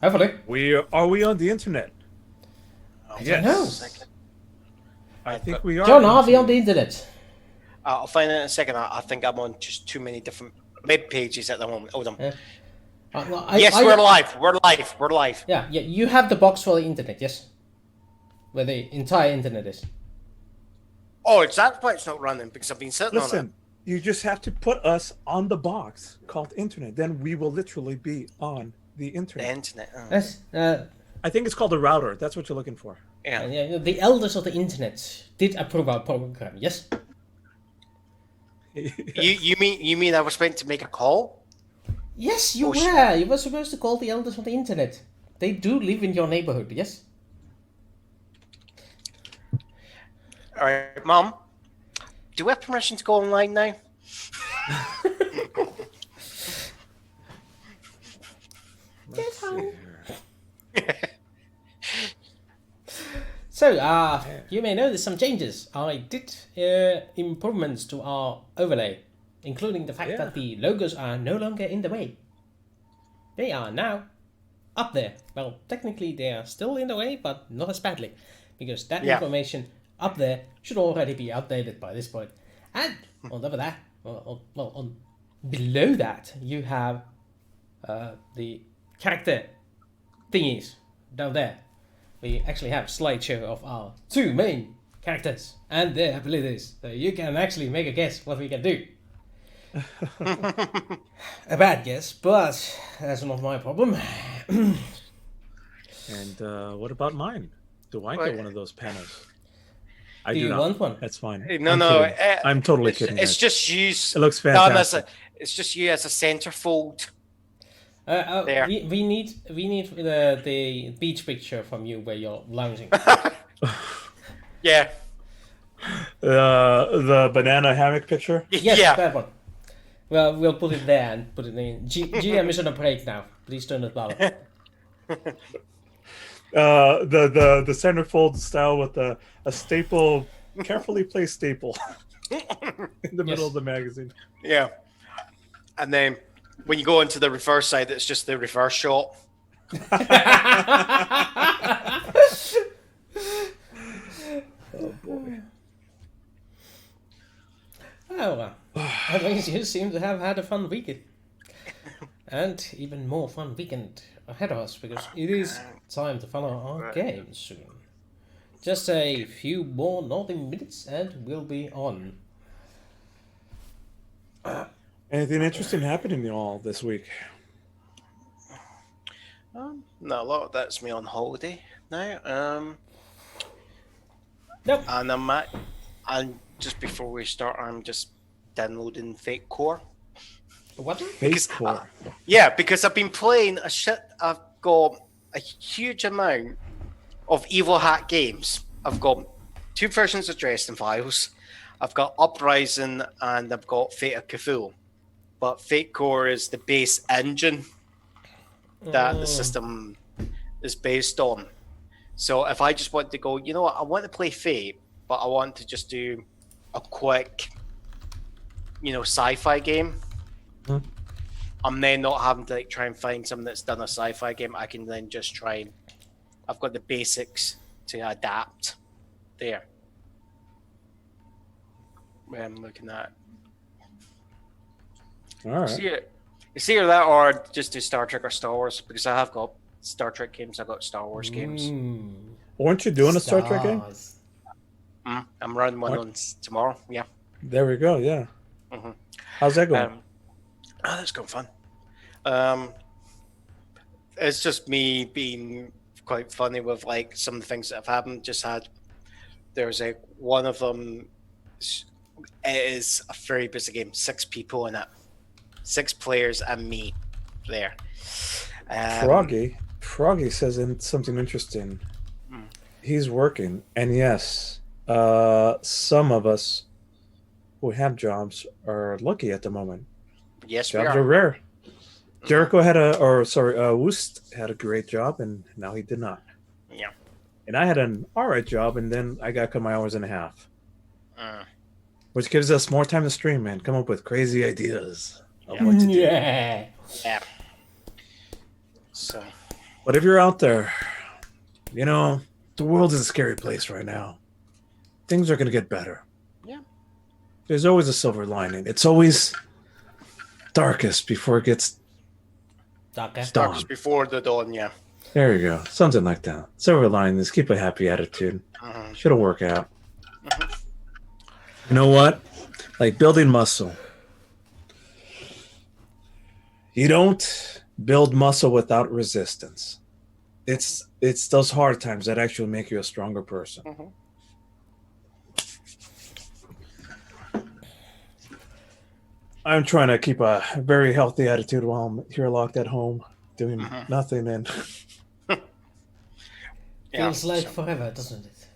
Hopefully. Are we on the internet? I don't know. I think we are. John, are we on the internet? I'll find it in a second. I think I'm on just too many different web pages at the moment. Hold on. We're live. We're live. Yeah. You have the box for the internet, yes? Where the entire internet is. Oh, is that why it's not running? Because I've been sitting on it. Listen, you just have to put us on the box called internet. Then we will literally be on the internet. The internet. Oh. Yes. I think it's called a router. That's what you're looking for. Yeah. The elders of the internet did approve our program, yes? You mean I was meant to make a call? Yes, you were. You were supposed to call the elders of the internet. They do live in your neighborhood, yes? All right, Mom. Do we have permission to go online now? Get home. So, you may notice some changes. I did improvements to our overlay, including the fact that the logos are no longer in the way. They are now up there. Well, technically they are still in the way, but not as badly, because that information up there should already be updated by this point. And on top of that, below that, you have the character thingies down there. We actually have a slideshow of our two main characters and their abilities, so you can actually make a guess what we can do. A bad guess, but that's not my problem. And what about mine? Do I get one of those panels? Do you want one? That's fine. No. I'm totally kidding. It's just you. It looks fantastic. It's just you as a centerfold. There. We need the beach picture from you where you're lounging. Yeah. The banana hammock picture. Yes, that one. Well, we'll put it there and put it in. GM is on a break now. Please turn it down. The centerfold style with a staple, carefully placed staple in the middle of the magazine. Yeah. And then when you go into the reverse side, it's just the reverse shot. Oh boy. Oh well. At least you seem to have had a fun weekend. And even more fun weekend ahead of us, because it is time to follow our game soon. Just a few more naughty minutes and we'll be on. Anything interesting happening all this week? Not a lot. That's me on holiday now. Nope. And just before we start, I'm just downloading Fake Core. What? Fake Core. Because I've been playing I've got a huge amount of Evil Hat games. I've got 2 versions of Dresden Files. I've got Uprising and I've got Fate of Cthulhu. But Fate Core is the base engine that the system is based on. So if I just want to go, you know what, I want to play Fate, but I want to just do a quick, sci-fi game. I'm then not having to try and find something that's done a sci-fi game. I can then just try and I've got the basics to adapt there. Where I'm looking at. All right. It's either that or just do Star Trek or Star Wars, because I have got Star Trek games, I've got Star Wars games. Weren't you doing a Star Trek game? I'm running one on tomorrow, yeah. There we go, yeah. Mm-hmm. How's that going? That's going fun. It's just me being quite funny with some of the things that have happened. There's one of them, it is a very busy game, 6 people in it. 6 players and me there. Froggy says something interesting. He's working, and yes, some of us who have jobs are lucky at the moment. Yes, jobs are rare. Jericho Woost had a great job, and now he did not. Yeah. And I had an alright job, and then I got cut my hours in half. Which gives us more time to stream and come up with crazy ideas of what to do. Yeah. So, But if you're out there, you know, the world is a scary place right now. Things are going to get better. Yeah. There's always a silver lining. It's always darkest before it gets Okay. dawn. Darkest before the dawn, yeah. There you go. Something like that. Silver linings. Keep a happy attitude. Mhm. Should have worked out. You know what? Like building muscle. You don't build muscle without resistance. It's those hard times that actually make you a stronger person. Mhm. I'm trying to keep a very healthy attitude while I'm here locked at home doing nothing, and Feels like so- forever, doesn't it?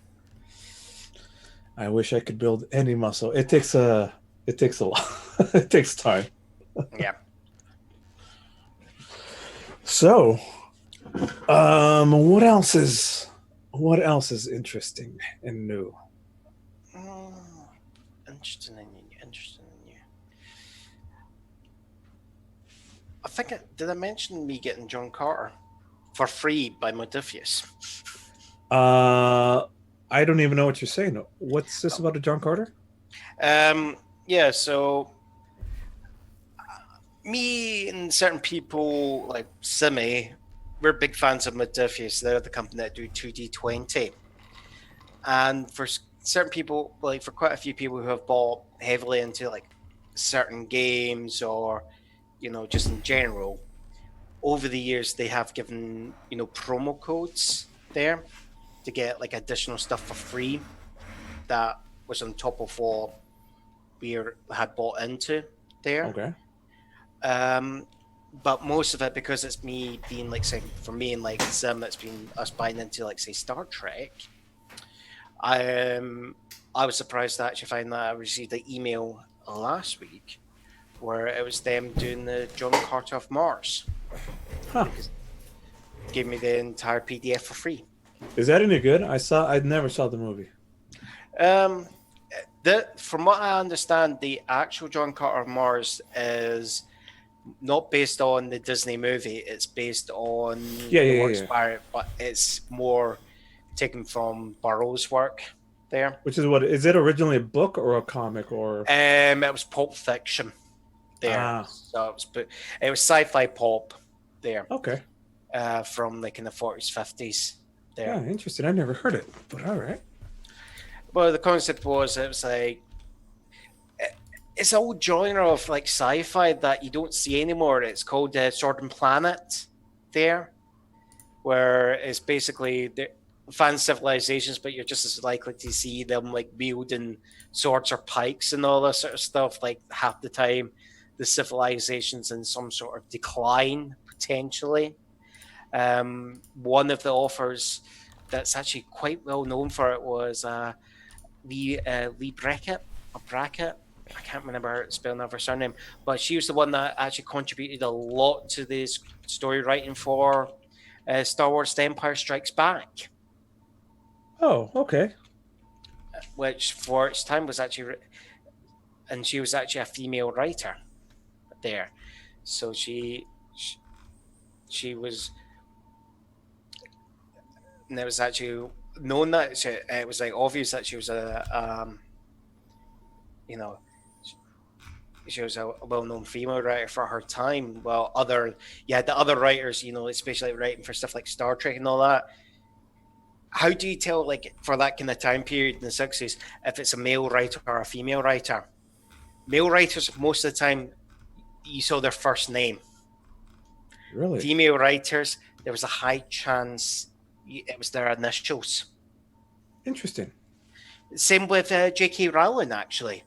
I wish I could build any muscle. It takes a lot. It takes time. yeah. So, what else is interesting and new? Interesting in you. I think did I mention me getting John Carter for free by Modifius? I don't even know what you're saying. What's this about a John Carter? Yeah, so me and certain people like Simi, we're big fans of Modifius. They're the company that do 2D20. And for certain people, like for quite a few people who have bought heavily into like certain games or, you know, just in general, over the years they have given, you know, promo codes there to get like additional stuff for free that was on top of what we had bought into there. Okay. But most of it, because it's me being like, say, for me and like Sim, it's been us buying into like say Star Trek. I was surprised to actually find that I received an email last week where it was them doing the John Carter of Mars. Huh. Gave me the entire PDF for free. Is that any good? I never saw the movie. From what I understand, the actual John Carter of Mars is not based on the Disney movie. It's based on the works by it, but it's more taken from Burroughs' work there. Which is what? Is it originally a book or a comic or? It was Pulp Fiction there. So it was sci-fi pulp there. Okay. From like in the 40s, 50s there. Yeah, interesting. I never heard it, but all right. Well, the concept was it was like it's an old genre of like sci-fi that you don't see anymore. It's called Sword and Planet there, where it's basically the fan civilizations, but you're just as likely to see them like wielding swords or pikes and all that sort of stuff. Like half the time, the civilization's in some sort of decline potentially. One of the authors that's actually quite well known for it was Lee Brackett. I can't remember how to spell her surname, but she was the one that actually contributed a lot to this story writing for Star Wars: The Empire Strikes Back. Oh, okay. Which for its time was actually, and she was actually a female writer there, so she was, and it was actually known that it was like obvious that she was she was a well-known female writer for her time. Well, the other writers, you know, especially writing for stuff like Star Trek and all that. How do you tell, like, for that kind of time period in the 60s, if it's a male writer or a female writer? Male writers, most of the time, you saw their first name. Really? Female writers, there was a high chance it was their initials. Interesting. Same with J.K. Rowling, actually.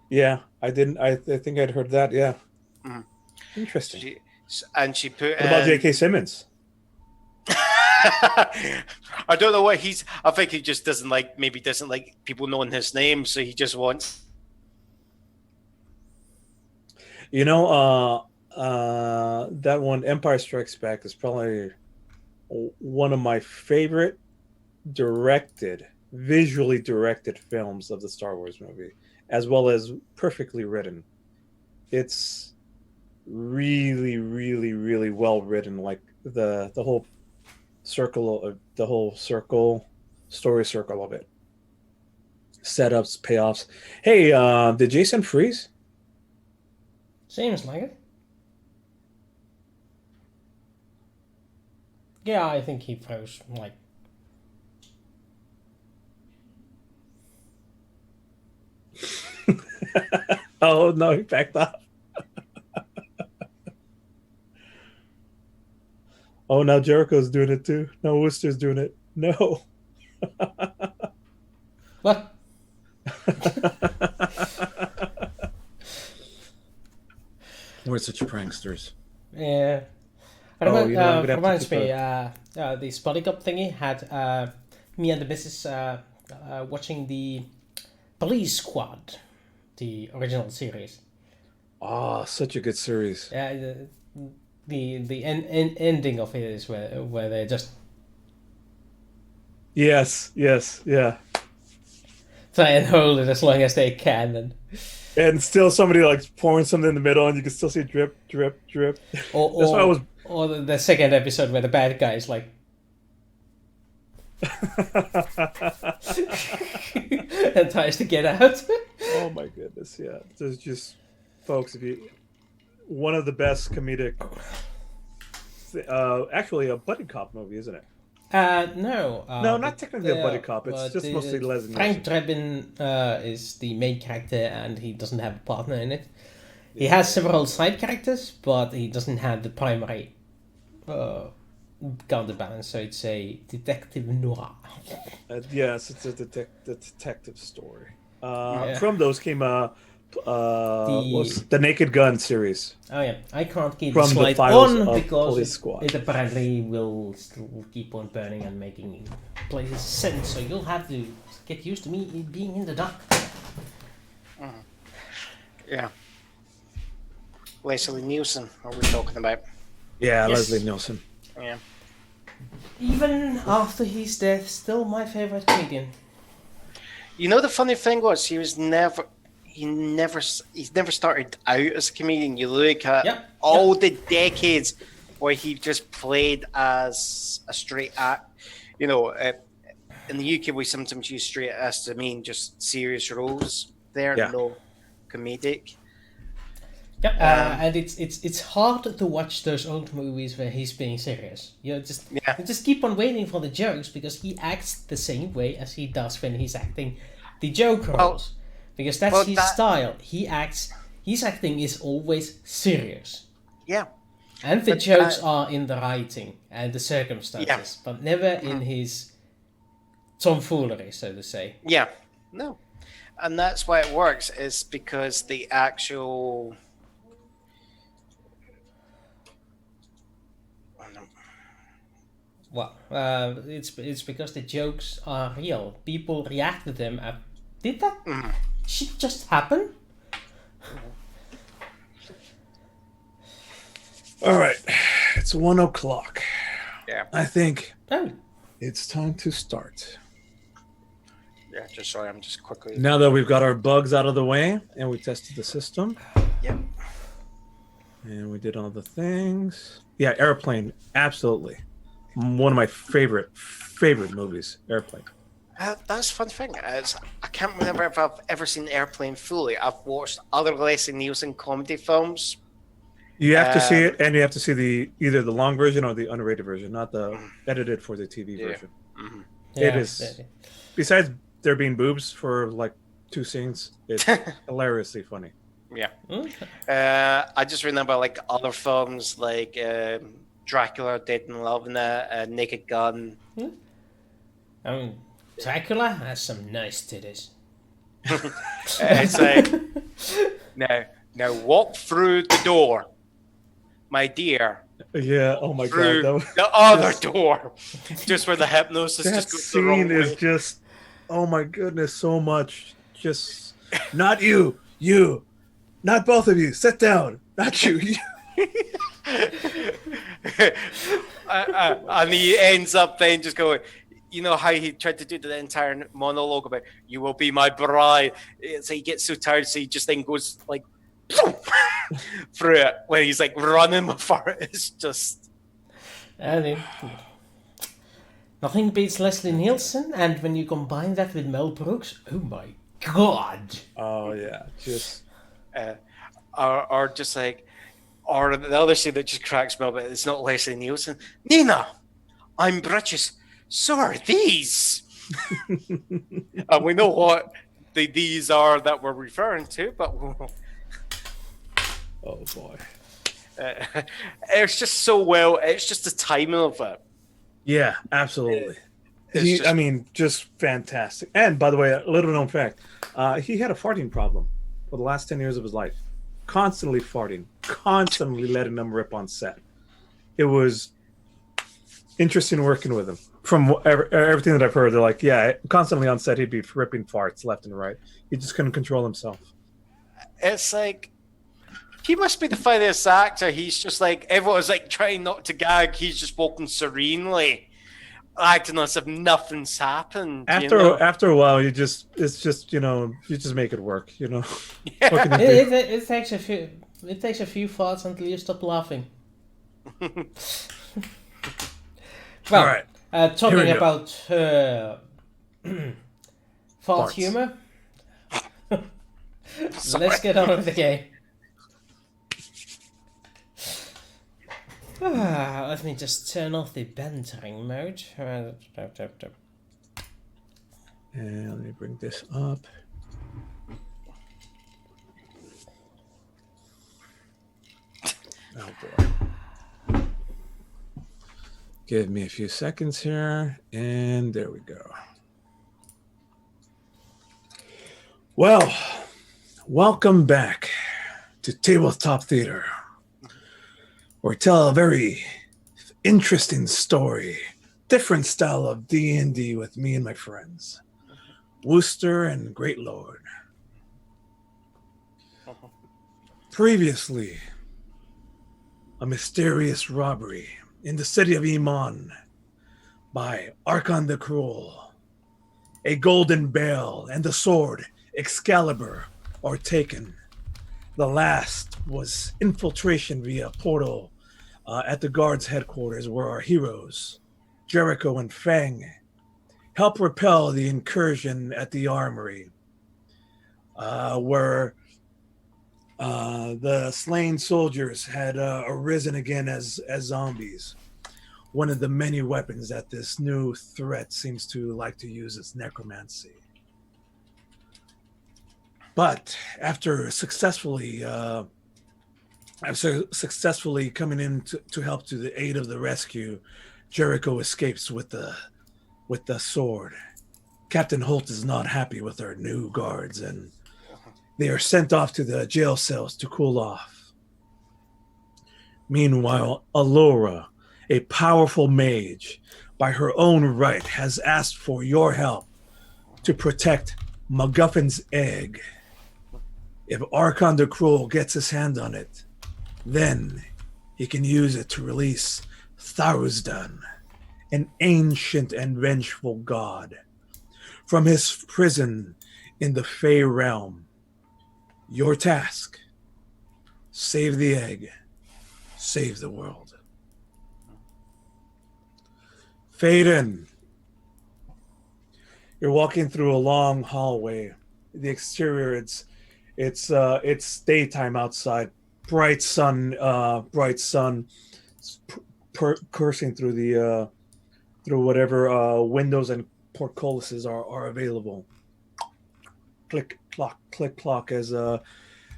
Yeah, I didn't. I think I'd heard that. Yeah. Mm. Interesting. She put. What about J.K. Simmons? I don't know what he's. I think he just doesn't like people knowing his name, so he just wants. You know, that one, Empire Strikes Back, is probably one of my favorite visually directed films of the Star Wars movie, as well as perfectly written. It's really, really, really well written. Like the whole circle of the whole story circle of it. Setups, payoffs. Hey, did Jason freeze? Seems like it. Yeah, I think he froze. Like, Oh no, he backed up. Oh, now Jericho's doing it too. No, Worcester's doing it. No. what? We're such pranksters. Yeah. Oh, you know, I'm gonna have to Reminds keep me, the Spotty Cup thingy had me and the missus watching the Police Squad, the original series. Oh, such a good series. Yeah, the ending of it is where they just Yes, yeah. try and hold it as long as they can, And still somebody like pouring something in the middle, and you can still see drip, drip, drip. That's why I was. Or the second episode where the bad guy is like and tries to get out. Oh my goodness, yeah. There's just, folks, if you, one of the best comedic, actually a buddy cop movie, isn't it? No. No, not technically a buddy cop. It's just mostly Leslie Frank Nielsen. Drebin is the main character, and he doesn't have a partner in it. He has several side characters, but he doesn't have the primary counterbalance. So it's a detective noir. Yes, it's a detective story. From those came the Naked Gun series. Oh yeah, I can't keep From the the slide files on of because Police Squad. it apparently will still keep on burning and making places sense. So you'll have to get used to me being in the dark. Yeah. Leslie Nielsen, are we talking about? Yeah, Yes. Leslie Nielsen. Yeah. Even after his death, still my favorite comedian. You know, the funny thing was he's never started out as a comedian. You look at all the decades where he just played as a straight act. You know, in the UK we sometimes use straight as to mean just serious roles. They're no comedic. Yep. And it's hard to watch those old movies where he's being serious. You just keep on waiting for the jokes because he acts the same way as he does when he's acting the joke roles. Because that's his style. His acting is always serious. Yeah. And the jokes are in the writing and the circumstances, but never in his tomfoolery, so to say. Yeah. No. And that's why it works, is because the actual... Well, it's because the jokes are real. People react to them. Did that shit just happen? All right, it's 1:00. Yeah. I think it's time to start. Yeah, just sorry, I'm just quickly... Now that we've got our bugs out of the way and we tested the system. Yep. And we did all the things. Yeah, Airplane, absolutely. One of my favorite movies, Airplane. That's a fun thing. I can't remember if I've ever seen Airplane fully. I've watched other Leslie Nielsen comedy films. You have to see it, and you have to see either the long version or the unrated version, not the edited for the TV version. Mm-hmm. It is. Besides there being boobs for like 2 scenes, it's hilariously funny. Yeah. I just remember like other films like Dracula, Dead in Love, and Naked Gun. Dracula has some nice titties. It's like, now walk through the door, my dear. Yeah. Oh my through god. The other door, just where the hypnosis That just goes the wrong scene is way. just, oh my goodness, so much. Just not you, not both of you. Sit down. Not you. And he ends up then just going, you know how he tried to do the entire monologue about "you will be my bride." So he gets so tired, so he just then goes like through it when he's like running before it. It's just Nothing beats Leslie Nielsen, and when you combine that with Mel Brooks, oh my god! Oh yeah, just Or just like, or the other scene that just cracks me up, it's not Leslie Nielsen. Nina, I'm British. So are these. And we know what these are that we're referring to, but oh boy. It's just so well. It's just the timing of it. Yeah, absolutely. It's I mean, just fantastic. And by the way, a little known fact: he had a farting problem for the last 10 years of his life. Constantly farting, constantly letting them rip on set. It was interesting working with him. From everything that I've heard, they're like, yeah, constantly on set, he'd be ripping farts left and right. He just couldn't control himself. It's like, he must be the funniest actor. He's just like, everyone's like trying not to gag. He's just walking serenely, acting as if nothing's happened. After a while, it's just you just make it work. Yeah. It takes a few thoughts until you stop laughing. Well, all right. Talking about fart humor, let's get on with the game. Let me just turn off the bantering mode. And let me bring this up. Oh boy. Give me a few seconds here, and there we go. Well, welcome back to Tabletop Theater, where we tell a very interesting story, different style of D&D with me and my friends, Wooster and Great Lord. Previously, a mysterious robbery in the city of Iman by Archon the Cruel. A golden bell and the sword Excalibur are taken. The last was infiltration via portal at the guard's headquarters, where our heroes, Jericho and Feng, help repel the incursion at the armory, where the slain soldiers had arisen again as zombies. One of the many weapons that this new threat seems to like to use is necromancy. But after successfully coming in to help to the aid of the rescue, Jericho escapes with the sword. Captain Holt is not happy with our new guards, and they are sent off to the jail cells to cool off. Meanwhile, Allura, a powerful mage, by her own right, has asked for your help to protect MacGuffin's egg. If Archon the Cruel gets his hand on it, then he can use it to release Thauzdan, an ancient and vengeful god, from his prison in the Fey realm. Your task: save the egg, save the world. Faden, you're walking through a long hallway. The exterior, it's daytime outside. Bright sun coursing through through whatever windows and portcullises are available. Click clock as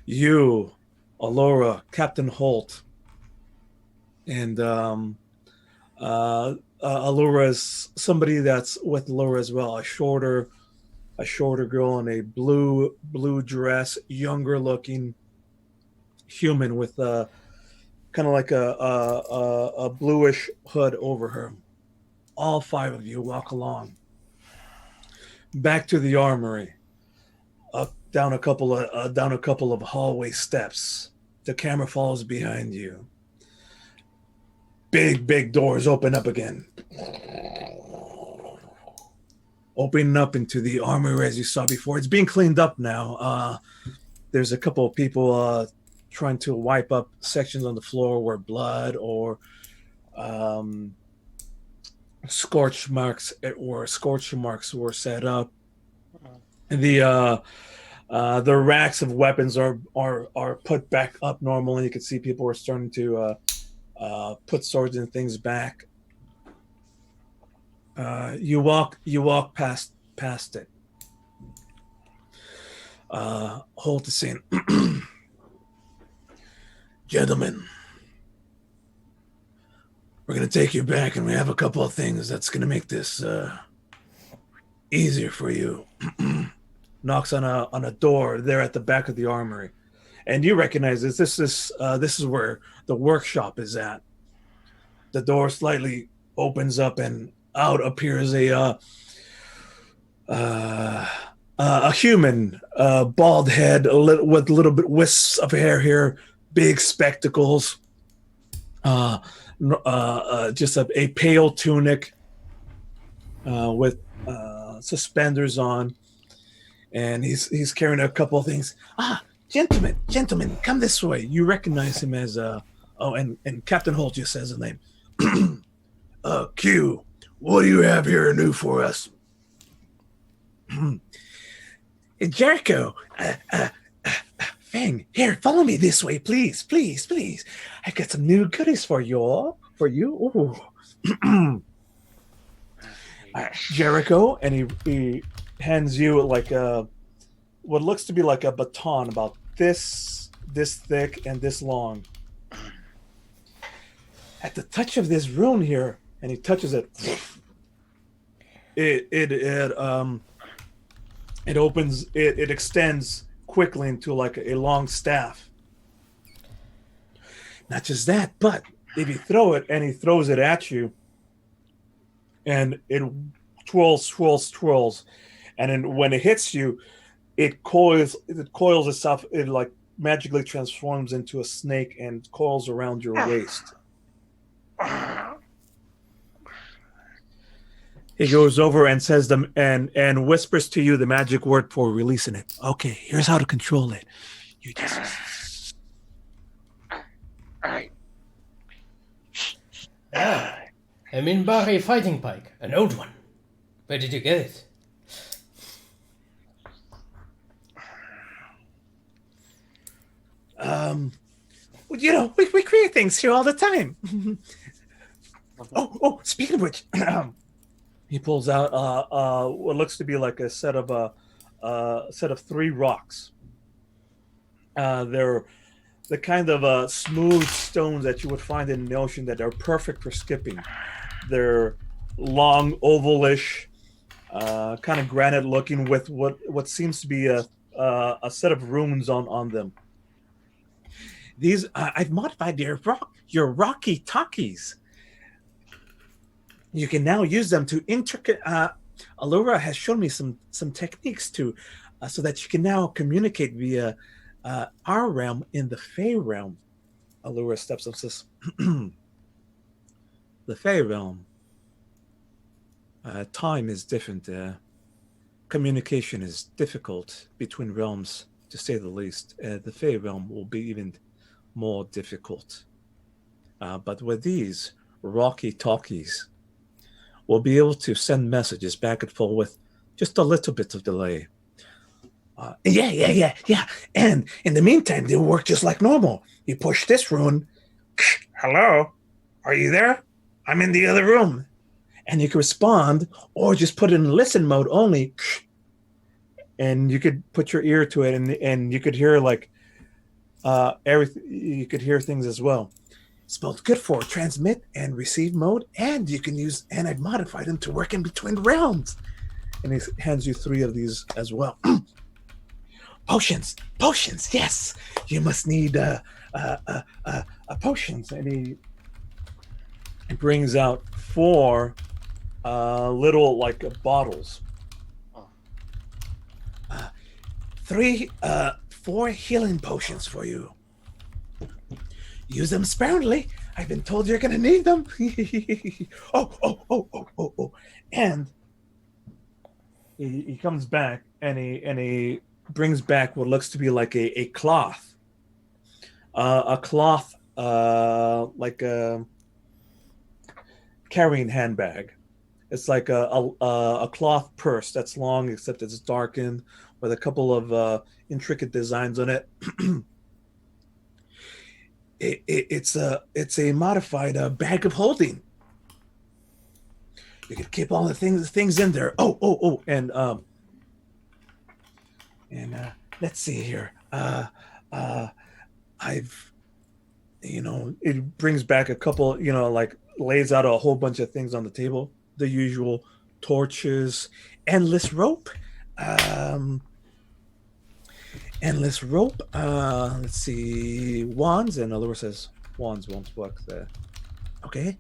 you, Allura, Captain Holt, and Allura is somebody that's with Allura as well, a shorter girl in a blue dress, younger looking human with kind of like a bluish hood over her. All five of you walk along back to the armory, up down a couple of hallway steps. The camera follows behind you. Big doors open up again. Opening up into the armory as you saw before. It's being cleaned up now. There's a couple of people trying to wipe up sections on the floor where blood or scorch marks were set up. The racks of weapons are put back up normal, and you can see people are starting to put swords and things back. You walk past it. Hold the scene. Gentlemen, we're going to take you back, and we have a couple of things that's going to make this easier for you. Knocks on a door there at the back of the armory, and you recognize this. This is where the workshop is at. The door slightly opens up, and out appears a human, bald head, with a little bit wisps of hair here, big spectacles, just a pale tunic with suspenders on, and he's carrying a couple of things. Gentlemen, come this way. You recognize him as and Captain Holt just says his name. Q, what do you have here new for us? Jericho, Feng, here, follow me this way, please. I've got some new goodies for you. Ooh. Jericho, and he hands you like what looks to be like a baton, about this thick and this long. At the touch of this rune here, and he touches it, it opens, it extends quickly into like a long staff. Not just that, but if you throw it, and he throws it at you, and it twirls, and then when it hits you, it coils itself. It like magically transforms into a snake and coils around your waist. He goes over and says them and whispers to you the magic word for releasing it. Okay, here's how to control it. You just All right. A Minbari fighting pike, an old one. Where did you get it? Well, you know, we create things here all the time. Oh, speaking of which, he pulls out what looks to be like a set of 3 rocks. They're the kind of smooth stones that you would find in the ocean that are perfect for skipping. They're long, ovalish, kind of granite looking, with what seems to be a set of runes on them. These I've modified your rocky talkies. You can now use them to intricate. Allura has shown me some techniques to, so that you can now communicate via our realm in the Fey realm. Allura steps up and says, "The Fey realm. Time is different. Communication is difficult between realms, to say the least. The Fey realm will be even more difficult. But with these rocky talkies, we'll be able to send messages back and forth with just a little bit of delay. Yeah. And in the meantime, they'll work just like normal. You push this rune. Hello? Are you there? I'm in the other room." And you can respond, or just put it in listen mode only. And you could put your ear to it, and you could hear like everything. You could hear things as well. It's both good for transmit and receive mode, and you can use, and I've modified them to work in between realms. And he hands you 3 of these as well. Potions, yes. You must need potions. And he brings out 4 little like bottles. 4 healing potions for you. Use them sparingly. I've been told you're going to need them. Oh. And he comes back, and he brings back what looks to be like a cloth. A cloth like a carrying handbag. It's like a cloth purse that's long, except it's darkened with a couple of intricate designs on it. It's a modified bag of holding. You can keep all the things in there. Oh, and let's see here. Uh, I've it brings back a couple, like lays out a whole bunch of things on the table. The usual torches, endless rope, um, endless rope. Let's see, wands, and Allure says wands won't work there. Okay.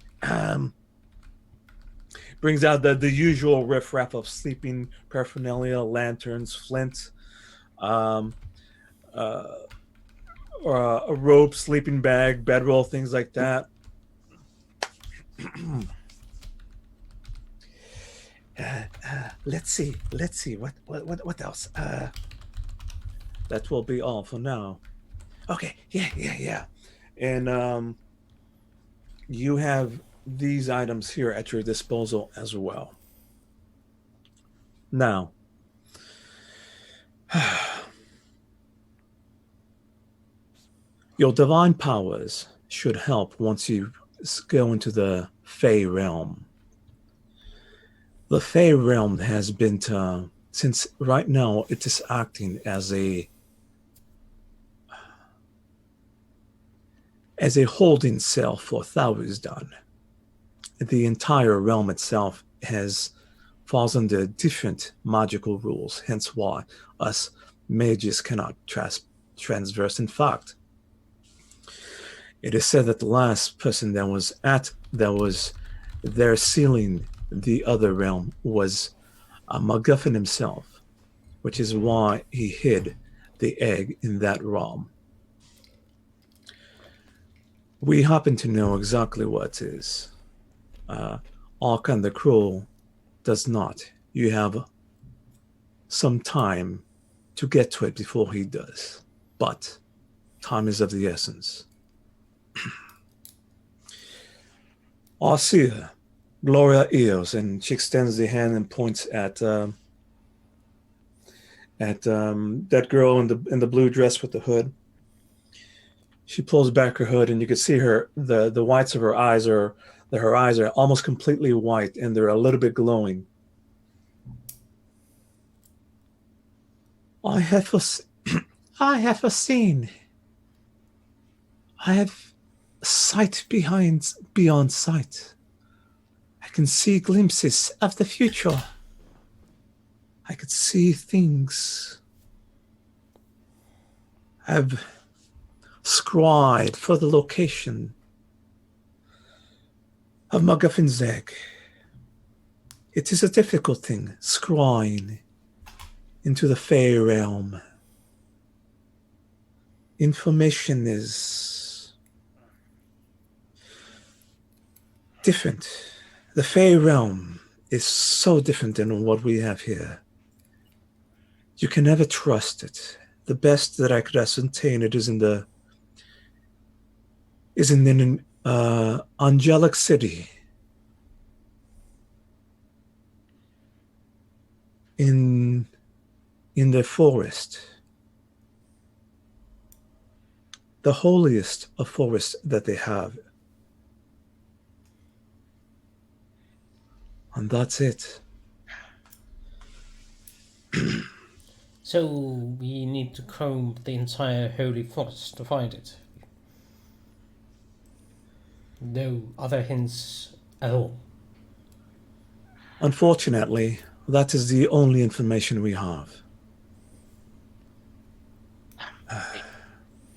Brings out the usual riffraff of sleeping paraphernalia, lanterns, flint, um, uh, a rope, sleeping bag, bedroll, things like that. Let's see. What else? That will be all for now. Okay. Yeah. And you have these items here at your disposal as well. Now, your divine powers should help once you go into the Fey realm. The Fey realm has been since right now it is acting as a holding cell for Thawisdan. The entire realm itself falls under different magical rules, hence why us mages cannot transverse. In fact, it is said that the last person that was there sealing the other realm was MacGuffin himself, which is why he hid the egg in that realm. We happen to know exactly what it is. Arkan the Cruel does not. You have some time to get to it before he does. But time is of the essence. Arcia, Gloria Eos, and she extends the hand and points at that girl in the blue dress with the hood. She pulls back her hood, and you can see the whites of her eyes are almost completely white, and they're a little bit glowing. I have foreseen. I have sight beyond sight. I can see glimpses of the future. I could see things. I've scried for the location of MacGuffin's egg. It is a difficult thing, scrying into the Fey realm. Information is different. The Fey realm is so different than what we have here. You can never trust it. The best that I could ascertain it is in an angelic city in the forest, the holiest of forests that they have. And that's it. So we need to comb the entire holy forest to find it. No other hints at all. Unfortunately, that is the only information we have.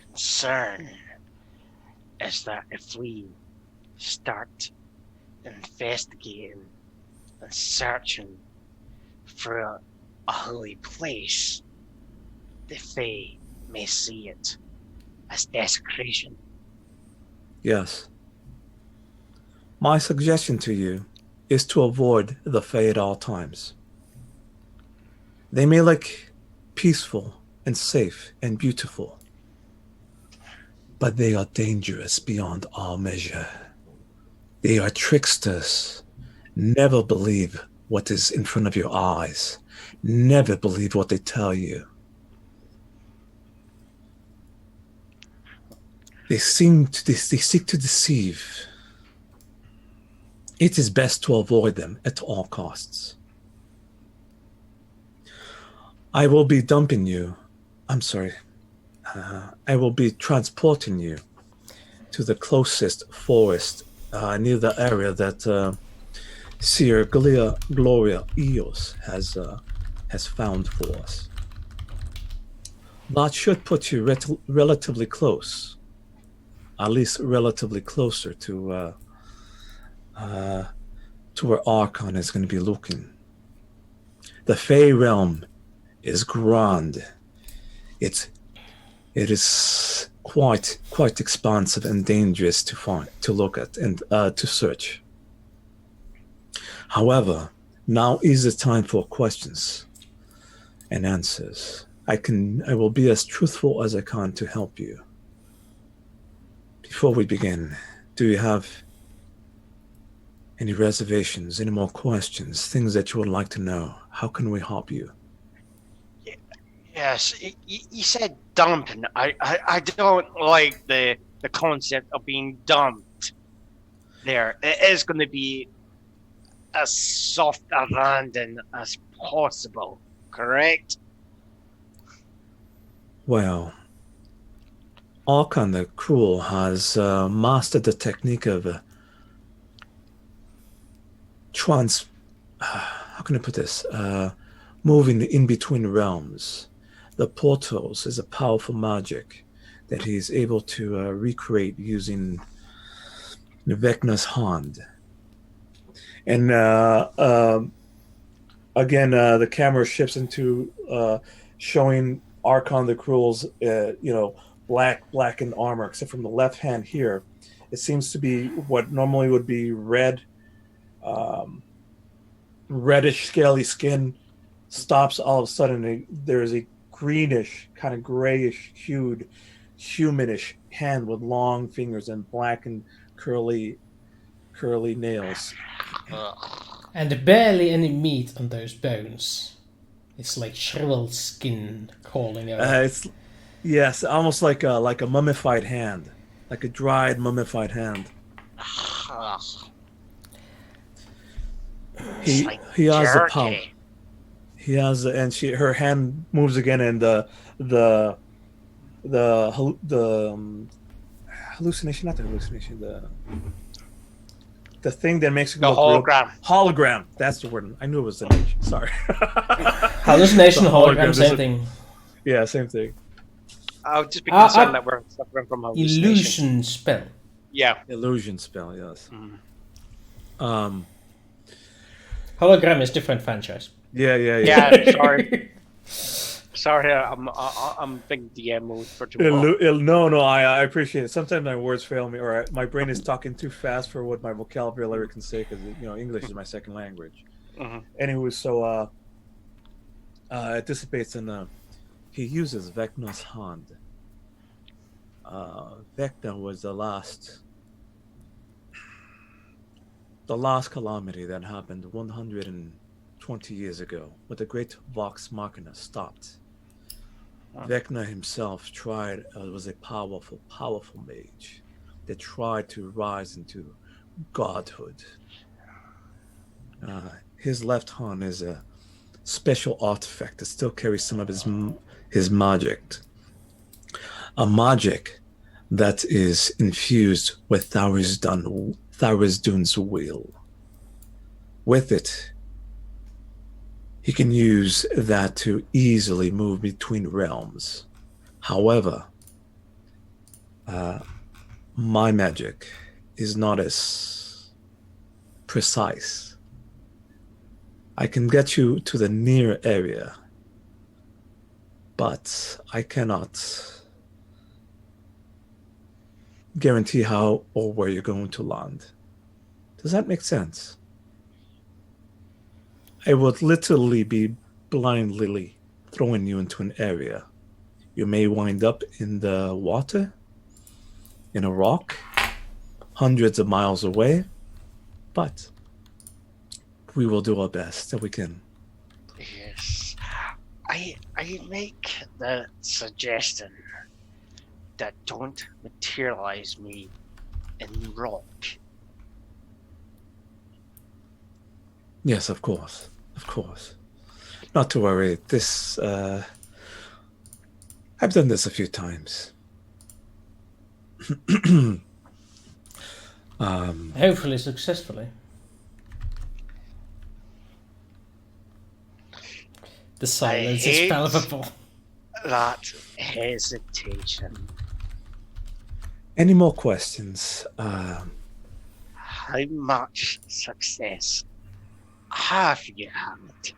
Concern is that if we start investigating and searching for a holy place, the Fae may see it as desecration. Yes. My suggestion to you is to avoid the Fae at all times. They may look peaceful and safe and beautiful, but they are dangerous beyond all measure. They are tricksters, Never believe what is in front of your eyes. Never believe what they tell you. They seek to deceive. It is best to avoid them at all costs. I will be dumping you. I'm sorry. I will be transporting you to the closest forest near the area that Sir Gloria Eos has found for us. That should put you relatively close, at least relatively closer to where Archon is going to be looking. The Fey realm is grand. It is quite expansive and dangerous to look at and to search. However, now is the time for questions and answers. I will be as truthful as I can to help you. Before we begin, do you have any reservations, any more questions, things that you would like to know? How can we help you? Yes, you said dumping. I don't like the concept of being dumped there. It is going to be as soft a landing as possible, correct? Well, Archon the Cruel has mastered the technique of how can I put this? Moving in between realms. The portals is a powerful magic that he is able to recreate using Vecna's hand. And again, the camera shifts into showing Archon the Cruel's, blackened armor, except from the left hand here, it seems to be what normally would be red, reddish, scaly skin. Stops all of a sudden. There's a greenish, kind of grayish hued, humanish hand with long fingers and black and curly nails. And barely any meat on those bones. It's like shriveled skin crawling over. Yes, almost like a mummified hand, like a dried mummified hand. He has the power. He has, and her hand moves again, and the hallucination, not the hallucination, the thing that makes it the hologram. Hologram. That's the word. I knew it was the H. Sorry. Hallucination, hologram, same thing. Yeah, same thing. I'll just be concerned that we're suffering from hallucination. Illusion spell. Yeah. Illusion spell. Yes. Hologram is different franchise. Yeah. Yeah. Sorry. I'm big DM mode for tomorrow. No. I appreciate it. Sometimes my words fail me, or my brain is talking too fast for what my vocabulary can say, because English is my second language. Anyway, so it dissipates, and he uses Vecna's hand. Vecna was the last calamity that happened 120 years ago, when the great Vox Machina stopped. Vecna himself was a powerful mage that tried to rise into godhood. His left hand is a special artifact that still carries some of his magic. A magic that is infused with Tharizdun's will. With it, he can use that to easily move between realms. However, my magic is not as precise. I can get you to the near area, but I cannot guarantee how or where you're going to land. Does that make sense? I would literally be blindly throwing you into an area. You may wind up in the water, in a rock, hundreds of miles away, but we will do our best that we can. Yes. I make the suggestion that don't materialize me in rock. Yes, of course. Of course. Not to worry. This, I've done this a few times. Hopefully successfully. The silence is hate- palpable. That hesitation. Any more questions? How much success have you had?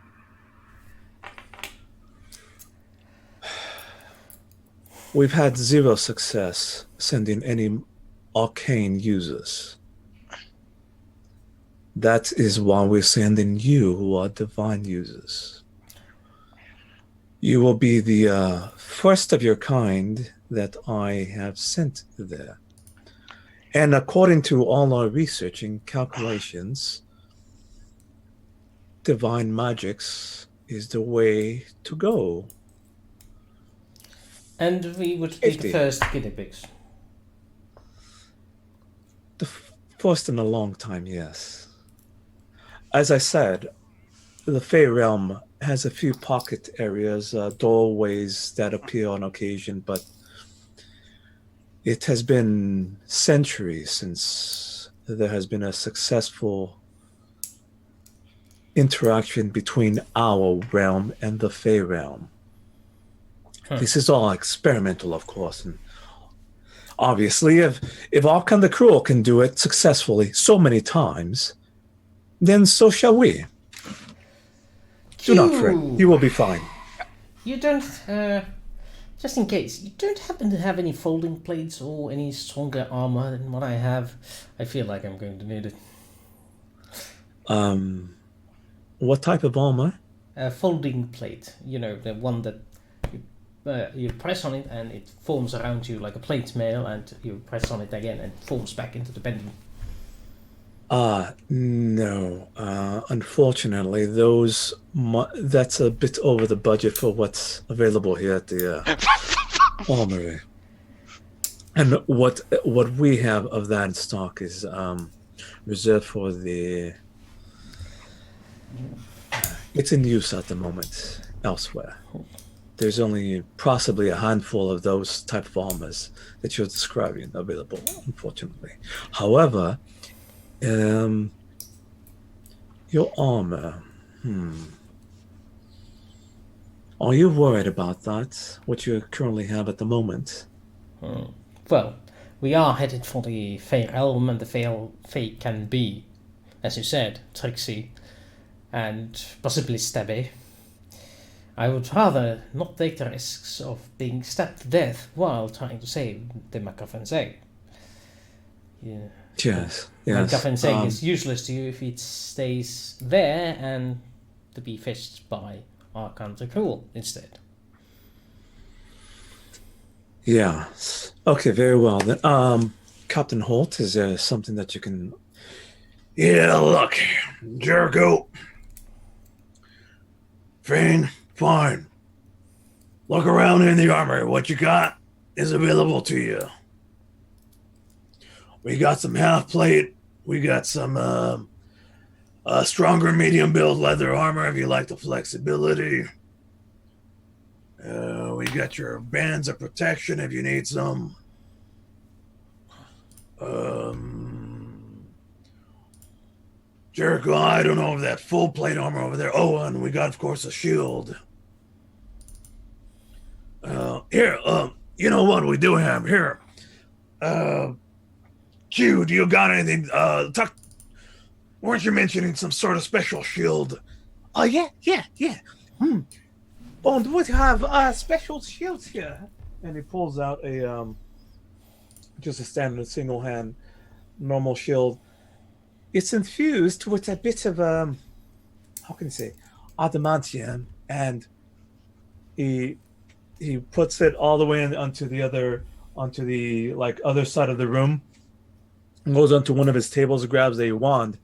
We've had 0 success sending any arcane users. That is why we're sending you, who are divine users. You will be the first of your kind that I have sent there. And according to all our research and calculations, divine magics is the way to go. And we would be the 50. first guinea pigs. The first in a long time, yes. As I said, the Fey realm has a few pocket areas, doorways that appear on occasion, but it has been centuries since there has been a successful interaction between our realm and the Fey realm. This is all experimental, of course, and obviously, if Archon the Cruel can do it successfully so many times, then so shall we. Do not fret. You will be fine. You don't, just in case, you don't happen to have any folding plates or any stronger armor than what I have? I feel like I'm going to need it. What type of armor? A folding plate, you know, the one that you press on it and it forms around you like a plate mail, and you press on it again and it forms back into the pendulum. No. Unfortunately, that's a bit over the budget for what's available here at the armory. And what we have of that in stock is reserved for the... It's in use at the moment elsewhere. There's only possibly a handful of those type of armors that you're describing available, unfortunately. However, your armor, are you worried about that? What you currently have at the moment? Well, we are headed for the Fey realm, and the Fey can be, as you said, tricksy and possibly stabby. I would rather not take the risks of being stabbed to death while trying to save the MacGuffin's egg. Yeah. Yes. MacGuffin's egg is useless to you if it stays there and to be fished by Archon the Cruel instead. Yeah. Okay, very well. Then, Captain Holt, is there something that you can... Yeah, look, Jericho. Feng, fine. Look around in the armory. What you got is available to you. We got some half plate. We got some stronger medium build leather armor if you like the flexibility. We got your bands of protection if you need some. Jericho, I don't know if that full plate armor over there. Oh, and we got, of course, a shield. Here, you know what we do have here? Q, do you got anything? Weren't you mentioning some sort of special shield? Oh, yeah. Oh, and we have special shields here. And he pulls out a just a standard single hand normal shield. It's infused with a bit of how can I say, adamantium, and he puts it all the way onto the other side of the room, and goes onto one of his tables, grabs a wand,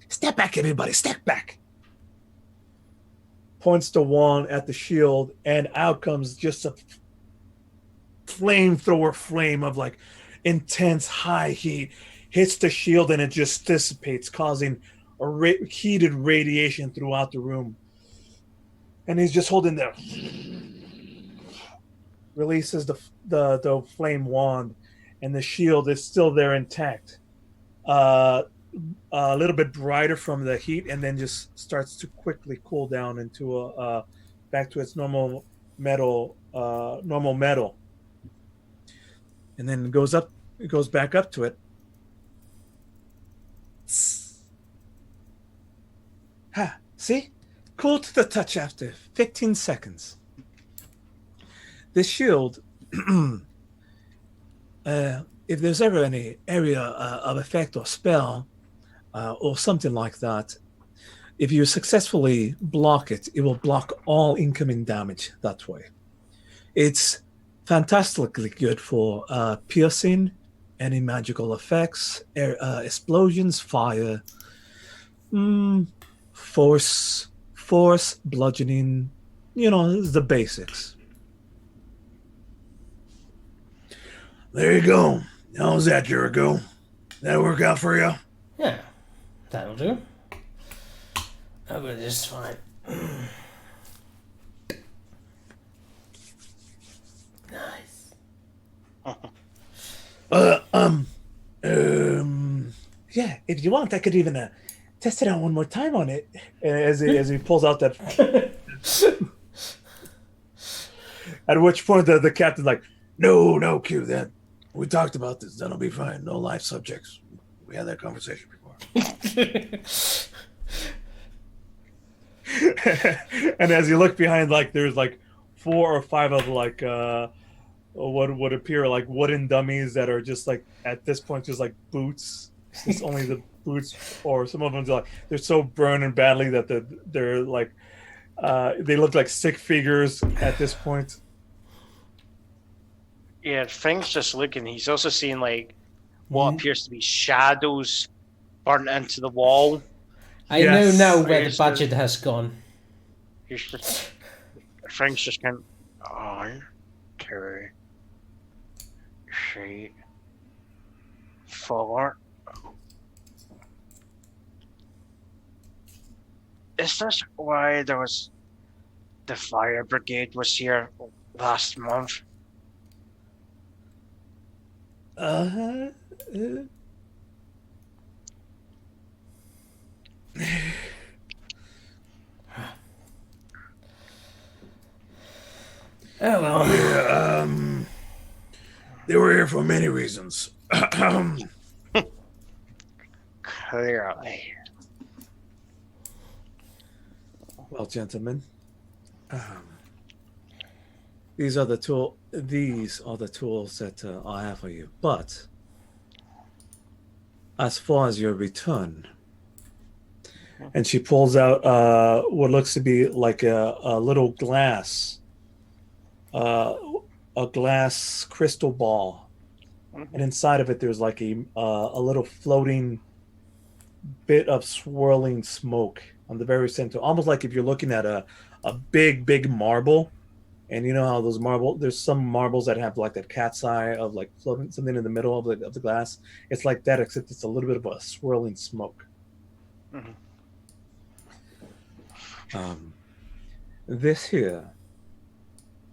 Step back, everybody, step back. Points the wand at the shield, and out comes just a flamethrower flame of like intense high heat, hits the shield, and it just dissipates, causing a heated radiation throughout the room. And he's just holding there. Releases the flame wand, and the shield is still there intact. A little bit brighter from the heat, and then just starts to quickly cool down into back to its normal metal. And then it goes back up to it. Ha! See? Cool to the touch after 15 seconds. This shield, if there's ever any area of effect or spell or something like that, if you successfully block it, it will block all incoming damage that way. It's fantastically good for piercing, any magical effects, explosions, fire, force, bludgeoning, the basics. There you go. How's that, Jericho? That work out for you? Yeah, that'll do. I'll go just fine. Nice. Yeah, if you want, I could even test it out one more time on it. As he pulls out that. At which point the captain's like, No, Q, that we talked about this. That'll be fine. No live subjects. We had that conversation before. And as you look behind, like there's like 4 or 5 of like what would appear like wooden dummies that are just like at this point just like boots. It's only the boots, or some of them they're so burned badly that they're like they look like stick figures at this point. Yeah, Feng's just looking. He's also seeing like what appears to be shadows burnt into the wall. I know now where the budget has gone. He's just Feng's just kind of 1, 2, 3, 4. Is this why there was the fire brigade was here last month? Oh well. Yeah, they were here for many reasons. Clearly. Well, gentlemen, these are the tools that I have for you. But as far as your return, and she pulls out what looks to be like a little glass, a glass crystal ball, and inside of it there's like a little floating bit of swirling smoke on the very center, almost like if you're looking at a big marble. And you know how there's some marbles that have like that cat's eye of like floating something in the middle of the glass. It's like that, except it's a little bit of a swirling smoke. Mm-hmm. This here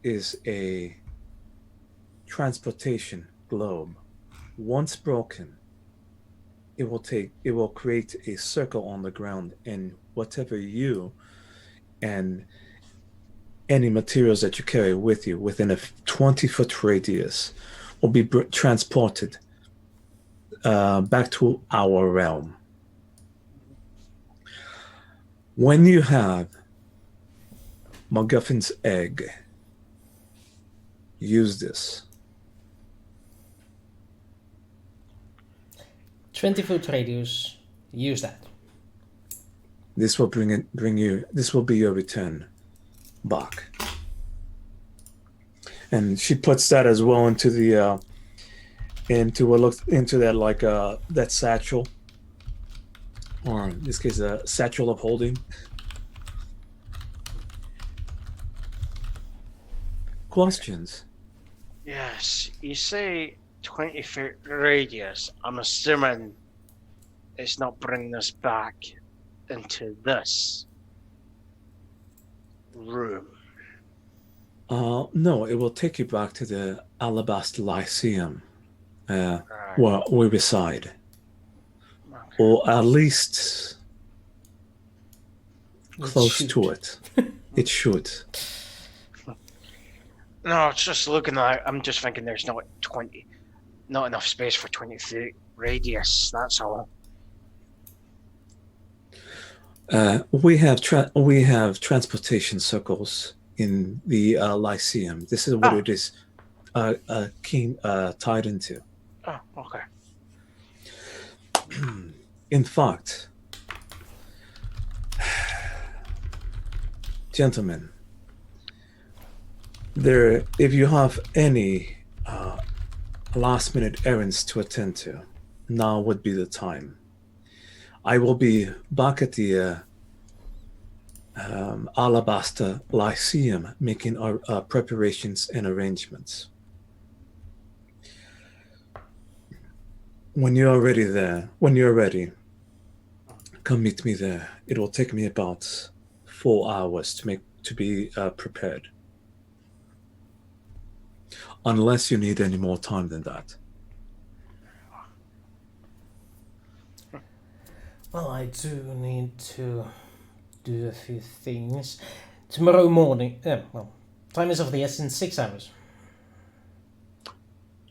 is a transportation globe. Once broken, it will create a circle on the ground, and whatever you and any materials that you carry with you within a 20-foot radius will be transported back to our realm. When you have MacGuffin's egg, use this. 20-foot radius. Use that. This will this will be your return back. And she puts that as well into the into what looks into that like that satchel or in this case, a satchel of holding. Questions? Yes, you say 20-foot radius. I'm assuming it's not bringing us back into this room. No, it will take you back to the Alabaster Lyceum, Right. where we reside, Okay. or at least It close should. to it. It should. No, it's just looking at. I'm just thinking there's not enough space for 20-foot radius. That's all. We have transportation circles in the Lyceum. This is what Oh. it is tied into. Oh, okay. In fact, gentlemen, if you have any last-minute errands to attend to, now would be the time. I will be back at the Alabaster Lyceum making our preparations and arrangements. When you're ready, come meet me there. It will take me about 4 hours to be prepared. Unless you need any more time than that. Well, I do need to do a few things. Tomorrow morning. Time is of the essence. 6 hours.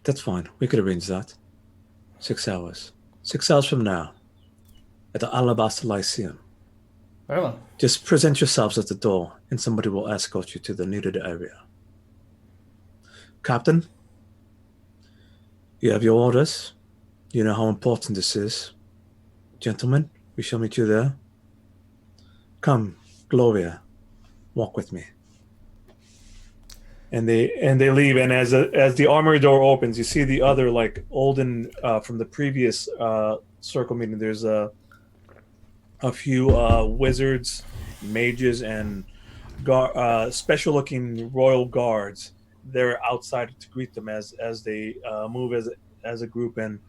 That's fine. We could arrange that. 6 hours. 6 hours from now. At the Alabaster Lyceum. Very well. Just present yourselves at the door, and somebody will escort you to the needed area. Captain, you have your orders. You know how important this is. Gentlemen, we shall meet you there. Come, Gloria, walk with me. And they leave, and as the armory door opens, you see the other olden from the previous circle meeting. There's a few wizards, mages, and special-looking royal guards. They're outside to greet them as they move as a group, and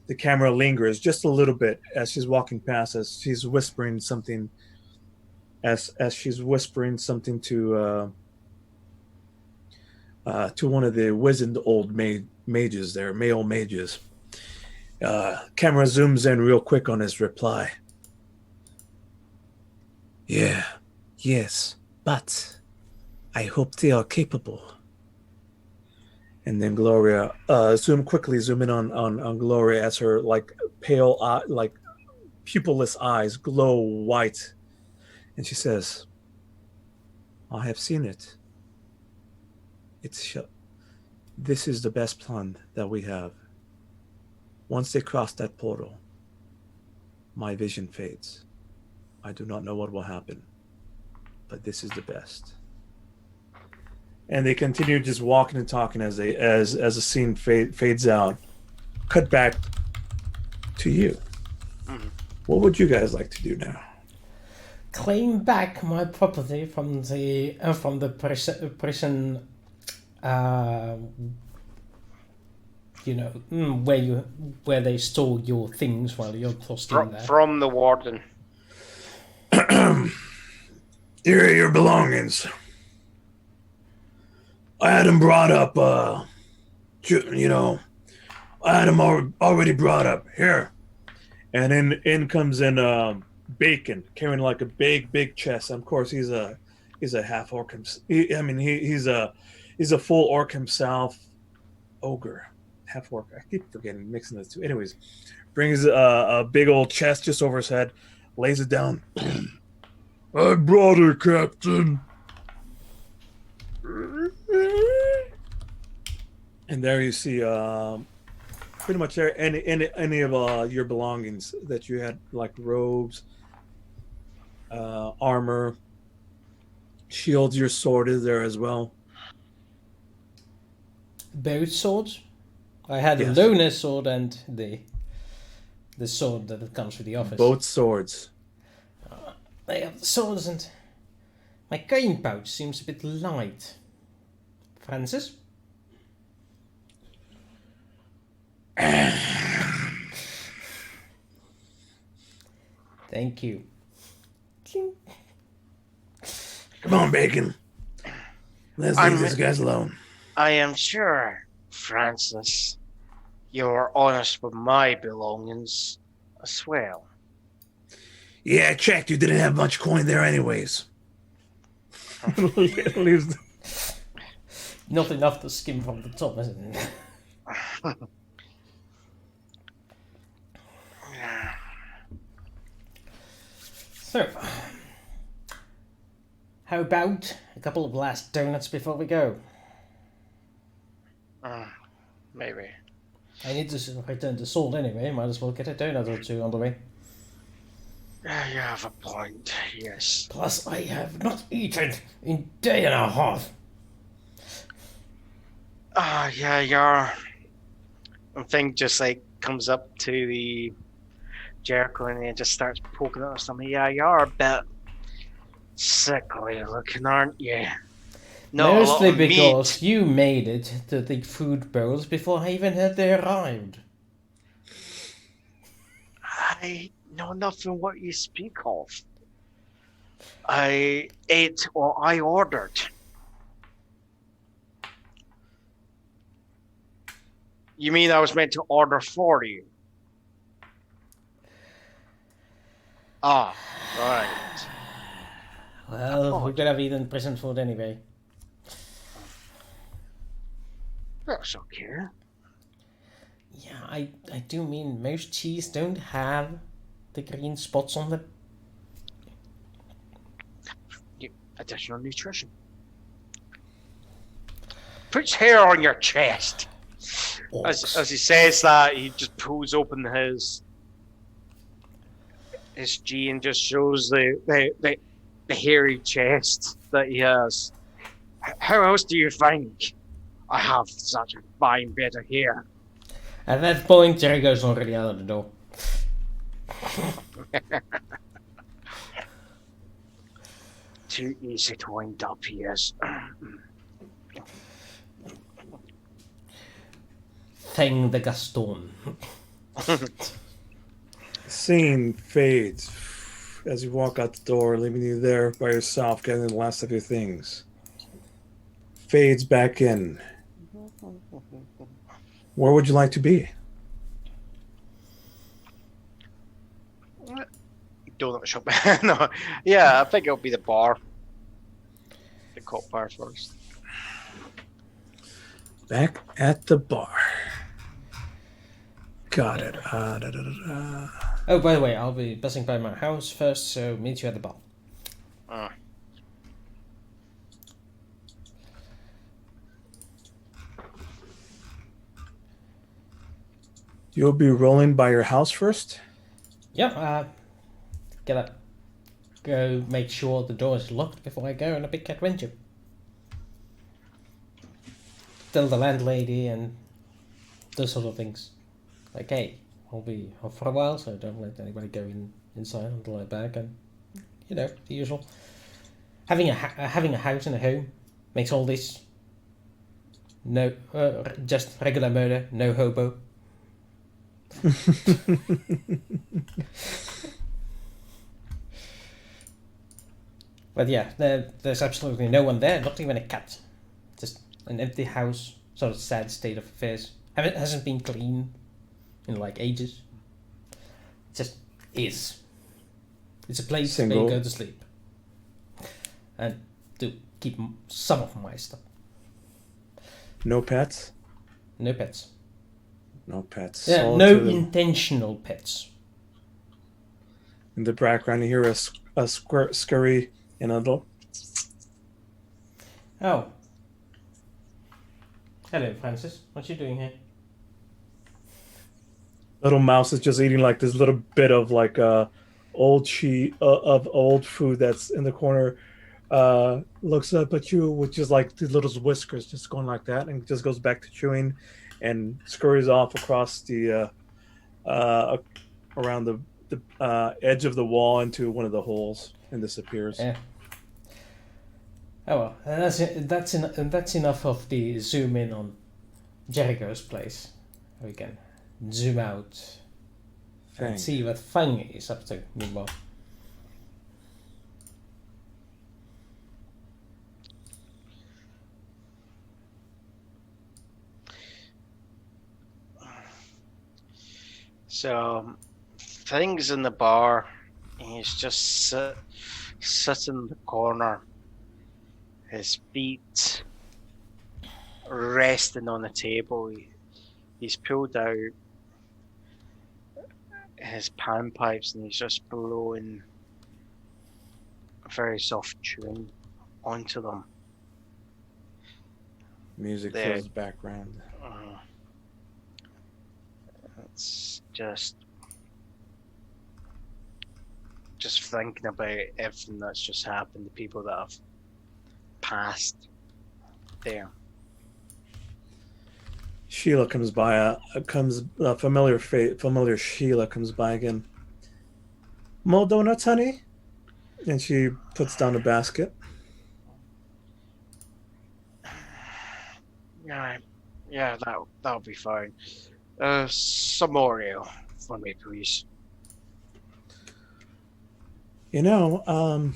the camera lingers just a little bit as she's walking past, as she's whispering something. As she's whispering something to one of the wizened old mages there, male mages. Camera zooms in real quick on his reply. Yeah, yes, but I hope they are capable. And then Gloria, zoom in on Gloria as her pale, pupilless eyes glow white. And she says, I have seen it. This is the best plan that we have. Once they cross that portal, my vision fades. I do not know what will happen, but this is the best. And they continue just walking and talking as the scene fades out. Cut back to you. Mm-hmm. What would you guys like to do now? Claim back my property from the prison. Where they store your things while you're lost in there. From the warden. Here are your belongings. I had them brought up, I had them already brought up. Here. And in comes Bacon, carrying a big chest. And of course, he's a half orc himself. He's a full orc himself. Ogre. Half orc. I keep forgetting, mixing the two. Anyways, brings a big old chest just over his head, lays it down. I brought her, Captain. And there you see pretty much any of your belongings that you had, like robes, armor, shields. Your sword is there as well. Both swords? I had Yes. a loner sword and the the sword that comes with the office. Both swords. They have the swords, and my coin pouch seems a bit light. Francis? Thank you. Come on, Bacon. Let's leave these guys alone. I am sure, Francis, you're honest with my belongings as well. Yeah, I checked. You didn't have much coin there anyways. Leaves. Not enough to skim from the top, isn't it? So, how about a couple of last donuts before we go? Maybe. I need to return the salt anyway, might as well get a donut or two on the way. You have a point, yes. Plus, I have not eaten in a day and a half. Yeah, you're... And Thing just, like, comes up to the Jericho and he just starts poking at something. Yeah, you're a bit sickly looking, aren't you? No, Mostly because you made it to the food bowls before I even had they arrived. I know nothing what you speak of. I ate what I ordered. You mean I was meant to order for you? Ah, right. Well, we could have eaten prison food anyway. That's okay. Yeah, I do mean most cheese don't have the green spots on them. Additional nutrition. Puts hair on your chest. As he says that, he just pulls open his G and just shows the hairy chest that he has. How else do you think I have such a fine bit of hair? At that point, Jericho's already out of the door. Too easy to wind up, he is. Thing the Gaston. Scene fades as you walk out the door, leaving you there by yourself, getting the last of your things. Fades back in. Where would you like to be? Donut shop. No, yeah, I think it'll be the bar. The cop bar first. Back at the bar. Got it. Oh, by the way, I'll be passing by my house first, so meet you at the bar. You'll be rolling by your house first? Yeah, gotta go make sure the door is locked before I go on a big adventure. Tell the landlady and those sort of things. Like, hey, I'll be off for a while, so don't let anybody go inside until I'm back, and you know, the usual. Having a house and a home makes all this no just regular murder, no hobo. But yeah, there's absolutely no one there, not even a cat. Just an empty house, sort of sad state of affairs. It hasn't been clean in like ages. It just is. It's a place where you go to sleep. And to keep some of my stuff. No pets? No pets. No pets. Yeah, no intentional pets. In the background, you hear a scurry in a little. Oh. Hello, Francis. What you doing here? Little mouse is just eating like this little bit of like old cheese of old food that's in the corner. Looks up at you with just like these little whiskers just going like that, and just goes back to chewing and scurries off across the around the edge of the wall into one of the holes and disappears. Yeah. Oh well, that's enough of the zoom in on Jericho's place. We can zoom out Feng. and see what Feng is up to. Meanwhile, So, things in the bar. He's just sitting in the corner, his feet resting on the table. He's pulled out his panpipes and he's just blowing a very soft tune onto them. Music There. fills the background. It's just thinking about everything that's just happened, the people that have passed there. Sheila comes by. Familiar Sheila comes by again. More donuts, honey? And she puts down a basket. Yeah, that'll be fine. Some Oreo for me, please. You know,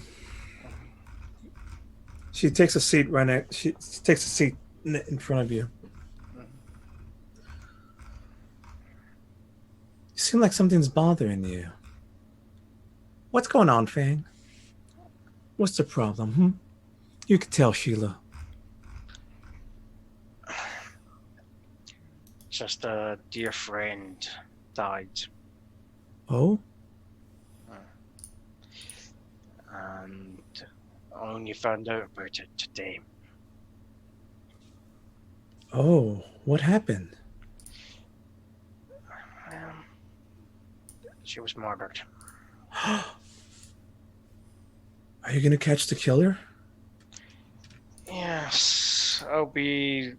she takes a seat she takes a seat in front of you. You seem like something's bothering you. What's going on, Fang? What's the problem, You could tell, Sheila. Just a dear friend died, Oh? and I only found out about it today. Oh, what happened? She was murdered. Are you gonna catch the killer? Yes, I'll be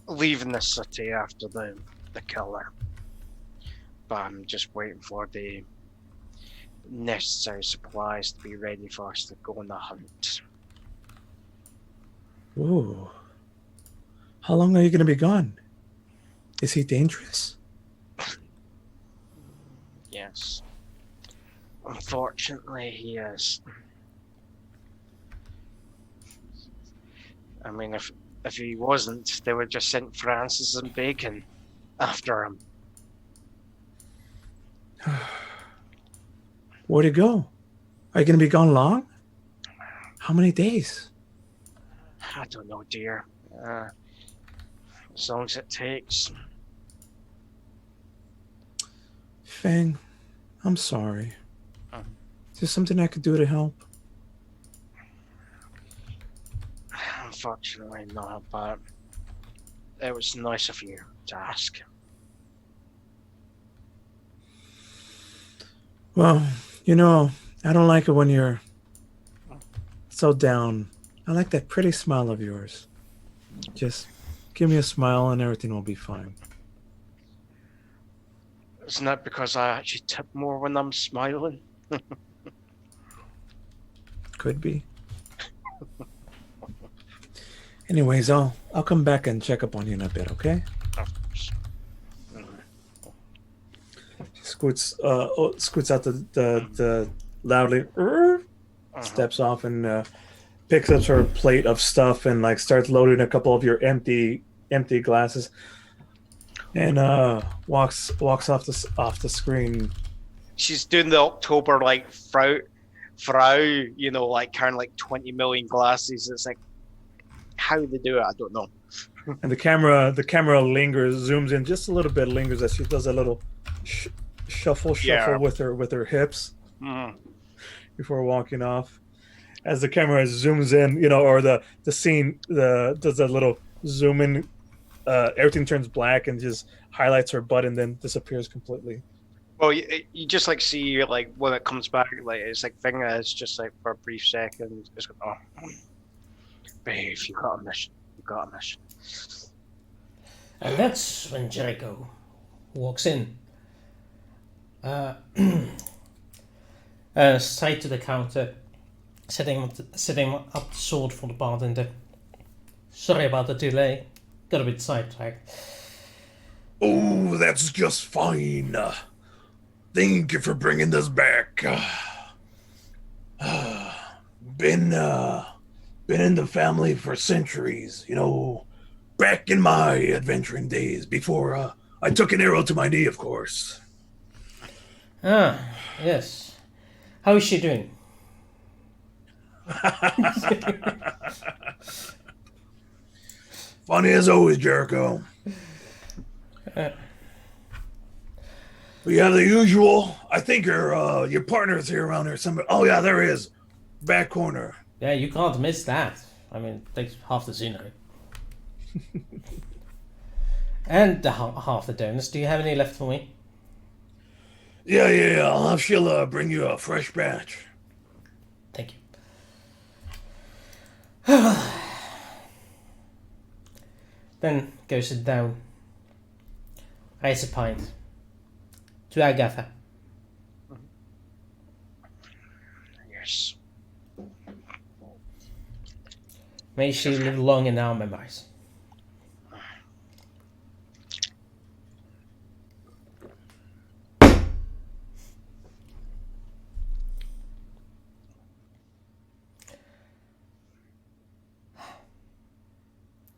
leaving the city after the killer. But I'm just waiting for the necessary supplies to be ready for us to go on the hunt. Whoa. How long are you gonna be gone? Is he dangerous? Yes. Unfortunately, he is. I mean, if he wasn't, they would just sent Francis and Bacon after him. Where'd he go? Are you gonna be gone long? How many days? I don't know, dear. As long as it takes. Fang, I'm sorry. Is there something I could do to help? Unfortunately not, but it was nice of you to ask. Well, you know, I don't like it when you're so down. I like that pretty smile of yours. Just give me a smile and everything will be fine. Isn't that because I actually tip more when I'm smiling? Could be. Anyways, I'll come back and check up on you in a bit, okay? Of course. She scoots out the loudly, steps off and picks up her plate of stuff and like starts loading a couple of your empty glasses, and walks off the screen. She's doing the October like Frau, you know, like kind of like 20 million glasses. It's like how they do it, I don't know. And the camera lingers, zooms in just a little bit, lingers as she does a little shuffle with her hips before walking off. As the camera zooms in, you know, or the scene does a little zoom in, everything turns black and just highlights her butt and then disappears completely. Well, you just like see like when it comes back, like it's like thing is just like for a brief second, it's like, oh, babe, you got a mission. and that's when Jericho walks in. Straight to the counter, setting up the sword for the bartender. Sorry about the delay. Got a bit sidetracked. Oh, that's just fine. Thank you for bringing this back. Been in the family for centuries. You know, back in my adventuring days, before I took an arrow to my knee, of course. Ah, yes. How is she doing? Funny as always, Jericho. We have the usual. I think your partner's here around here somewhere. Oh yeah, there he is. Back corner. Yeah, you can't miss that. I mean, it takes half the scenery. And the half the donuts. Do you have any left for me? Yeah. I'll have Sheila bring you a fresh batch. Thank you. Then go sit down. Raise a pint. To Agatha. Yes. May she live long in our memories.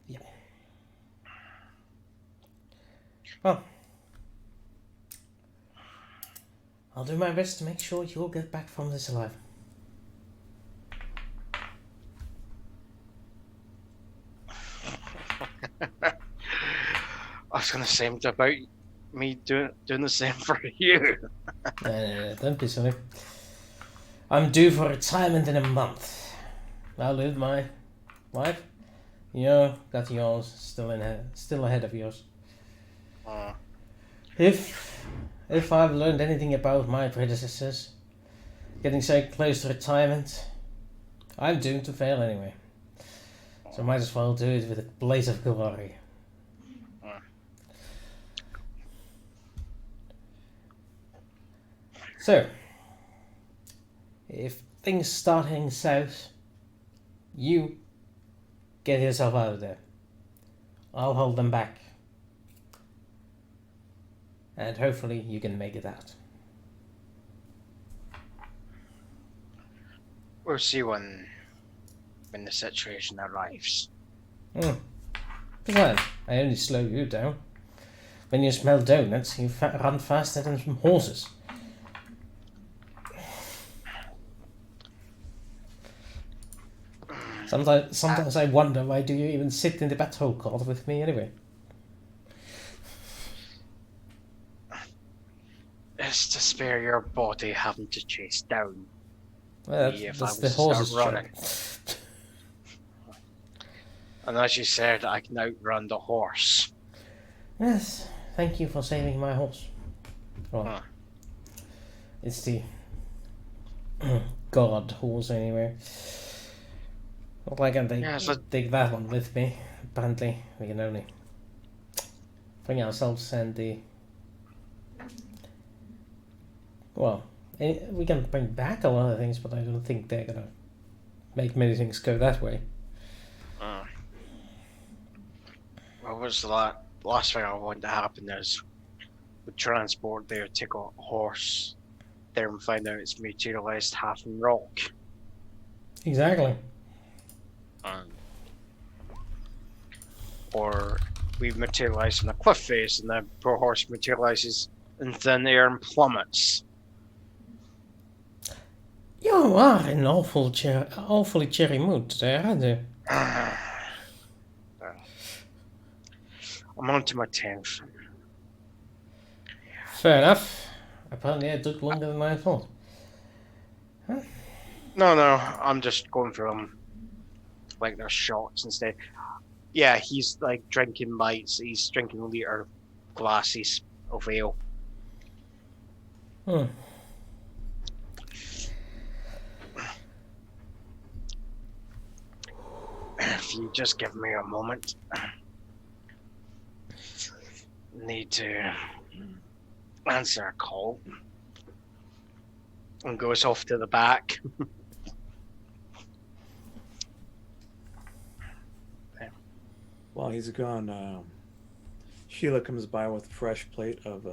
Yeah. Well, I'll do my best to make sure you'll get back from this alive. I was gonna say about me doing the same for you. Don't be silly. I'm due for retirement in a month. I'll live my life. You got yours still ahead of yours. If I've learned anything about my predecessors, getting so close to retirement, I'm doomed to fail anyway. So I might as well do it with a blaze of glory. So, if things start heading south, you get yourself out of there. I'll hold them back. And hopefully you can make it out. We'll see when the situation arrives. Besides, I only slow you down. When you smell donuts, you run faster than some horses. Sometimes I wonder, why do you even sit in the battle cart with me anyway? It's to spare your body having to chase down. Well, me if that's I the was to start horse's running. job. And as you said, I can outrun the horse. Yes, thank you for saving my horse. Well, Huh. it's the god horse anyway. Not like I can take that one with me. Apparently, we can only bring ourselves and the... Well, we can bring back a lot of things, but I don't think they're gonna make many things go that way. What was the last thing I want to happen is we transport there, take a horse there and find out it's materialized half in rock. Exactly. Or we materialize in a cliff face and the poor horse materializes in thin air and plummets. You are in awfully cheery mood today, aren't you? I'm on to my 10th. Fair enough. Apparently it took longer than I thought. No, I'm just going for them like they're shots instead. Yeah, he's like drinking lights. He's drinking liter glasses of ale. If you just give me a moment. Need to answer a call. and goes off to the back. While he's gone, Sheila comes by with a fresh plate of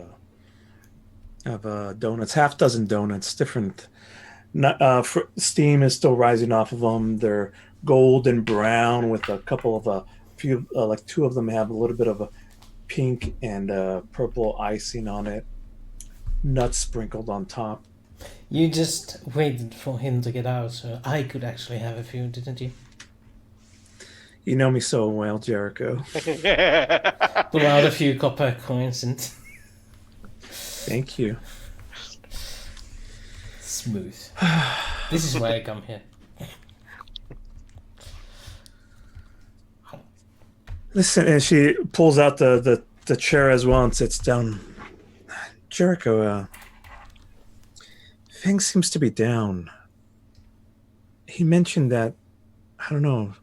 donuts, half dozen donuts, different. Steam is still rising off of them. They're gold and brown with a couple of few, like two of them have a little bit of a pink and purple icing on it. Nuts sprinkled on top. You just waited for him to get out so I could actually have a few, didn't you? You know me so well, Jericho. Pull out a few copper coins and... Thank you. Smooth. This is why I come here. Listen, and she pulls out the chair as well and sits down. Jericho, Feng seems to be down. He mentioned that, I don't know,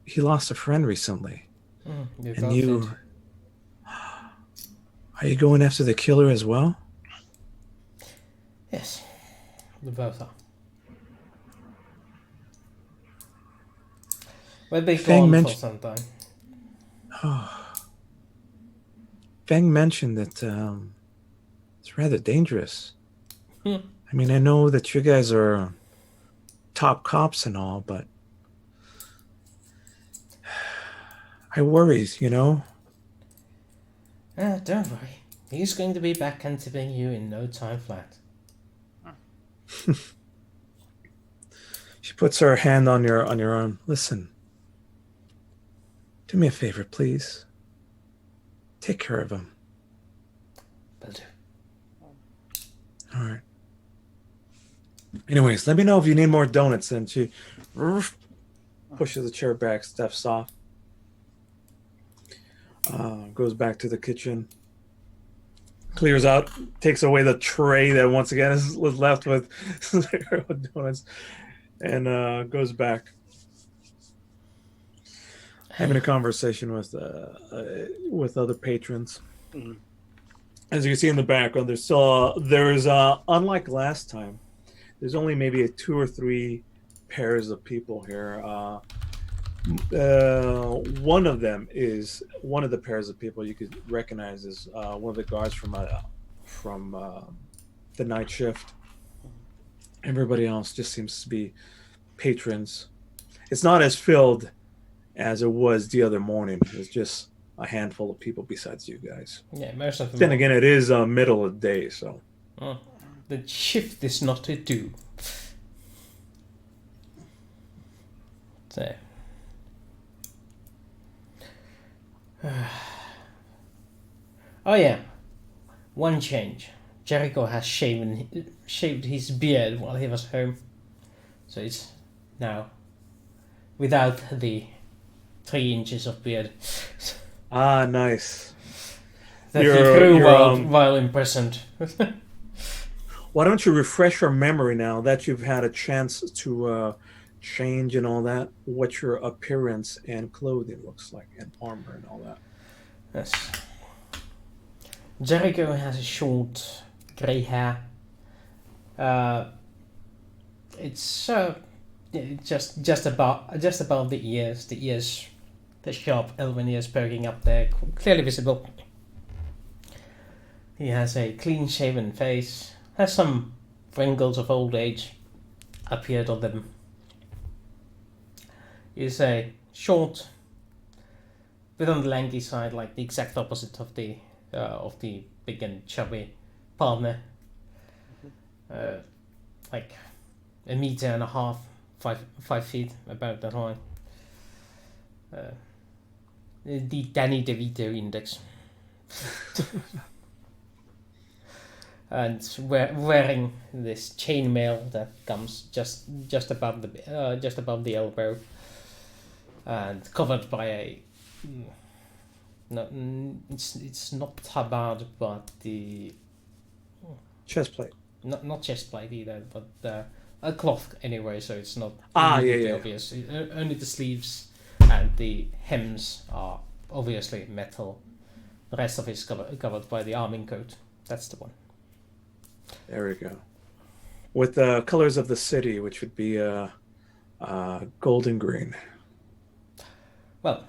he lost a friend recently. And you... Are you going after the killer as well? Yes, we both are. We'll be gone for some time. Feng mentioned that it's rather dangerous. I mean, I know that you guys are top cops and all, but I worry, you know? Don't worry. He's going to be back and tipping you in no time flat. She puts her hand on your arm. Listen. Do me a favor, please. Take care of him. Will do. All right. Anyways, let me know if you need more donuts. And she pushes the chair back, steps off. Goes back to the kitchen. Clears out, takes away the tray that once again was left with donuts, and goes back. Having a conversation with other patrons. Mm-hmm. As you can see in the background, there's unlike last time, there's only maybe 2 or 3 pairs of people here. One of the pairs of people you could recognize as one of the guards from the night shift. Everybody else just seems to be patrons. It's not as filled as it was the other morning. It's just a handful of people besides you guys. Yeah, most of them. Then again, it is middle of the day, so. The shift is not to do. So. Oh yeah, one change. Jericho has shaved his beard while he was home, so it's now without the 3 inches of beard. Ah, nice. That he grew while imprisoned. Why don't you refresh your memory now that you've had a chance to change and all that, what your appearance and clothing looks like, and armor and all that? Yes. Jericho has a short grey hair. It's just above the ears. The sharp elven ears poking up there, clearly visible. He has a clean-shaven face. Has some wrinkles of old age appeared on them. He's a short, bit on the lanky side, like the exact opposite of the big and chubby partner. Like 1.5 meters, 5 feet, about that high. The Danny DeVito index. And wearing this chainmail that comes just above the elbow, and covered by a it's not tabard, but the chest plate. Not chest plate either, but a cloth anyway. So it's not obvious. Only the sleeves and the hems are obviously metal. The rest of it is covered by the arming coat. That's the one. There we go. with the colors of the city, which would be gold and green. Well,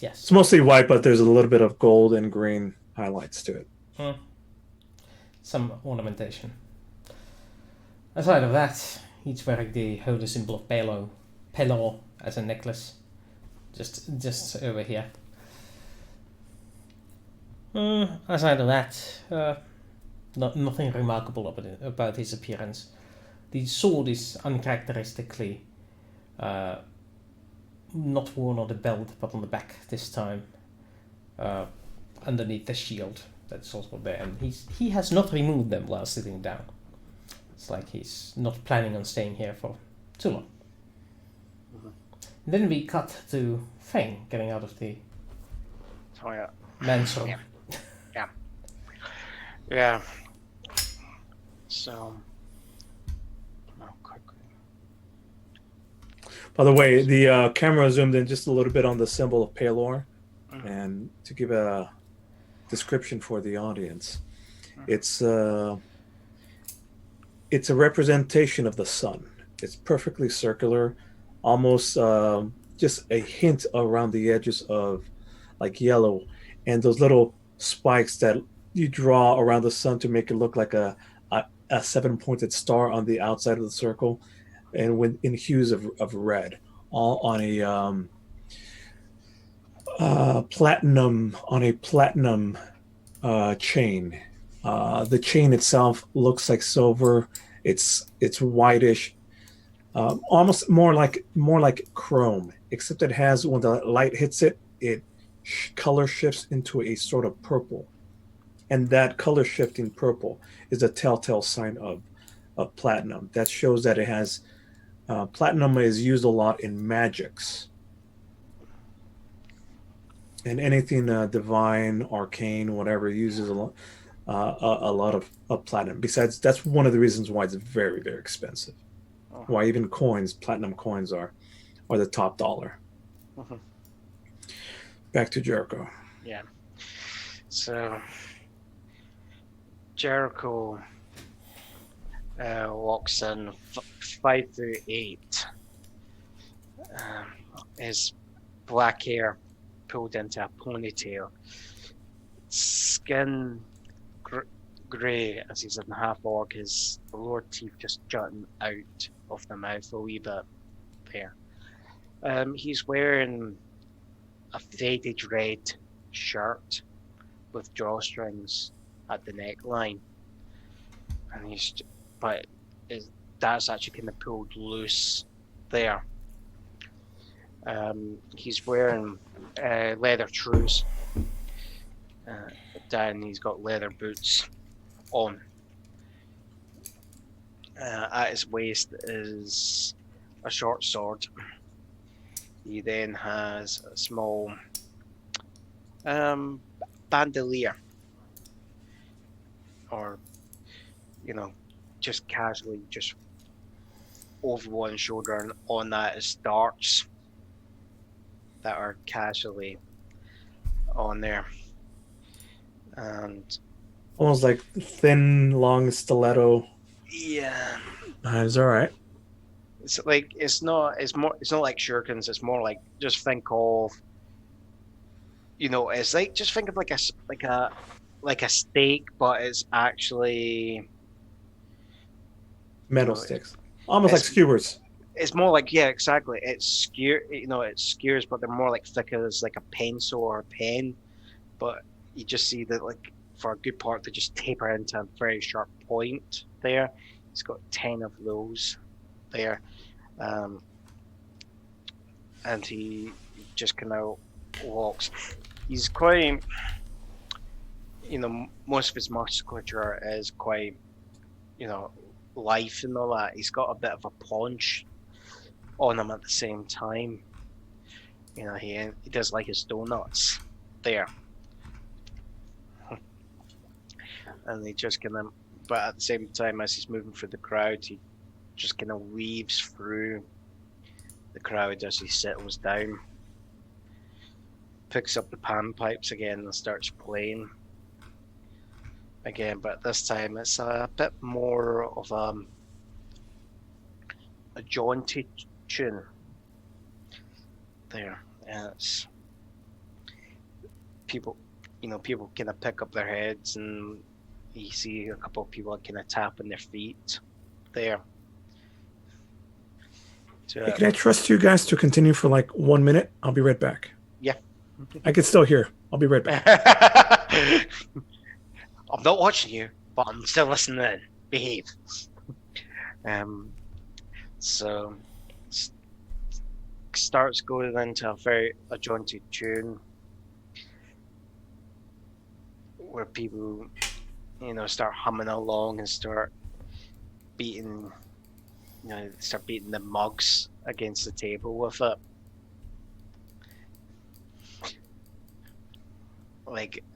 It's yes. mostly white, but there's a little bit of gold and green highlights to it. Some ornamentation. Aside of that, he's wearing the holy symbol of Pelor as a necklace. Just over here. Aside of that, nothing remarkable about his appearance. The sword is uncharacteristically not worn on the belt, but on the back this time, underneath the shield that's also there. And he has not removed them while sitting down. It's like he's not planning on staying here for too long. Then we cut to Feng getting out of the men's room. Yeah. So, quickly. By the way, the camera zoomed in just a little bit on the symbol of Pelor, and to give a description for the audience, it's a representation of the sun. It's perfectly circular, almost just a hint around the edges of like yellow, and those little spikes that you draw around the sun to make it look like a 7-pointed star on the outside of the circle, and in hues of red, all on a platinum chain. The chain itself looks like silver. It's whitish, almost more like chrome, except it has, when the light hits it, color shifts into a sort of purple, and that color shifting purple is a telltale sign of platinum. That shows that it has platinum is used a lot in magics and anything divine, arcane, whatever, uses a lot of platinum. Besides, that's one of the reasons why it's very, very expensive. Why even platinum coins are the top dollar. Back to Jericho. Yeah. So Jericho walks in 5'8". His black hair pulled into a ponytail, skin grey as he's in half orc, his lower teeth just jutting out of the mouth a wee bit there. He's wearing a faded red shirt with drawstrings at the neckline, and that's actually kind of pulled loose there. He's wearing leather trews, and he's got leather boots on. At his waist is a short sword. He then has a small bandolier, or just casually, just over one shoulder, and on that is darts that are casually on there, and almost like thin, long stiletto. Yeah, It's all right. it's like it's not like shurikens. It's more like, just think of, it's like, just think of like a steak, but it's actually Metal sticks, almost like skewers. It's more like, yeah, exactly. It's skewers, but they're more like thick as like a pencil or a pen. But you just see that, like, for a good part, they just taper into a very sharp point there. He's got 10 of those there, and he just kind of walks. He's quite, most of his musculature is quite, life and all that. He's got a bit of a paunch on him at the same time. He does like his donuts there, and he just kind of, but at the same time, as he's moving through the crowd, he just kind of weaves through the crowd as he settles down, picks up the panpipes again and starts playing again, but this time it's a bit more of a jaunty tune. There, and it's people, people kind of pick up their heads, and you see a couple of people kind of tapping their feet. There. Hey, can I trust you guys to continue for like 1 minute? I'll be right back. Yeah. I can still hear. I'll be right back. I'm not watching you, but I'm still listening in. Behave. So starts going into a jaunty tune where people, start humming along and start beating the mugs against the table with it.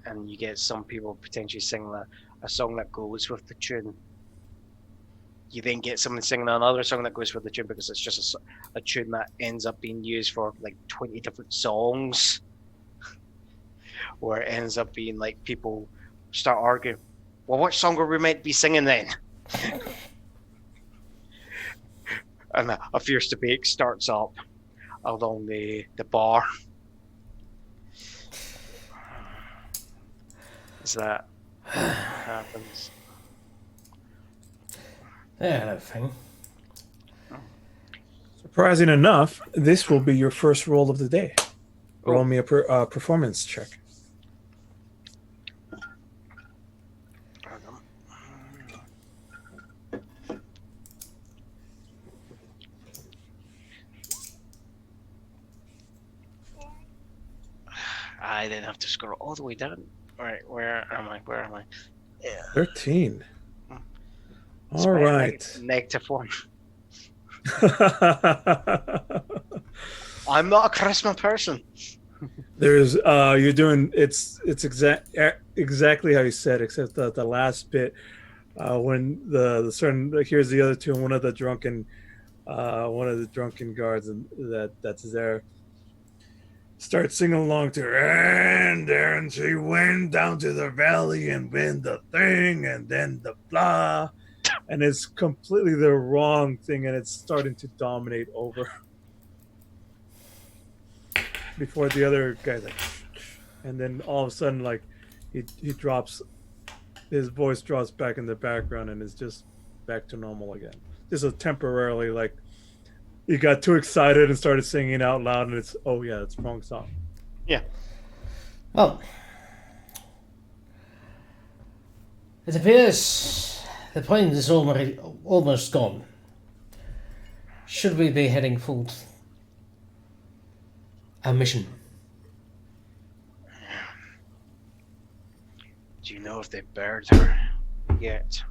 And you get some people potentially singing a song that goes with the tune. You then get someone singing another song that goes with the tune because it's just a tune that ends up being used for like 20 different songs. Where it ends up being like people start arguing, well, what song were we meant to be singing then? And a fierce debate starts up along the bar. As that happens. Yeah, hello, Feng. Surprising enough, this will be your first roll of the day. Roll me a performance check. I didn't have to scroll all the way down. All right, where am I? Yeah. 13. All right. -1. I'm not a charisma person. There's you're doing it's exactly how you said, except the last bit when the certain here's the other two, and one of the drunken guards that's there starts singing along to her, and then she went down to the valley and went the thing and then the blah, and it's completely the wrong thing, and it's starting to dominate over before the other guy, like, and then all of a sudden, like, he drops, his voice drops back in the background and is just back to normal again. Just a temporarily, like, he got too excited and started singing out loud, and it's the wrong song. Yeah. Well, it appears the point is almost gone. Should we be heading for our mission? Do you know if they buried her yet?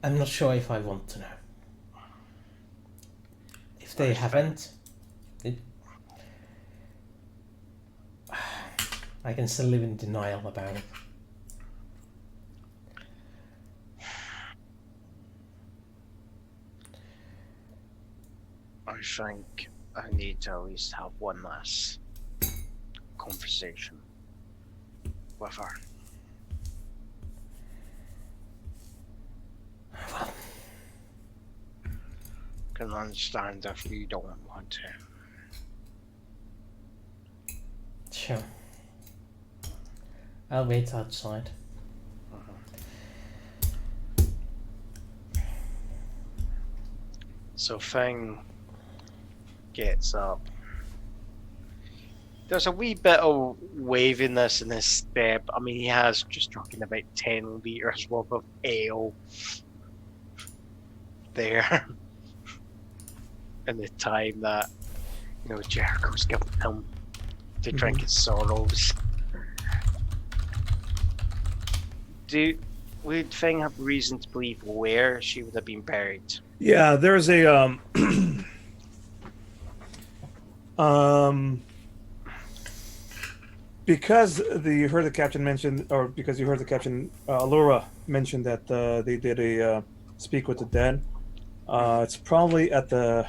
I'm not sure if I want to know. If they haven't, I can still live in denial about it. I think I need to at least have one last conversation with her. Can understand if you don't want to. Sure. I'll wait outside. So Feng gets up. There's a wee bit of waviness in his step. I mean, he has just drunk in about 10 litres worth of ale there. In the time that, Jericho's given him to drink his sorrows. Would Feng have reason to believe where she would have been buried? Yeah, there's a because you heard the captain mention, or because you heard the captain Allura mention that they did a speak with the dead. It's probably at the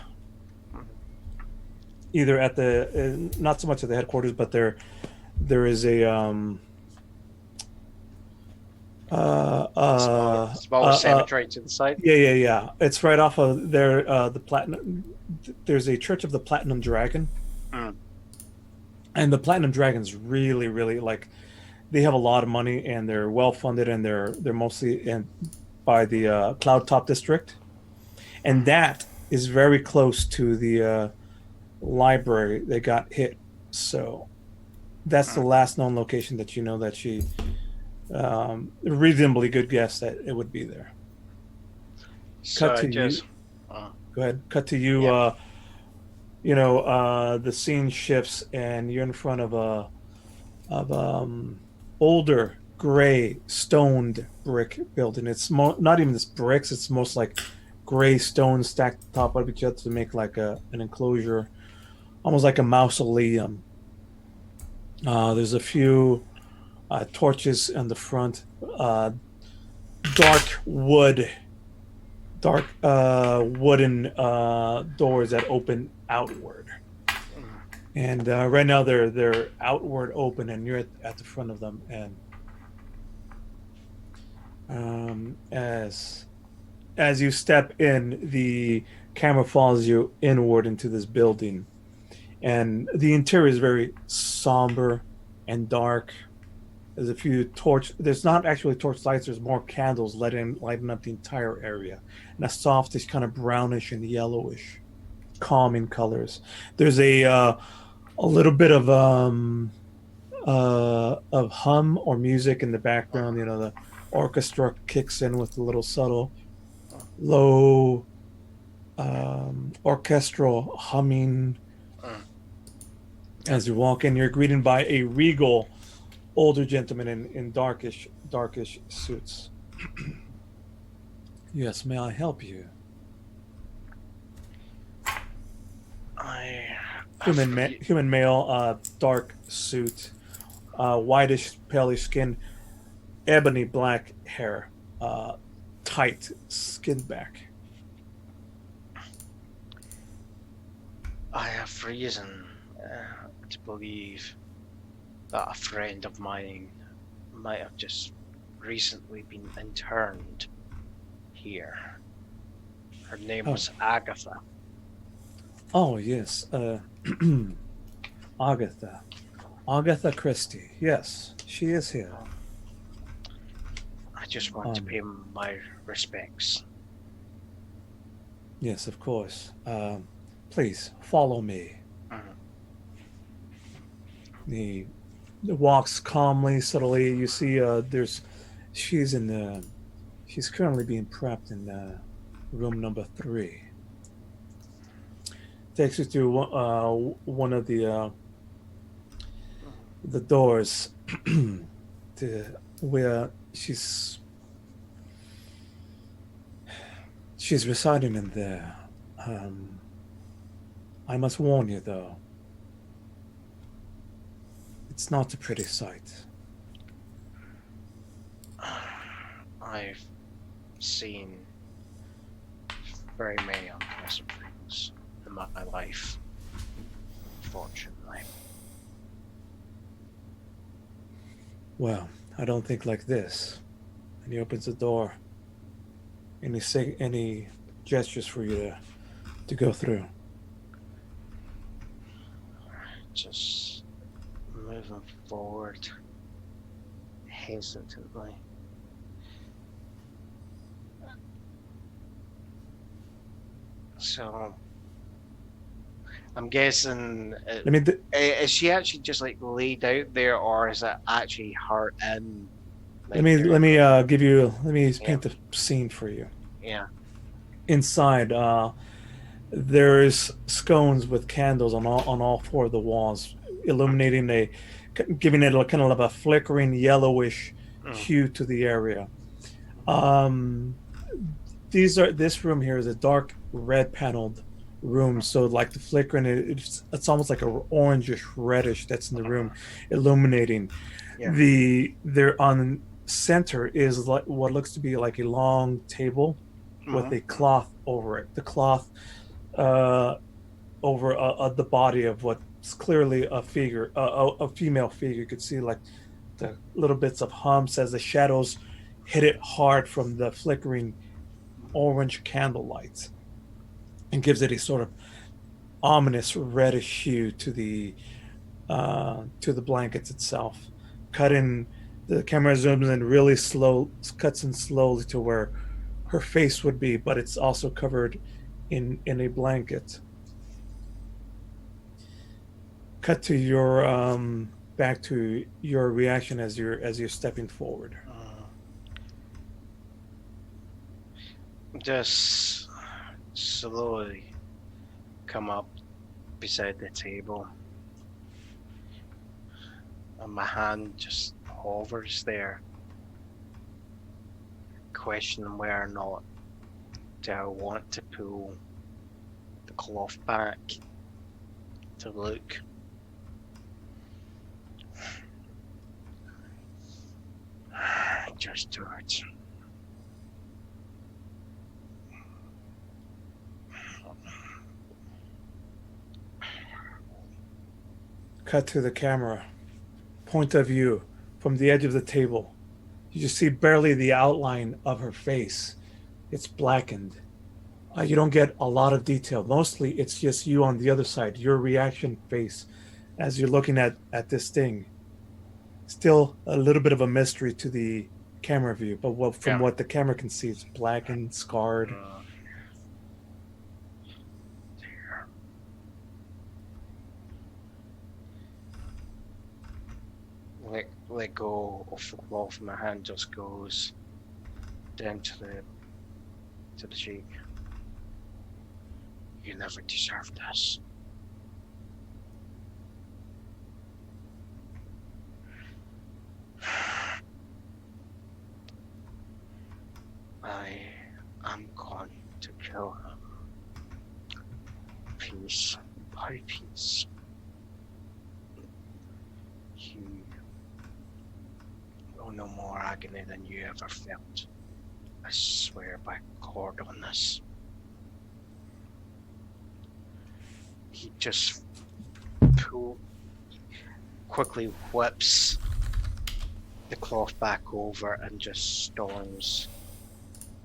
either at the not so much at the headquarters, but there is a Small cemetery to the side. Yeah. It's right off of there. The platinum. There's a Church of the Platinum Dragon, Mm. and the Platinum Dragon's really, really like they have a lot of money and they're well funded and they're mostly in by the Cloud Top district, and that is very close to the library that got hit. So that's the last known location that you know that she reasonably good guess that it would be there. So Cut to just you. Go ahead. Cut to you. Yeah. The scene shifts and you're in front of older gray stoned brick building. It's not even just bricks. It's most like gray stone stacked on top of each other to make like an enclosure, almost like a mausoleum. There's a few torches on the front. Dark wooden doors that open outward. And right now they're outward open, and you're at the front of them. And as you step in, the camera follows you inward into this building, and the interior is very somber and dark. There's a few torch. There's not actually torch lights. There's more candles lighting up the entire area, and a softish kind of brownish and yellowish, calming colors. There's a little bit of hum or music in the background. You know, the orchestra kicks in with a little subtle, low orchestral humming. As you walk in, you're greeted by a regal older gentleman in darkish suits. Yes, may I help you? Human male, dark suit, whitish, palish skin, ebony black hair, tight skin back. I have reason to believe that a friend of mine might have just recently been interned here. Her name was Agatha. Oh, yes. Agatha Christie. Yes, she is here. I just want to pay my respects. Yes, of course. Please follow me. He walks calmly, subtly. You see, she's currently being prepped in room number 3. Takes you to one of the doors to where she's residing in there. I must warn you, though. It's not a pretty sight. I've seen very many unpleasant things in my life, unfortunately. Well, I don't think like this. And he opens the door. And he gestures for you to go through. Just moving forward hesitantly. So I'm guessing is she actually just like laid out there, or is it actually her in? Like, let me paint the scene for you. Yeah. Inside, there's scones with candles on all 4 of the walls, illuminating giving it a kind of a flickering yellowish hue to the area. This room here is a dark red paneled room, so like the flickering, it's almost like a orangish reddish that's in the room, illuminating. Yeah. There on center is like what looks to be like a long table with a cloth over it. The cloth over the body of what's clearly a figure, a female figure. You could see like the little bits of humps as the shadows hit it hard from the flickering orange candle lights and gives it a sort of ominous reddish hue to the blankets itself. The camera zooms in really slow, cuts in slowly to where her face would be, but it's also covered in a blanket. Cut to your back to your reaction as you're stepping forward. Just slowly come up beside the table, and my hand just hovers there, questioning whether or not do I want to pull the cloth back to look. Just do it. Cut to the camera. Point of view from the edge of the table. You just see barely the outline of her face. It's blackened. You don't get a lot of detail. Mostly it's just you on the other side, your reaction face as you're looking at this thing. Still a little bit of a mystery to the camera view, but what the camera can see, it's blackened, scarred. Let go of the cloth, my hand just goes down to the cheek. You never deserved this. I am going to kill him. Piece by piece. You know no more agony than you ever felt. I swear by God on this. He just quickly whips the cloth back over and just storms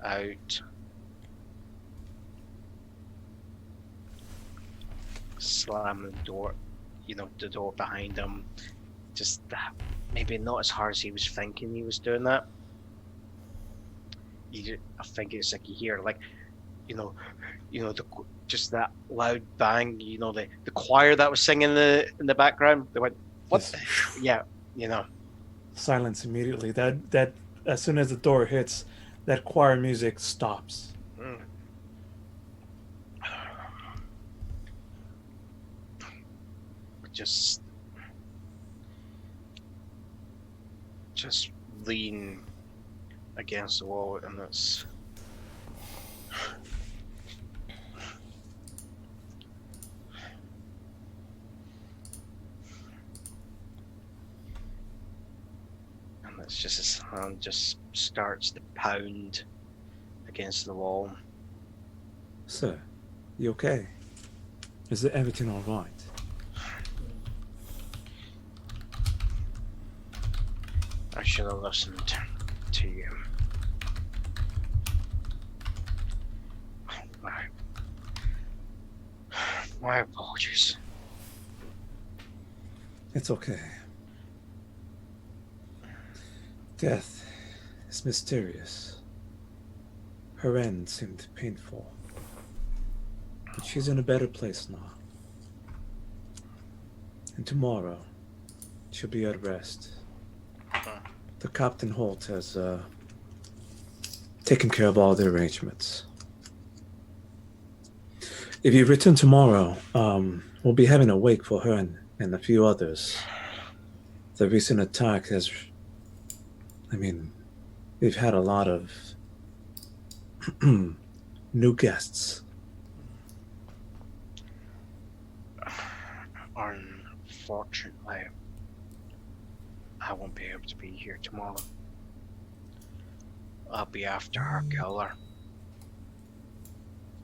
out. Slamming the door, the door behind him. Just that, maybe not as hard as he was thinking he was doing that. I think it's like you hear just that loud bang. The choir that was singing in the background. They went, "What?" Yeah, Silence immediately. That as soon as the door hits, that choir music stops. Just lean against the wall, and it's just his hand just starts to pound against the wall. Sir, you okay? Is everything all right? I should have listened to you. My apologies. It's okay. Death is mysterious. Her end seemed painful. But she's in a better place now. And tomorrow, she'll be at rest. The Captain Holt has taken care of all the arrangements. If you return tomorrow, we'll be having a wake for her and a few others. The recent attack has... we've had a lot of new guests. Unfortunately, I won't be able to be here tomorrow. I'll be after her killer.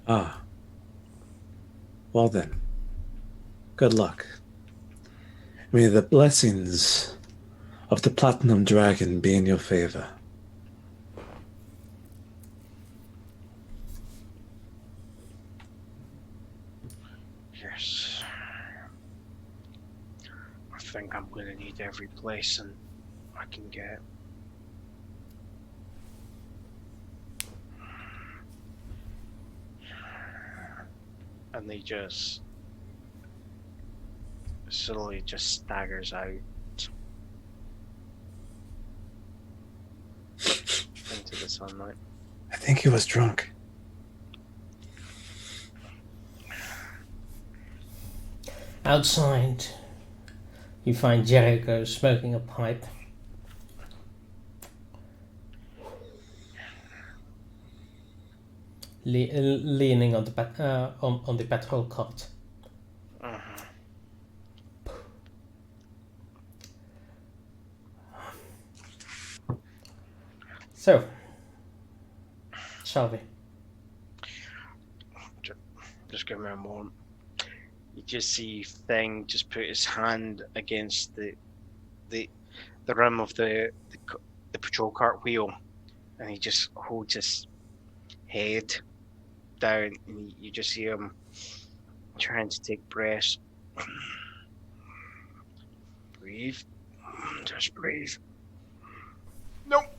Ah. Well then, good luck. May the blessings of the Platinum Dragon be in your favor. Yes. I think I'm gonna need every blessing I can get. And he just slowly just staggers out into the sunlight. I think he was drunk. Outside, you find Jericho smoking a pipe. Leaning on the on the patrol cart. So, shall we? Just give me a moment. You just see Thing just put his hand against the rim of the patrol cart wheel, and he just holds his head down, and you just see him trying to take breaths. Breathe, just breathe. Nope.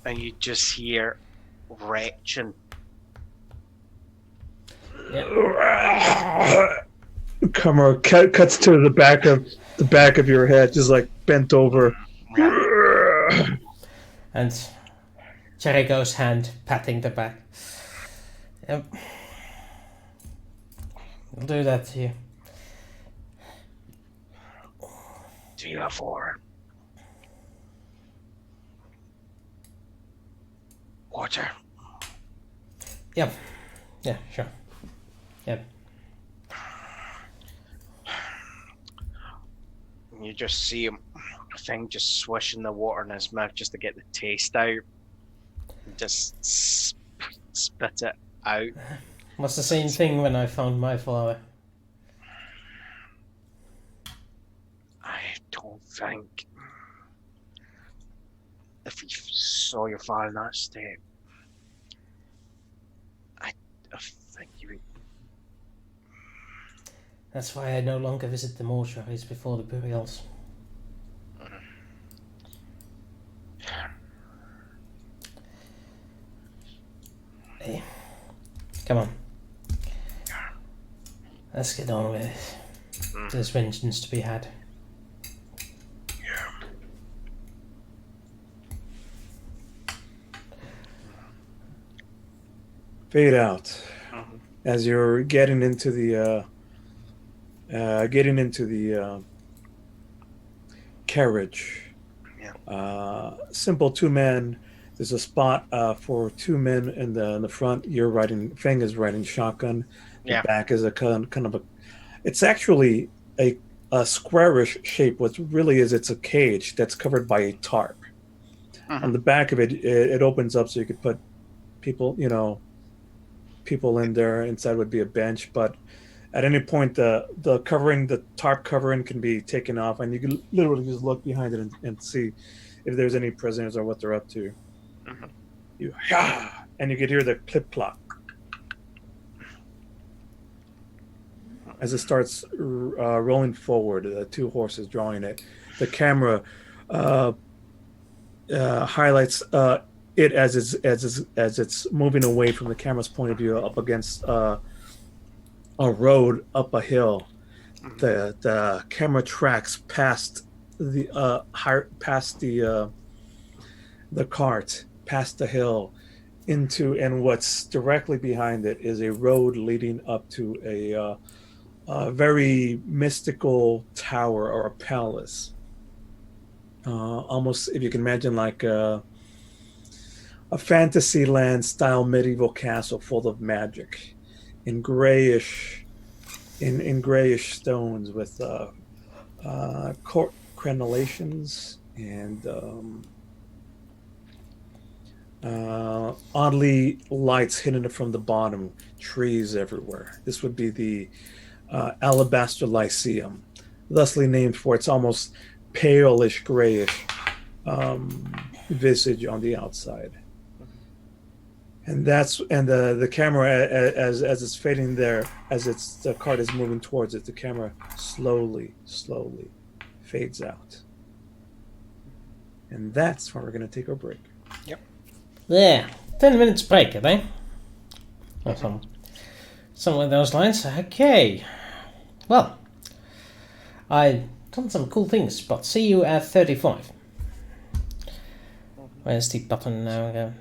And you just hear retching. Camera cuts to the back of your head, just like bent over. And Jericho's hand patting the back. Yep. I'll do that to you. Do you have 4? Water. Yep. Yeah, sure. Yep. You just see him, Thing just swishing the water in his mouth just to get the taste out. Just spit it out. Was the same thing when I found my flower. I don't think if you saw your father in that state, I think you would. That's why I no longer visit the mortuaries before the burials. Hey, come on. Let's get on with it. There's vengeance to be had. Fade out as you're getting into the carriage. Simple 2-man. There's a spot for 2 men in the front. You're riding. Feng is riding shotgun. The back is a kind of a. It's actually a squarish shape. What really is, it's a cage that's covered by a tarp. On the back of it, it opens up so you could put people in there. Inside would be a bench, but at any point the covering, the tarp covering, can be taken off, and you can literally just look behind it and see if there's any prisoners or what they're up to. And you could hear the clip clop as it starts rolling forward. The 2 horses drawing it. The camera highlights it as it's moving away from the camera's point of view up against a road up a hill. The camera tracks past the cart, past the hill, into, and what's directly behind it is a road leading up to a very mystical tower or a palace. Almost, if you can imagine, like a Fantasyland style medieval castle full of magic, in grayish stones with crenellations and oddly lights hidden from the bottom, trees everywhere. This would be the Alabaster Lyceum, thusly named for its almost palish grayish visage on the outside. And the camera as it's fading there, as the cart is moving towards it, the camera slowly fades out. And that's where we're going to take our break. Yeah, 10 minutes break, I think. Or something of those lines. Okay. Well, I've done some cool things, but see you at 35. Where's the button now again?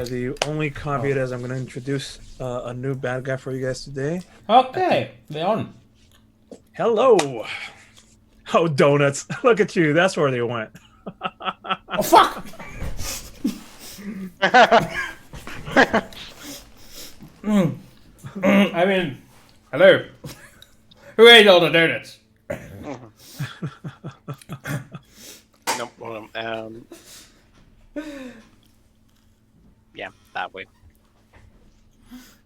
The only caveat is I'm going to introduce a new bad guy for you guys today. Okay, Leon. Hello. Oh, donuts. Look at you. That's where they went. Oh, fuck! I mean, hello. Who ate all the donuts? Nope. Yeah, that way.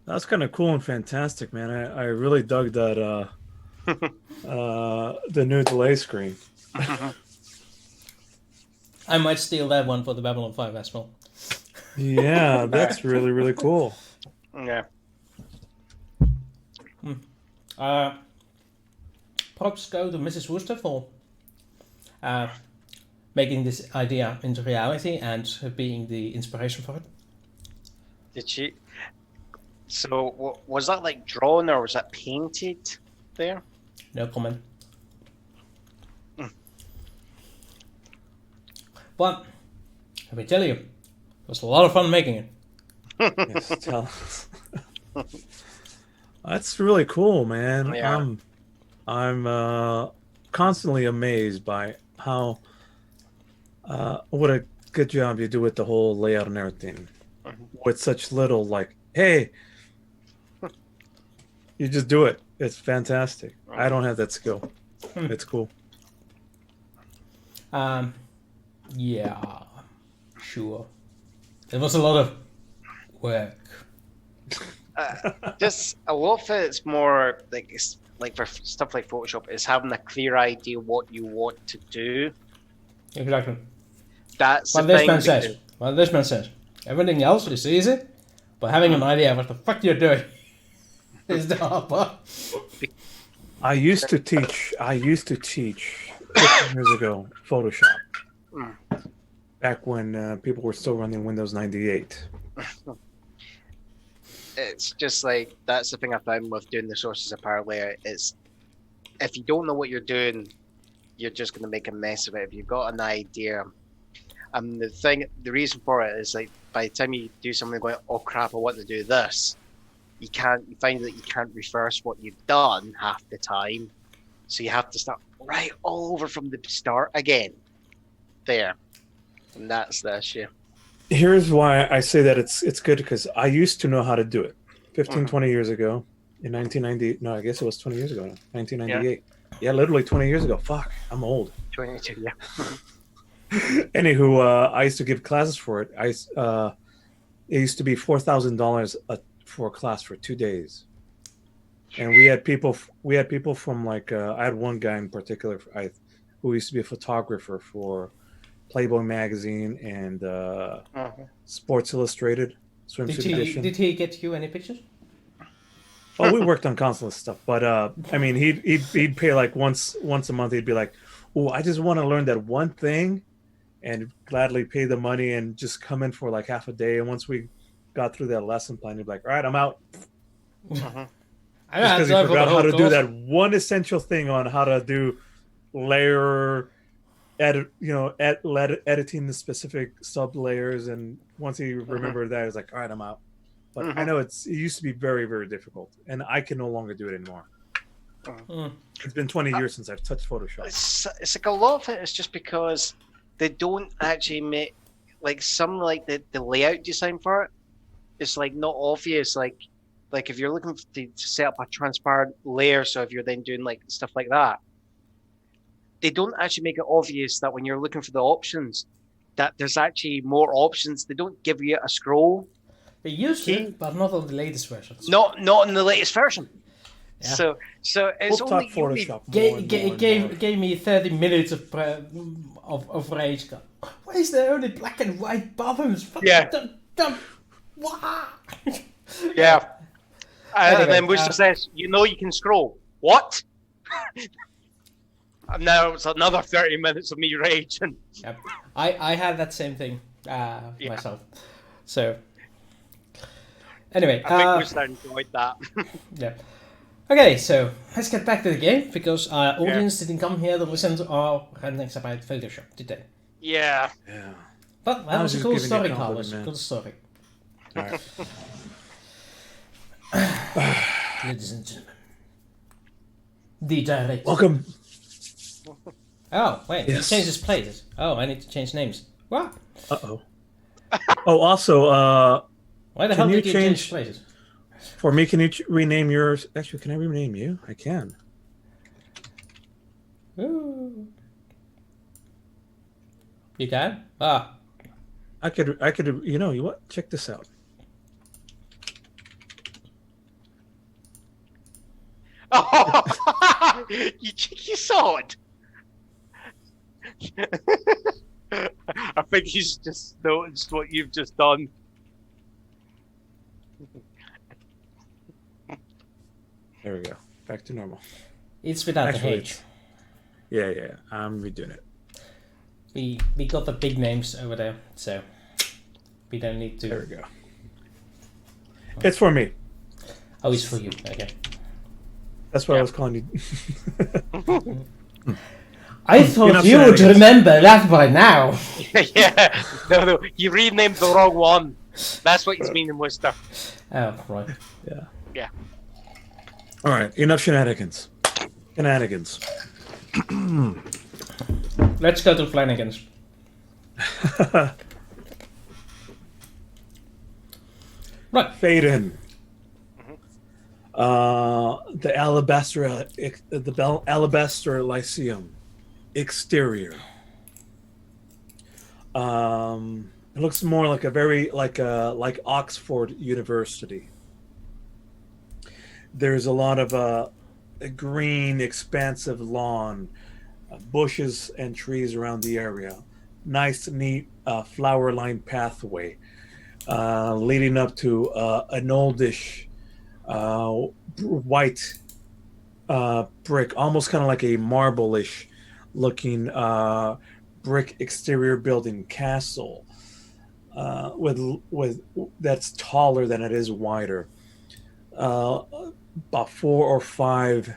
That's kind of cool and fantastic, man. I really dug that the new delay screen. I might steal that one for the Babylon 5 as well. Yeah, that's really, really cool. Yeah. Props go to Mrs. Wooster for making this idea into reality and being the inspiration for it. Did she? So was that like drawn or was that painted there? No comment. But let me tell you, it was a lot of fun making it. Yes, tell us. That's really cool, man. Yeah. I'm constantly amazed by how what a good job you do with the whole layout and everything. With such little, like, hey, you just do it. It's fantastic. I don't have that skill. It's cool. Yeah, sure. It was a lot of work. Just a lot of it's more like for stuff like Photoshop is having a clear idea what you want to do. Exactly. That's What the this thing. man says. What this man says. Everything else is easy, but having an idea of what the fuck you're doing is the hard part. I used to teach 15 years ago Photoshop. Back when people were still running Windows 98. It's just like that's the thing I found with doing the sources of power layer is if you don't know what you're doing, you're just going to make a mess of it. If you've got an idea, the reason for it is like by the time you do something going, oh crap, I want to do this, you find that you can't reverse what you've done half the time, so you have to start right all over from the start again. There, and that's the issue. Here's why I say that it's good, because I used to know how to do it 20 years ago in 1990. No, I guess it was 20 years ago. 1998. Yeah, literally 20 years ago. Fuck, I'm old. 22, yeah. Anywho, I used to give classes for it. It used to be $4,000 for a class for 2 days, and we had people from like I had one guy in particular who used to be a photographer for Playboy magazine and Sports Illustrated swimsuit edition. Did he get you any pictures? Oh, we worked on console stuff, but I mean, he'd pay like once a month. He'd be like, "Oh, I just want to learn that one thing," and gladly pay the money and just come in for like half a day. And once we got through that lesson plan, he'd be like, "All right, I'm out." Because he forgot how to do that one essential thing on how to do layer editing the specific sub layers. And once he remembered that, he was like, all right, I'm out. But I know it used to be very, very difficult, and I can no longer do it anymore. It's been 20 years since I've touched Photoshop. It's like a lot of it is just because they don't actually make like some like the layout design for it. It's like not obvious. Like if you're looking to set up a transparent layer, so if you're then doing like stuff like that, they don't actually make it obvious that when you're looking for the options, that there's actually more options. They don't give you a scroll. They used to, but not on the latest versions. Not in the latest version. Yeah. So it's we'll only talk Photoshop. It gave me 30 minutes of rage. Why is there only black and white buttons? Yeah. Yeah. Anyway, and then Wooster says, you can scroll. What? And now it's another 30 minutes of me raging. Yep. I had that same thing myself. So, anyway. I think Wooster enjoyed that. Yeah. Okay, so let's get back to the game, because our audience didn't come here to listen to our rantings about Photoshop, did they? Yeah. Yeah. But that was a cool story, Carlos. Cool story. All right. Ladies and gentlemen. The director. Welcome. Oh, wait, Yes. he changes places. Oh, I need to change names. What? Uh-oh. Oh, also, Why the Can hell you did you change change- places? for me, can you rename yours? Actually, can I rename you? I can. Ooh. You can? Ah. I could, you know, you what? Check this out. Oh, you cheeky sod! I think he's just noticed what you've just done. There we go. Back to normal. It's without Actually, the H. Yeah. I'm redoing it. We got the big names over there, so we don't need There to. we go. It's for me. Oh, it's for you. Okay. That's what I was calling you. I thought Enough you would shenanigans. remember that by now. Yeah, no, you renamed the wrong one. That's what he's meaning, Wister. Oh, right. Yeah. All right. Enough shenanigans. Let's go to Flanagan's. Right. Faden. The Alabaster Lyceum. Exterior. It looks more like a very like Oxford University. There's a lot of a green, expansive lawn, bushes and trees around the area. Nice, neat flower-lined pathway leading up to an oldish white brick, almost kind of like a marble-ish looking brick exterior building castle with that's taller than it is wider. About four or five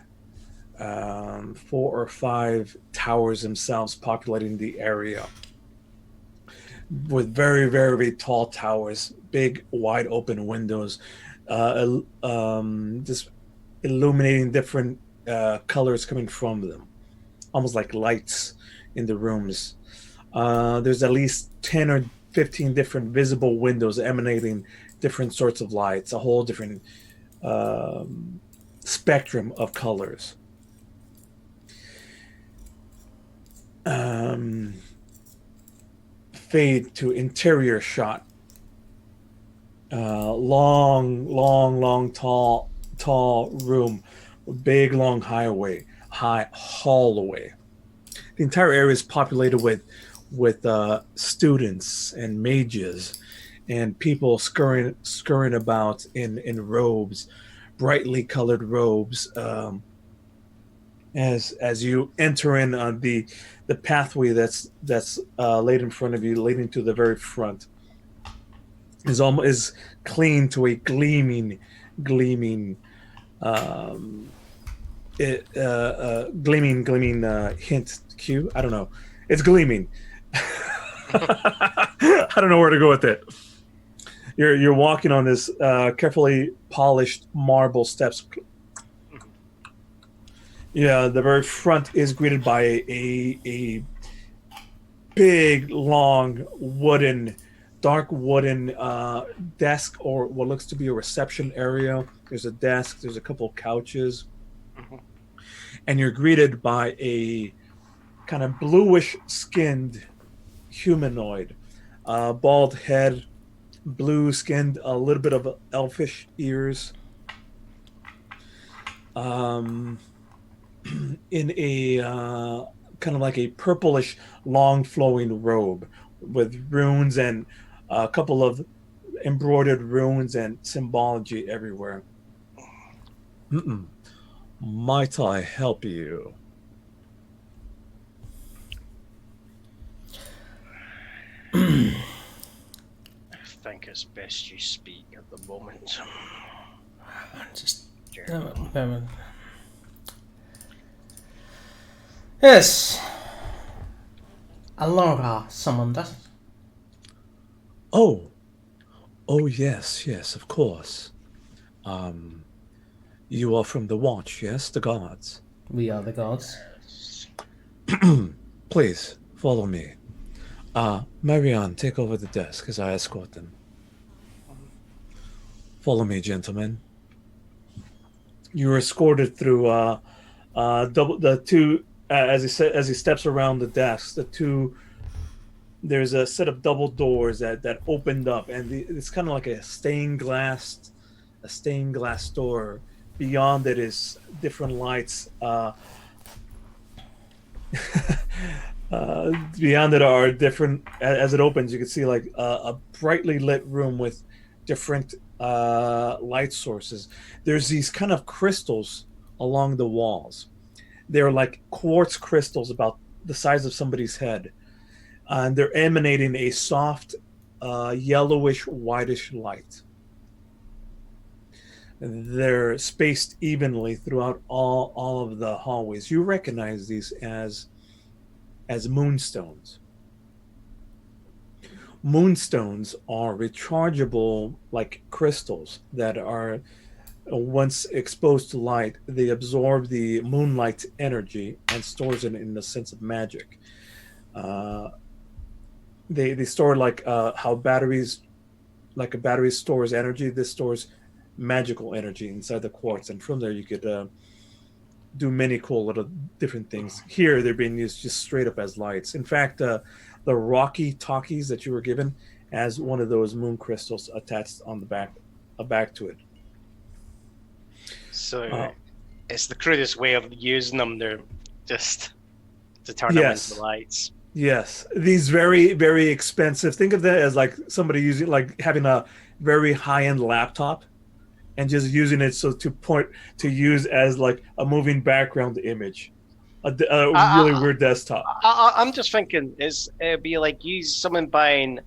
towers themselves populating the area, with very, very, very tall towers, big, wide open windows, just illuminating different colors coming from them, almost like lights in the rooms. There's at least 10 or 15 different visible windows emanating different sorts of lights, a whole different spectrum of colors. Fade to interior shot. Long, tall room, big, long hallway. The entire area is populated with students and mages and people scurrying about in robes, brightly colored robes. As you enter in on the pathway that's laid in front of you, leading to the very front, is clean to a gleaming hint cue. I don't know. It's gleaming. I don't know where to go with it. You're walking on this carefully polished marble steps. Yeah, the very front is greeted by a big, long dark wooden desk, or what looks to be a reception area. There's a desk. There's a couple of couches, and you're greeted by a kind of bluish-skinned humanoid, bald head, blue-skinned, a little bit of elfish ears. In a kind of like a purplish, long flowing robe with runes and a couple of embroidered runes and symbology everywhere. Might I help you? I think it's best you speak at the moment. Just a moment. Yes. Alora summoned us. Oh, Oh, yes, yes, of course. You are from the Watch, yes? The Gods. We are the gods. Please, follow me. Marianne, take over the desk as I escort them. Follow me, gentlemen. You're escorted through double the two as he steps around the desk. There's a set of double doors that opened up, and it's kind of like a stained glass door. Beyond it is different lights. Beyond it are different. As it opens, you can see like a brightly lit room with different light sources. There's these kind of crystals along the walls. They're like quartz crystals about the size of somebody's head, and they're emanating a soft, yellowish, whitish light. They're spaced evenly throughout all of the hallways. You recognize these as moonstones. Moonstones are rechargeable like crystals that are once exposed to light, they absorb the moonlight energy and stores it in the sense of magic. They store like how batteries, like a battery stores energy. This stores magical energy inside the quartz, and from there you could do many cool little different things. Here they're being used just straight up as lights. In fact, the rocky talkies that you were given has one of those moon crystals attached on the back to it. So it's the crudest way of using them. They're just to turn them into lights. Yes, these very, very expensive. Think of that as like somebody using, like having a very high-end laptop and just using it to use as like a moving background image. A really weird desktop. I'm just thinking it'd be like someone buying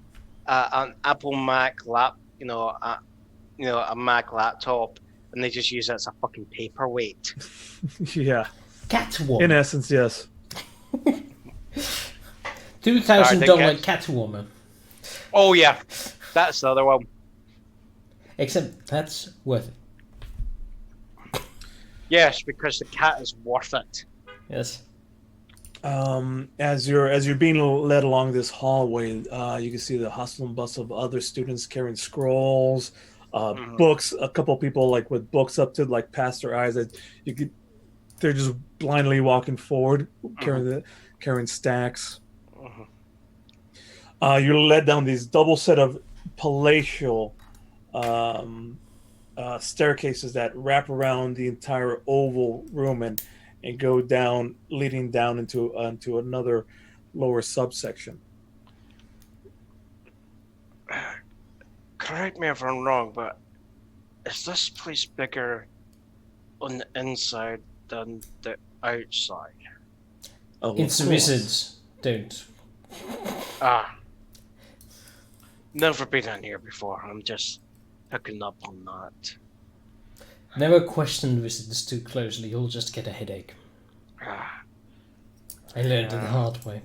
an Apple Mac a Mac laptop, and they just use it as a fucking paperweight. Yeah. Catwoman. In essence, yes. $2,000 Catwoman. Oh yeah, that's the other one. Except that's worth it. Yes, because the cat is worth it. Yes. As you're being led along this hallway, you can see the hustle and bustle of other students carrying scrolls, books. A couple people like with books up to like past their eyes that they're just blindly walking forward, carrying stacks. You're led down these double set of palatial staircases that wrap around the entire oval room and go down, leading down into another lower subsection. Correct me if I'm wrong, but is this place bigger on the inside than the outside? Oh, It's wizards, don't. Never been in here before. I'm just picking up on that. Never question wizards too closely, you'll just get a headache. I learned it the hard way.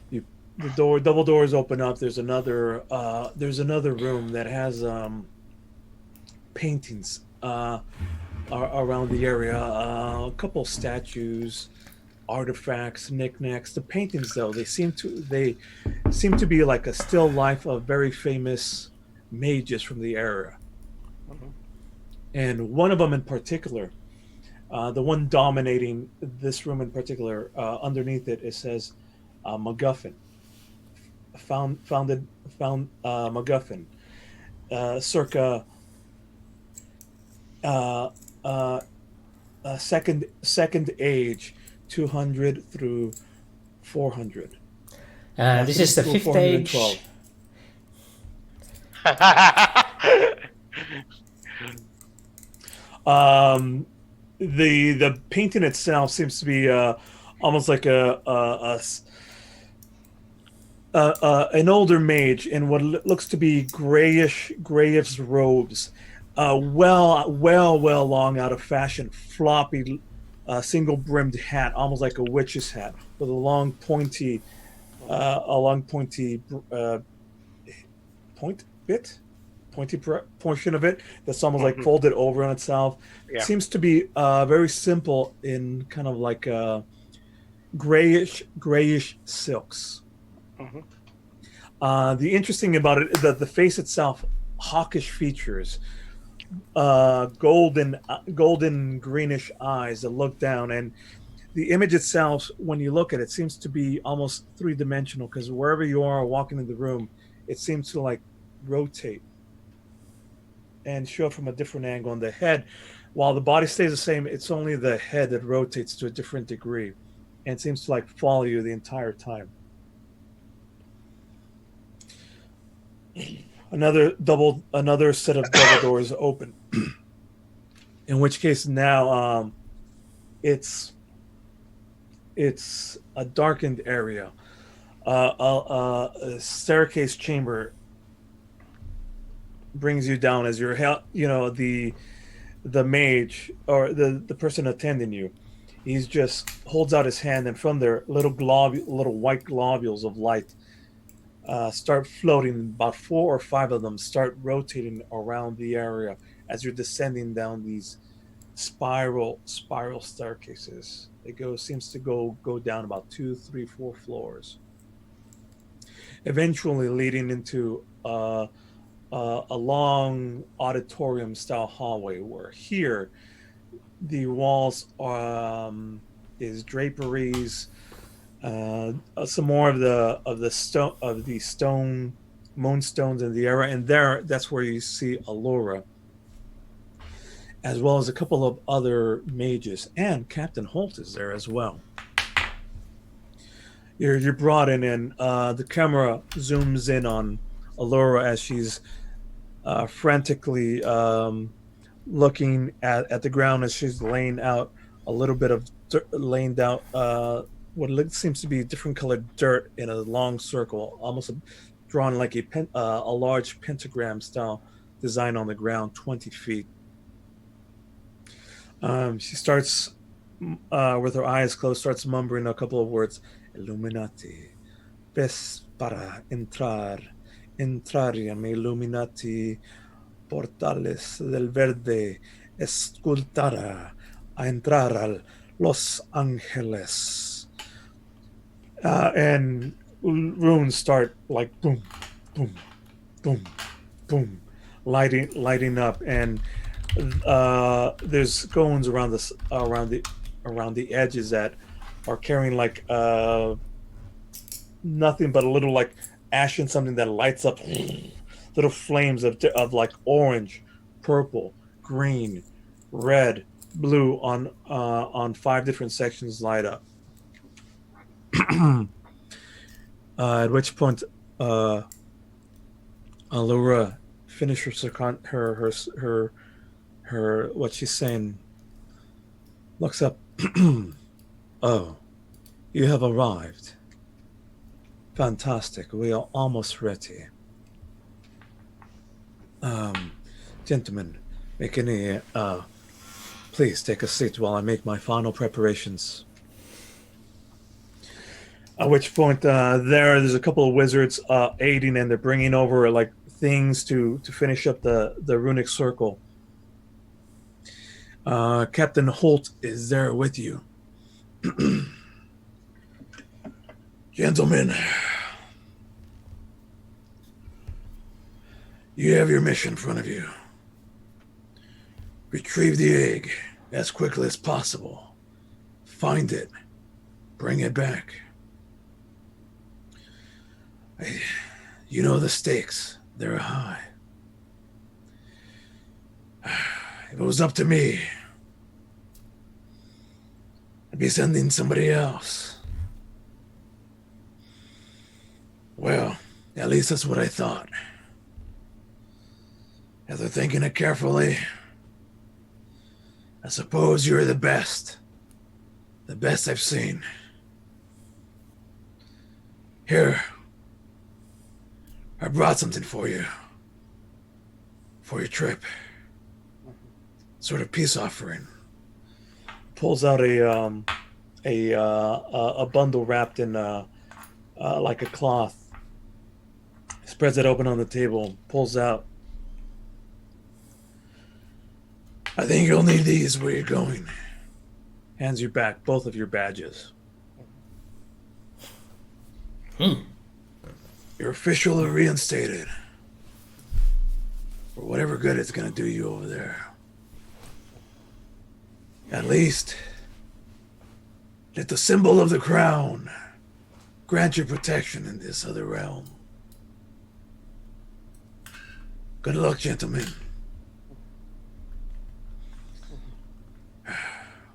The double doors open up. There's another room that has paintings around the area. A couple statues, artifacts, knickknacks. The paintings, though, they seem to be like a still life of very famous mages from the era. And one of them in particular, the one dominating this room in particular, underneath it says MacGuffin. Found MacGuffin, circa second age, 200 through 400. This is the fifth age. The painting itself seems to be almost like an older mage in what looks to be grayish robes, well long out of fashion, floppy, single brimmed hat, almost like a witch's hat, with a long pointy a long pointy portion of it that's almost like folded over on itself. Yeah. Seems to be very simple in kind of like grayish silks. The interesting about it is that the face itself, hawkish features, golden greenish eyes that look down, and the image itself, when you look at it, seems to be almost three-dimensional, because wherever you are walking in the room, it seems to like rotate and show up from a different angle. On the head, while the body stays the same, it's only the head that rotates to a different degree and seems to like follow you the entire time. Another set of double doors open, in which case now it's a darkened area, a staircase chamber brings you down as you're, the mage or the person attending you. He's just holds out his hand, and from there, little white globules of light start floating. About 4 or 5 of them start rotating around the area as you're descending down these spiral staircases. It seems to go down about 2, 3, 4 floors, eventually leading into a long auditorium style hallway, where here the walls is draperies, some more of the stone moonstones in the area, and that's where you see Allura, as well as a couple of other mages, and Captain Holt is there as well. You're brought in, and the camera zooms in on Allura as she's frantically looking at the ground, as she's laying out a little bit of what seems to be different colored dirt in a long circle, almost drawn like a large pentagram style design on the ground, 20 feet. She starts with her eyes closed, starts mumbling a couple of words. Illuminati, ves para entrar en Illuminati, portales del verde, escultara a entrar al Los Angeles. And runes start like boom, boom, boom, boom, lighting up, and there's cones around the edges that are carrying like nothing but a little like ash and something that lights up, little flames of like orange, purple, green, red, blue on 5 different sections light up. At which point, Allura finishes her what she's saying, looks up. Oh, you have arrived. Fantastic. We are almost ready. Gentlemen, please take a seat while I make my final preparations. At which point, there's a couple of wizards aiding, and they're bringing over like things to finish up the runic circle. Captain Holt is there with you. Gentlemen, you have your mission in front of you. Retrieve the egg as quickly as possible. Find it. Bring it back. You know the stakes. They're high. If it was up to me, I'd be sending somebody else. Well, at least that's what I thought. After thinking it carefully, I suppose you're the best. The best I've seen. Here, I brought something for you. For your trip. Sort of peace offering. Pulls out a bundle wrapped in like a cloth. Spreads it open on the table, pulls out. I think you'll need these where you're going. Hands you back both of your badges. You're officially reinstated. For whatever good it's going to do you over there. At least, let the symbol of the crown grant you protection in this other realm. Good luck, gentlemen.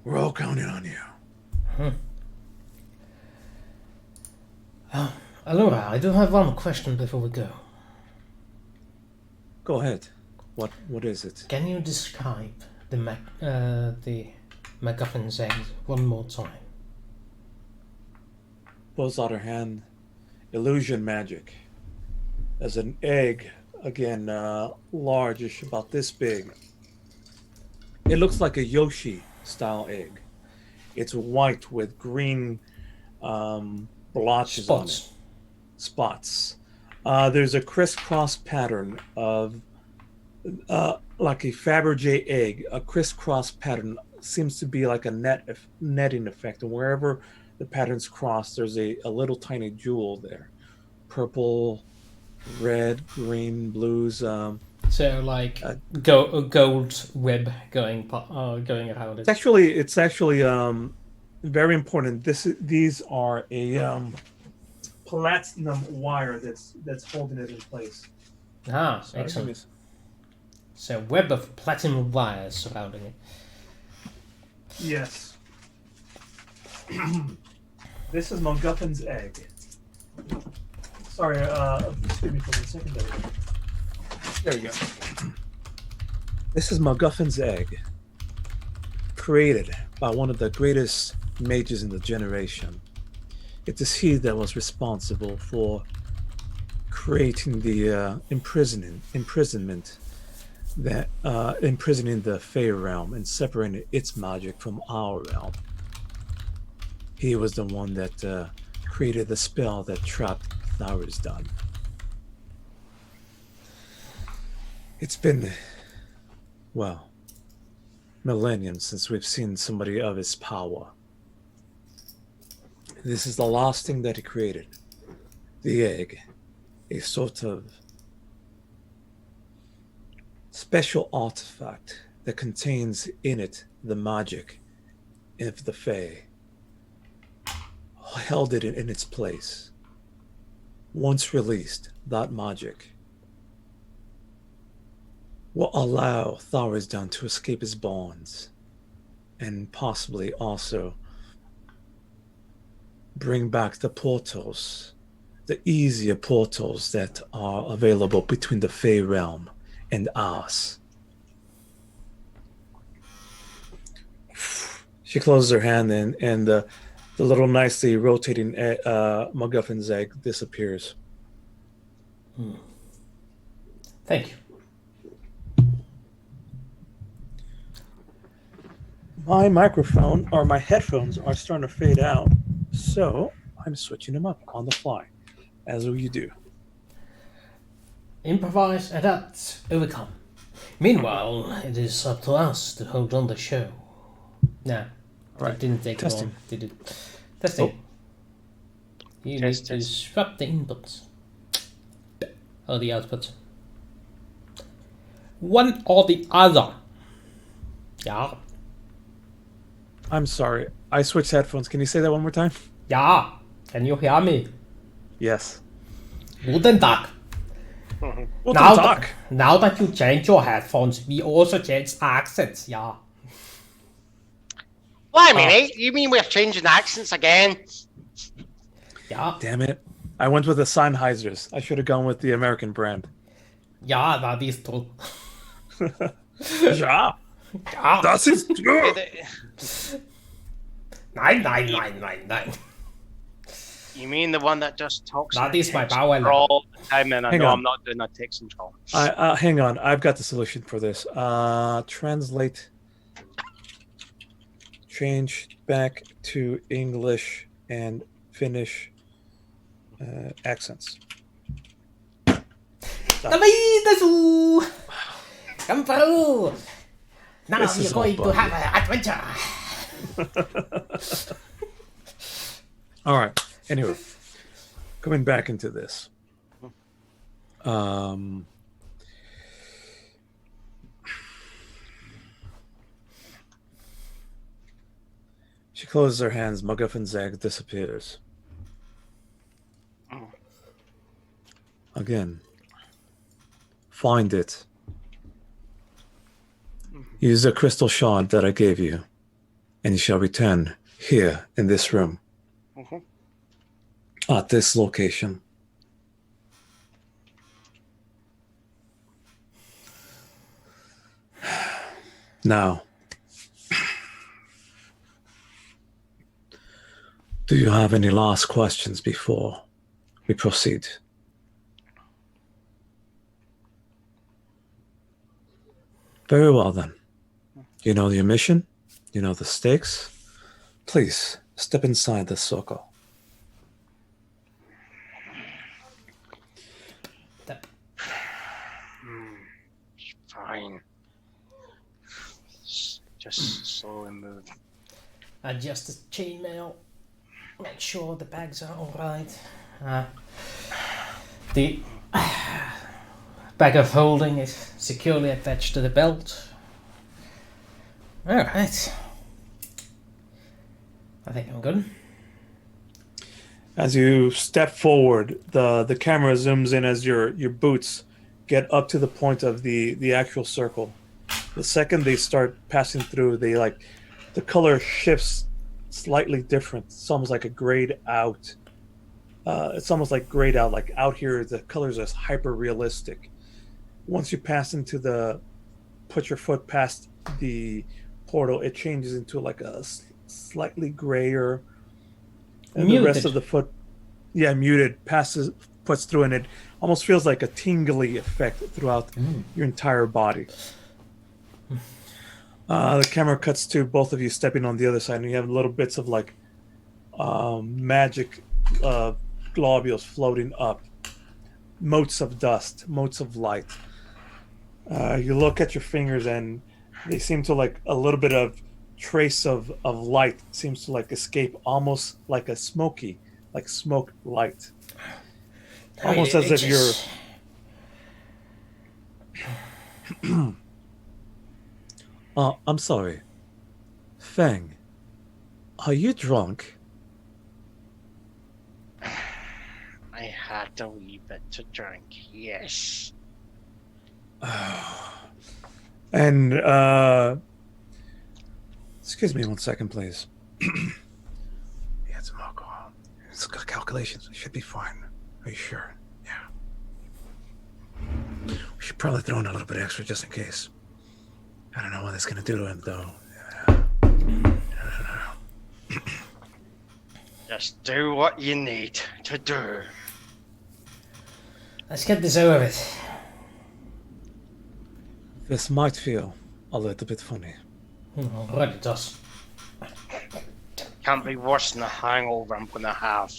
We're all counting on you. Allura, I do have one question before we go. Go ahead. What is it? Can you describe the MacGuffin's egg one more time? Pulls out her hand. Illusion magic. As an egg, again, largish, about this big. It looks like a Yoshi style egg. It's white with green blotches on it. Spots. There's a crisscross pattern of like a Fabergé egg. A crisscross pattern seems to be like a netting effect, and wherever the patterns cross, there's a little tiny jewel there. Purple, red, green, blues. So like a gold web going around it. It's actually very important. These are a platinum wire that's holding it in place. Ah, excellent. So web of platinum wires surrounding it. Yes. This is MacGuffin's egg. Sorry, excuse me for a second there. There we go. This is MacGuffin's egg, created by one of the greatest mages in the generation. It is he that was responsible for creating the imprisonment that imprisoning the Fey realm and separating its magic from our realm. He was the one that created the spell that trapped Tharisdan. It's been, well, millenniums since we've seen somebody of his power. This is the last thing that he created. The egg. A sort of special artifact that contains in it the magic of the Fae. Held it in its place. Once released, that magic will allow Tharisdan to escape his bonds and possibly also bring back the portals, the easier portals that are available between the Fey realm and ours. She closes her hand and the little nicely rotating MacGuffin's egg disappears. Thank you. My microphone or my headphones are starting to fade out, so I'm switching them up on the fly, as you do. Improvise, adapt, overcome. Meanwhile, it is up to us to hold on the show. Nah, Right. it didn't take Testing. long, did it? Testing. You need to swap the inputs. Or the outputs. One or the other. Yeah. I'm sorry. I switched headphones. Can you say that one more time? Yeah. Can you hear me? Yes. Guten Tag. We'll Now, talk. now that you change your headphones, we also change accents, yeah. Wait a minute, you mean we're changing accents again? Yeah, Damn it. I went with the Sennheisers. I should have gone with the American brand. yeah, that is true. Ja. Ja. Das ist Nein, nein, nein, nein, nein. You mean the one that just talks That in is my text power level. all the time, and I Hang know on. I'm not doing a text control. Hang on. I've got the solution for this. Translate. Change back to English and finish. accents. ダメだぞ頑張ろう Now This you're is all going to bugged. have an adventure. All right. Anyway, coming back into this. She closes her hands. MacGuffin's egg disappears. Again. Find it. Use the crystal shard that I gave you, and you shall return here in this room. At this location. Now, do you have any last questions before we proceed? Very well then. You know your mission, you know the stakes. Please step inside this circle. Fine. Just slowly move. Adjust the chainmail. Make sure the bags are alright. The bag of holding is securely attached to the belt. Alright. I think I'm good. As you step forward, the camera zooms in as your boots get up to the point of the actual circle. The second they start passing through, the color shifts slightly different. It's almost like a grayed out. It's almost like grayed out. Like out here, the colors are hyper realistic. Once you pass into put your foot past the portal, it changes into like a slightly grayer. And muted. The rest of the foot, muted, puts through, and it almost feels like a tingly effect throughout your entire body. The camera cuts to both of you stepping on the other side, and you have little bits of magic globules floating up, motes of dust, motes of light. You look at your fingers, and they seem to a little bit of trace of light seems to escape, almost like a smoke light, almost as if you're I'm sorry, Feng, are you drunk? I had a wee bit to drink, yes. And excuse me 1 second, please. Yeah, it's some alcohol. It's got calculations. It should be fine. Are you sure? Yeah. We should probably throw in a little bit extra just in case. I don't know what it's gonna do to him, though. Just do what you need to do. Let's get this over with. This might feel a little bit funny. Alright, it does. Can't be worse than the hangover I'm gonna have.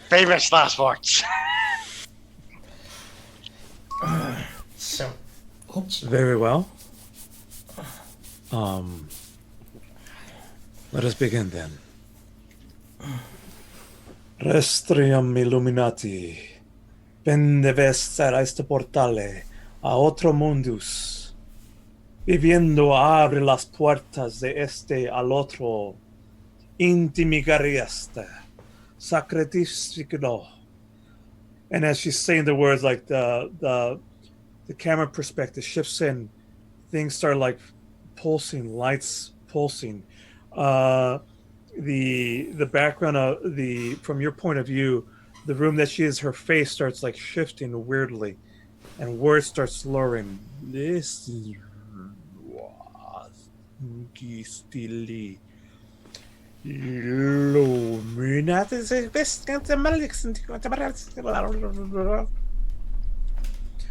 Famous last words. So, oops. Very well. Let us begin then. Restrium illuminati. Pendeves este portale a otro mundus. Viviendo abre las puertas de este al otro. Intimigarieste. Sacrificio. And as she's saying the words, the camera perspective shifts in, things start pulsing, lights pulsing. The background of from your point of view, the room that she is, her face starts shifting weirdly, and words start slurring. This was stili.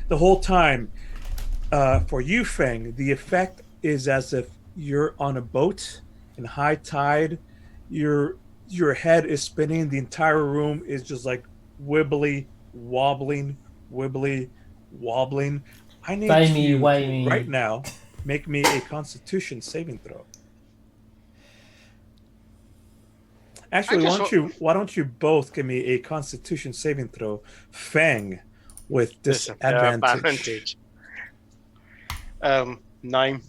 The whole time, for you, Feng, the effect is as if you're on a boat in high tide, your head is spinning. The entire room is just like wibbly wobbling, wibbly wobbling. I need Timey you to wimey. right now make me a Constitution saving throw. Actually, why don't you both give me a Constitution saving throw, Feng, with disadvantage. 9.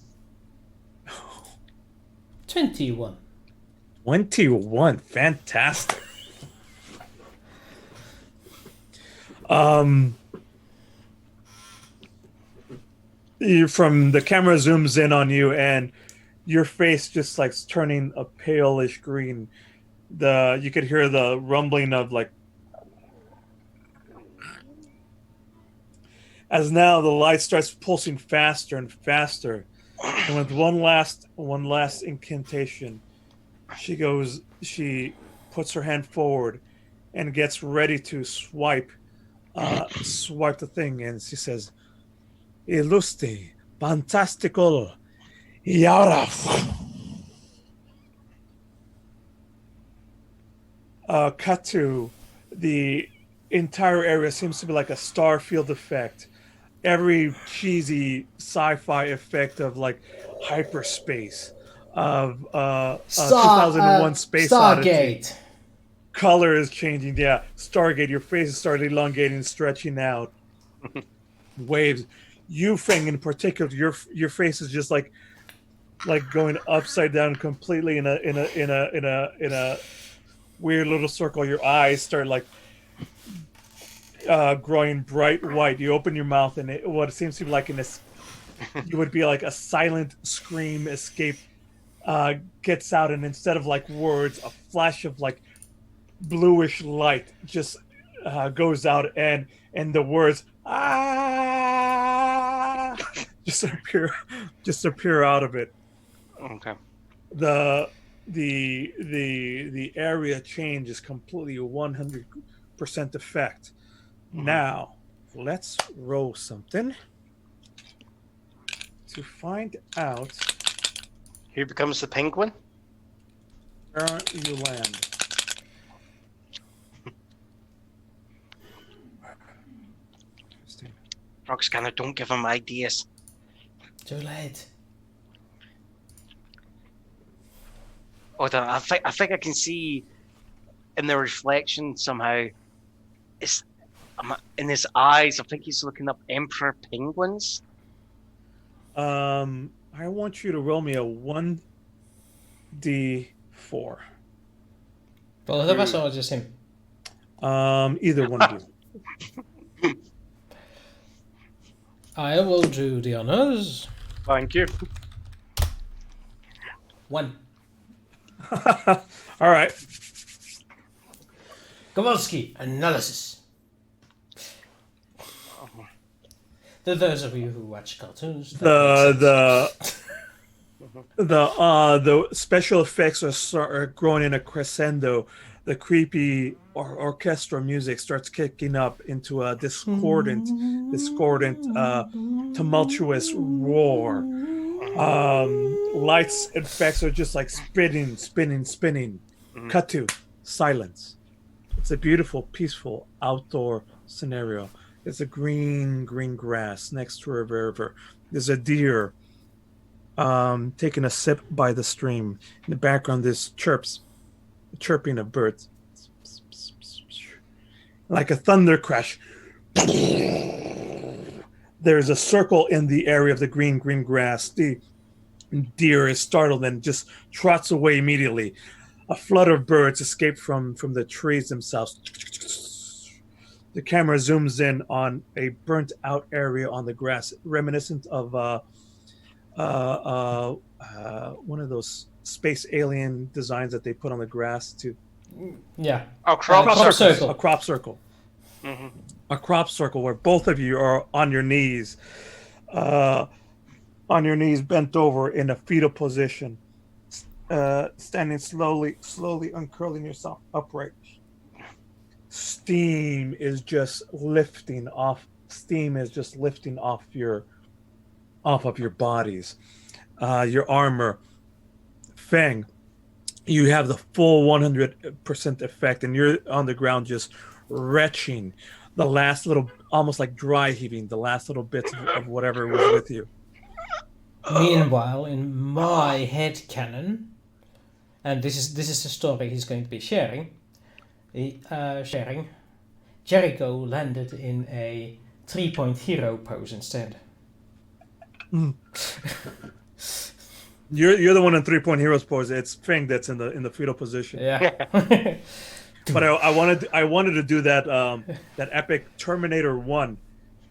21. 21, fantastic. From the camera zooms in on you, and your face just like turning a palish green. You could hear the rumbling of like, as now the light starts pulsing faster and faster, and with one last incantation, she puts her hand forward and gets ready to swipe the thing, and she says, "Illusti, fantastical, yara." Cut to the entire area seems to be like a star field effect. Every cheesy sci-fi effect of like hyperspace, of 2001 Space Odyssey. Stargate. Color is changing. Yeah, Stargate. Your face is starting elongating, stretching out. Waves. You, Feng, in particular, your face is just like going upside down completely in a weird little circle. Your eyes start like growing bright white. You open your mouth, and what it seems to be like you would be like a silent scream escape gets out, and instead of like words, a flash of like bluish light just goes out, and the words "ah" just appear out of it. Okay. The area change is completely 100% effect. Mm-hmm. Now, let's roll something to find out Who becomes the penguin? where you land. Roxcanna, don't give him ideas. Too late. Hold on, I think I can see in the reflection somehow. In his eyes, I think he's looking up Emperor Penguins. I want you to roll me a 1d4. Both of us or just him? Either one of you. I will do the honors. Thank you. 1. All right. Kowalski, analysis. To those of you who watch cartoons, The special effects are growing in a crescendo. The creepy orchestral music starts kicking up into a discordant, tumultuous roar. Lights and effects are just like spinning. Cut to silence. It's a beautiful, peaceful outdoor scenario. It's a green grass next to a river. There's a deer taking a sip by the stream. In the background, there's chirping of birds. Like a thunder crash. There's a circle in the area of the green grass. The deer is startled and just trots away immediately. A flood of birds escape from the trees themselves. The camera zooms in on a burnt out area on the grass, reminiscent of one of those space alien designs that they put on the grass to. Yeah. Oh, crop circle. A crop circle. Mm-hmm. A crop circle where both of you are on your knees, bent over in a fetal position, standing slowly uncurling yourself upright. Steam is just lifting off your of your bodies. Your armor. Feng, you have the full 100% effect, and you're on the ground just retching the last little, almost like dry heaving, the last little bits of whatever was with you. Meanwhile, in my head canon, and this is the story he's going to be sharing. Jericho landed in a 3-point hero pose instead. You're the one in 3-point heroes pose. It's Feng that's in the fetal position. Yeah. But I wanted to do that that epic Terminator 1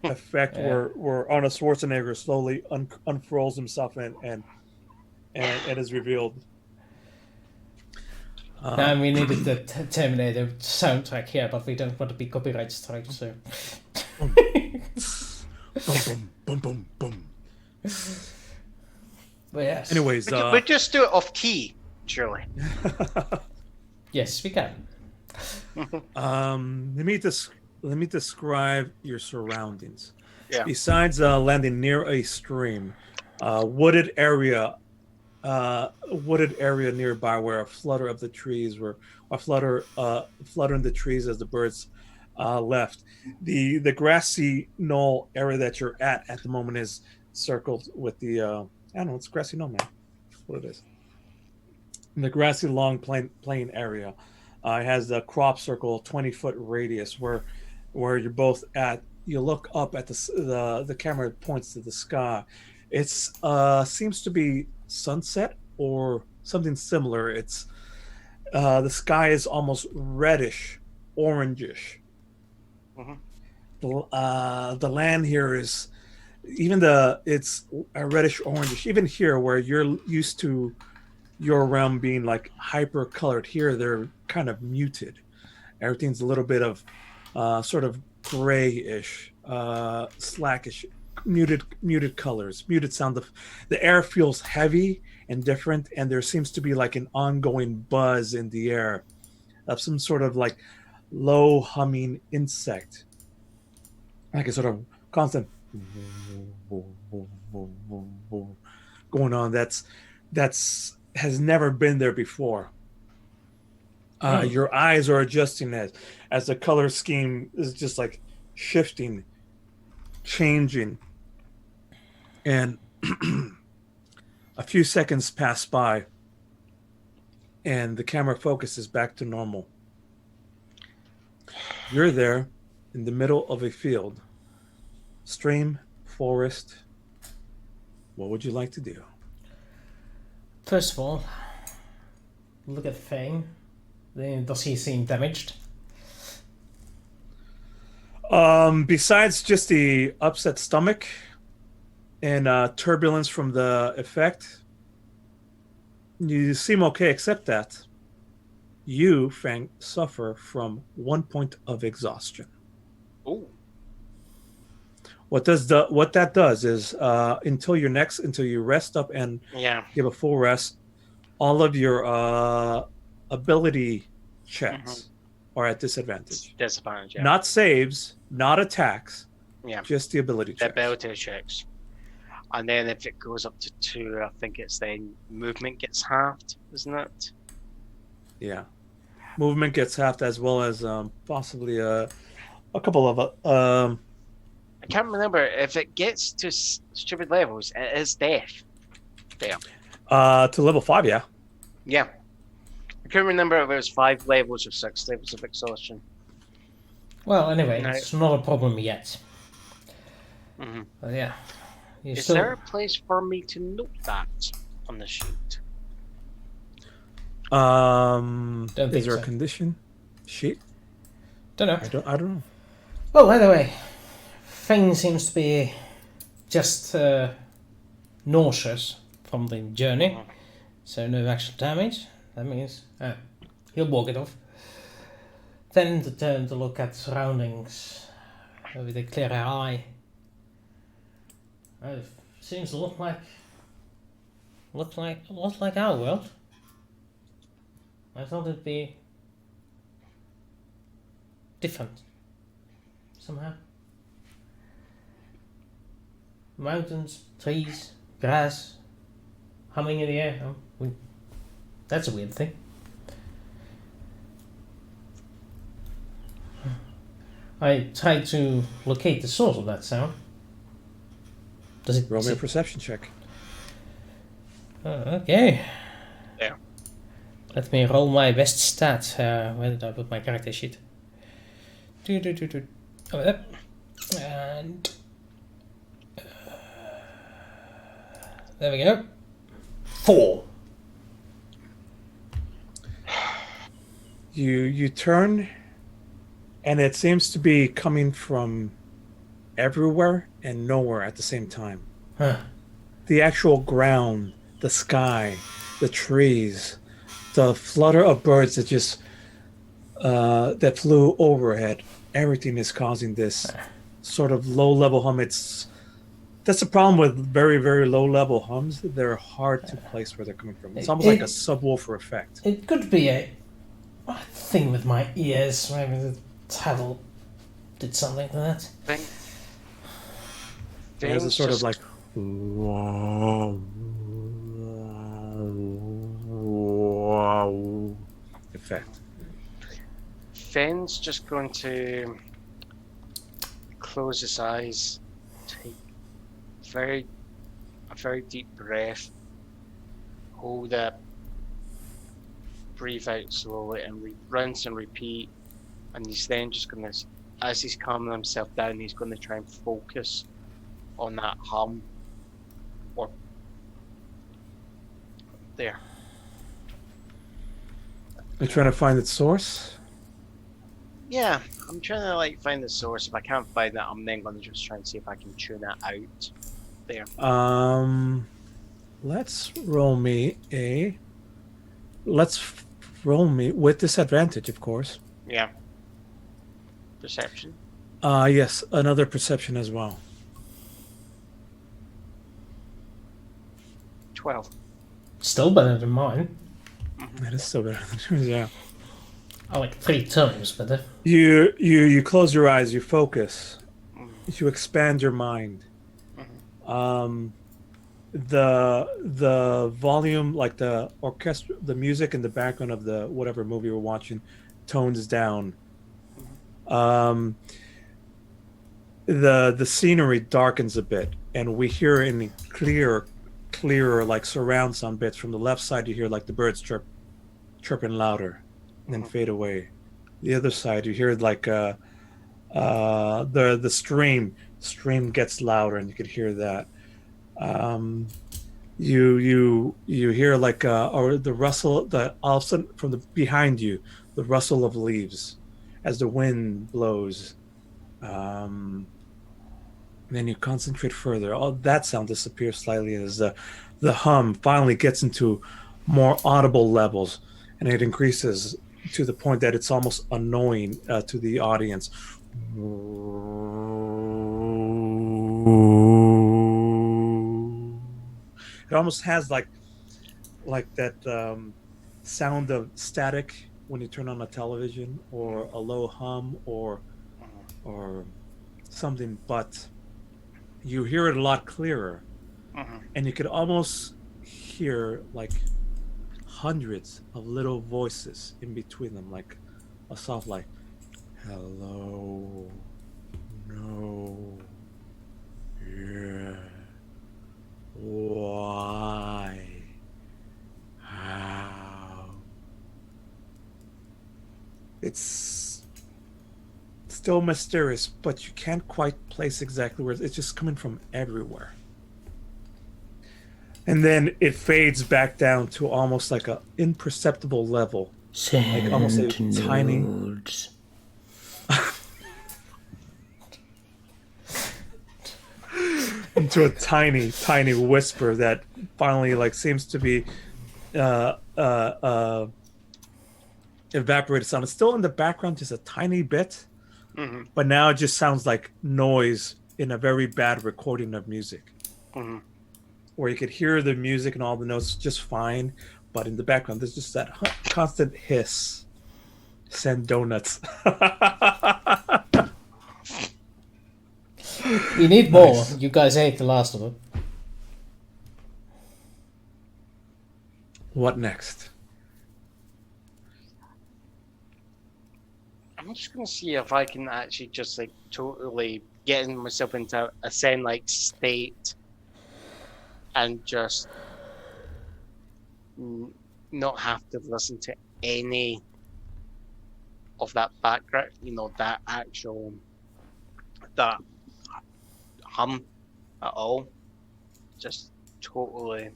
effect where Arnold Schwarzenegger slowly unfurls himself and is revealed. We needed the Terminator soundtrack here, but we don't want to be copyright struck, so. Boom, boom, boom, boom. But yes. Anyways, We just do it off key, surely. Yes, we can. let me describe your surroundings. Yeah. Besides landing near a stream, wooded area nearby where a flutter of the trees fluttering the trees as the birds left. The grassy knoll area that you're at the moment is circled with the I don't know, it's grassy knoll, man. That's what it is. The grassy long plain area has the crop circle 20-foot radius where you're both at. You look up at the camera points to the sky. It's seems to be sunset or something similar. It's the sky is almost reddish, orangish. Mm-hmm. The land here is it's a reddish orangish. Even here, where you're used to your realm being like hyper colored, here they're kind of muted. Everything's a little bit of sort of grayish, slackish, muted colors, muted sound. The air feels heavy and different, and there seems to be like an ongoing buzz in the air of some sort of like low humming insect, like a sort of constant going on. That's has never been there before. Your eyes are adjusting as the color scheme is just like shifting, changing, and a few seconds pass by, and the camera focuses back to normal. You're there in the middle of a field, stream, forest. What would you like to do? First of all, look at Feng. Does he seem damaged? Besides just the upset stomach and turbulence from the effect, you seem okay, except that you, Feng, suffer from 1 point of exhaustion. Oh. What that does is until you rest up and give a full rest, all of your ability checks are at disadvantage. Disadvantage, yeah. Not saves, not attacks. Yeah. Just the ability The checks. ability checks. And then if it goes up to 2, I think it's then movement gets halved, isn't it? Yeah. Movement gets halved, as well as possibly a couple of I can't remember if it gets to stupid levels. It is death. There. to level 5, yeah. Yeah. I couldn't remember if it was 5 levels or 6 levels of exhaustion. Well, anyway, it's not a problem yet. Mm-hmm. But yeah. Is there a place for me to note that on the sheet? Is there a condition sheet? Don't know. I don't know. Well, anyway, Feng seems to be just nauseous from the journey, so no actual damage. That means he'll walk it off. Then to turn to look at surroundings with a clear eye. It seems to look like a lot like our world. I thought it'd be different somehow. Mountains, trees, grass, humming in the air. That's a weird thing. I try to locate the source of that sound. Does it? Roll me a perception check. Okay. There. Let me roll my best stat. Where did I put my character sheet? Oh, there. And there we go. 4. You turn, and it seems to be coming from everywhere and nowhere at the same time. Huh. The actual ground, the sky, the trees, the flutter of birds that just that flew overhead. Everything is causing this sort of low-level hum. That's the problem with very, very low-level hums. They're hard to place where they're coming from. It's almost like a subwoofer effect. It could be a thing with my ears. Maybe the tattle did something to that. There's a sort of like effect. Fenn's just going to close his eyes, take a very deep breath, hold it, breathe out slowly, and rinse and repeat. And he's then just going to, as he's calming himself down, he's going to try and focus on that hum. Or there. You're trying to find its source? Yeah, I'm trying to find the source. If I can't find that, I'm then going to just try and see if I can tune it out. There. Let's roll me with disadvantage, of course. Yeah. Perception. Yes, another perception as well. 12. Still better than mine. That is still better than yeah. I like 3 times better. You close your eyes, you focus, you expand your mind. The volume, like the orchestra, the music in the background of the whatever movie we're watching, tones down. The scenery darkens a bit, and we hear in clearer like surround sound bits. From the left side you hear like the birds chirping louder and then fade away. The other side you hear like the stream gets louder and you could hear that. You hear like or the rustle, the all of a sudden from the behind you, the rustle of leaves as the wind blows. And then you concentrate further. All that sound disappears slightly as the hum finally gets into more audible levels, and it increases to the point that it's almost annoying to the audience. It almost has like that sound of static when you turn on a television, or a low hum, or something, but you hear it a lot clearer, and you could almost hear like hundreds of little voices in between them, like a soft like hello, no, yeah, why, how. It's still mysterious, but you can't quite place exactly where it's just coming from everywhere. And then it fades back down to almost like a imperceptible level, like almost a tiny. Into a tiny whisper that finally like seems to be evaporated sound. It's still in the background just a tiny bit, but now it just sounds like noise in a very bad recording of music, where you could hear the music and all the notes just fine, but in the background there's just that constant hiss. Send donuts. We need more. Nice. You guys ate the last of it. What next? I'm just gonna see if I can actually just like totally getting myself into a zen-like state and just not have to listen to any of that background, that hum at all. Just totally.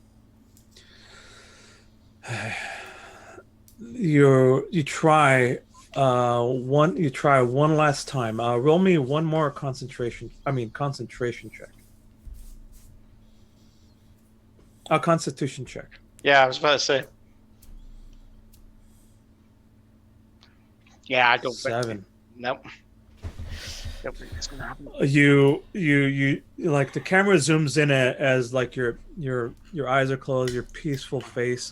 You try one last time. Roll me one more concentration check. A constitution check. Yeah, I was about to say. Yeah, I don't. 7. Nope. Don't think it's gonna happen. You like the camera zooms in as like your eyes are closed, your peaceful face.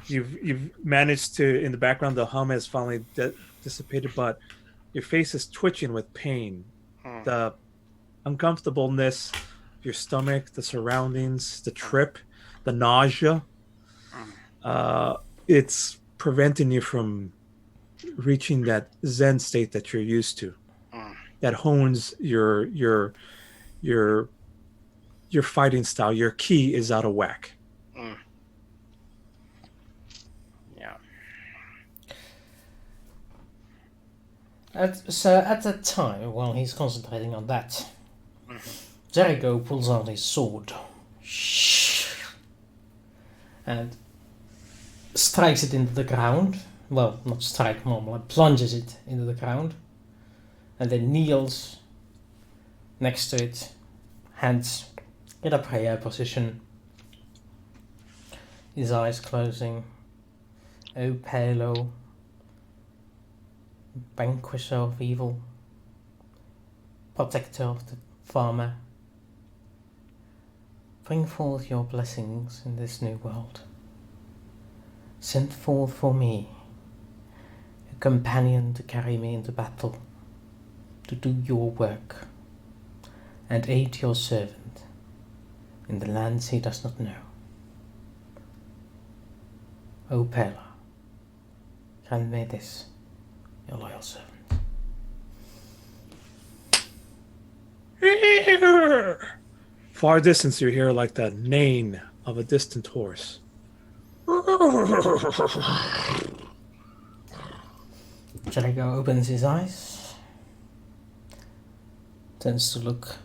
You've managed to, in the background, the hum has finally dissipated, but your face is twitching with pain. The uncomfortableness of your stomach, the surroundings, the trip, the nausea. It's preventing you from reaching that zen state that you're used to. That hones your fighting style. Your ki is out of whack. So at that time, while he's concentrating on that, Jericho pulls out his sword and strikes it into the ground. Well, not strike normal, plunges it into the ground, and then kneels next to it, hands in a prayer position, his eyes closing. O Palo, vanquisher of evil, protector of the farmer, bring forth your blessings in this new world. Send forth for me a companion to carry me into battle, to do your work, and aid your servant in the lands he does not know. O Pela, grant me this, your loyal servant. Far distance, you hear like the neighing of a distant horse. Jericho opens his eyes, turns to look.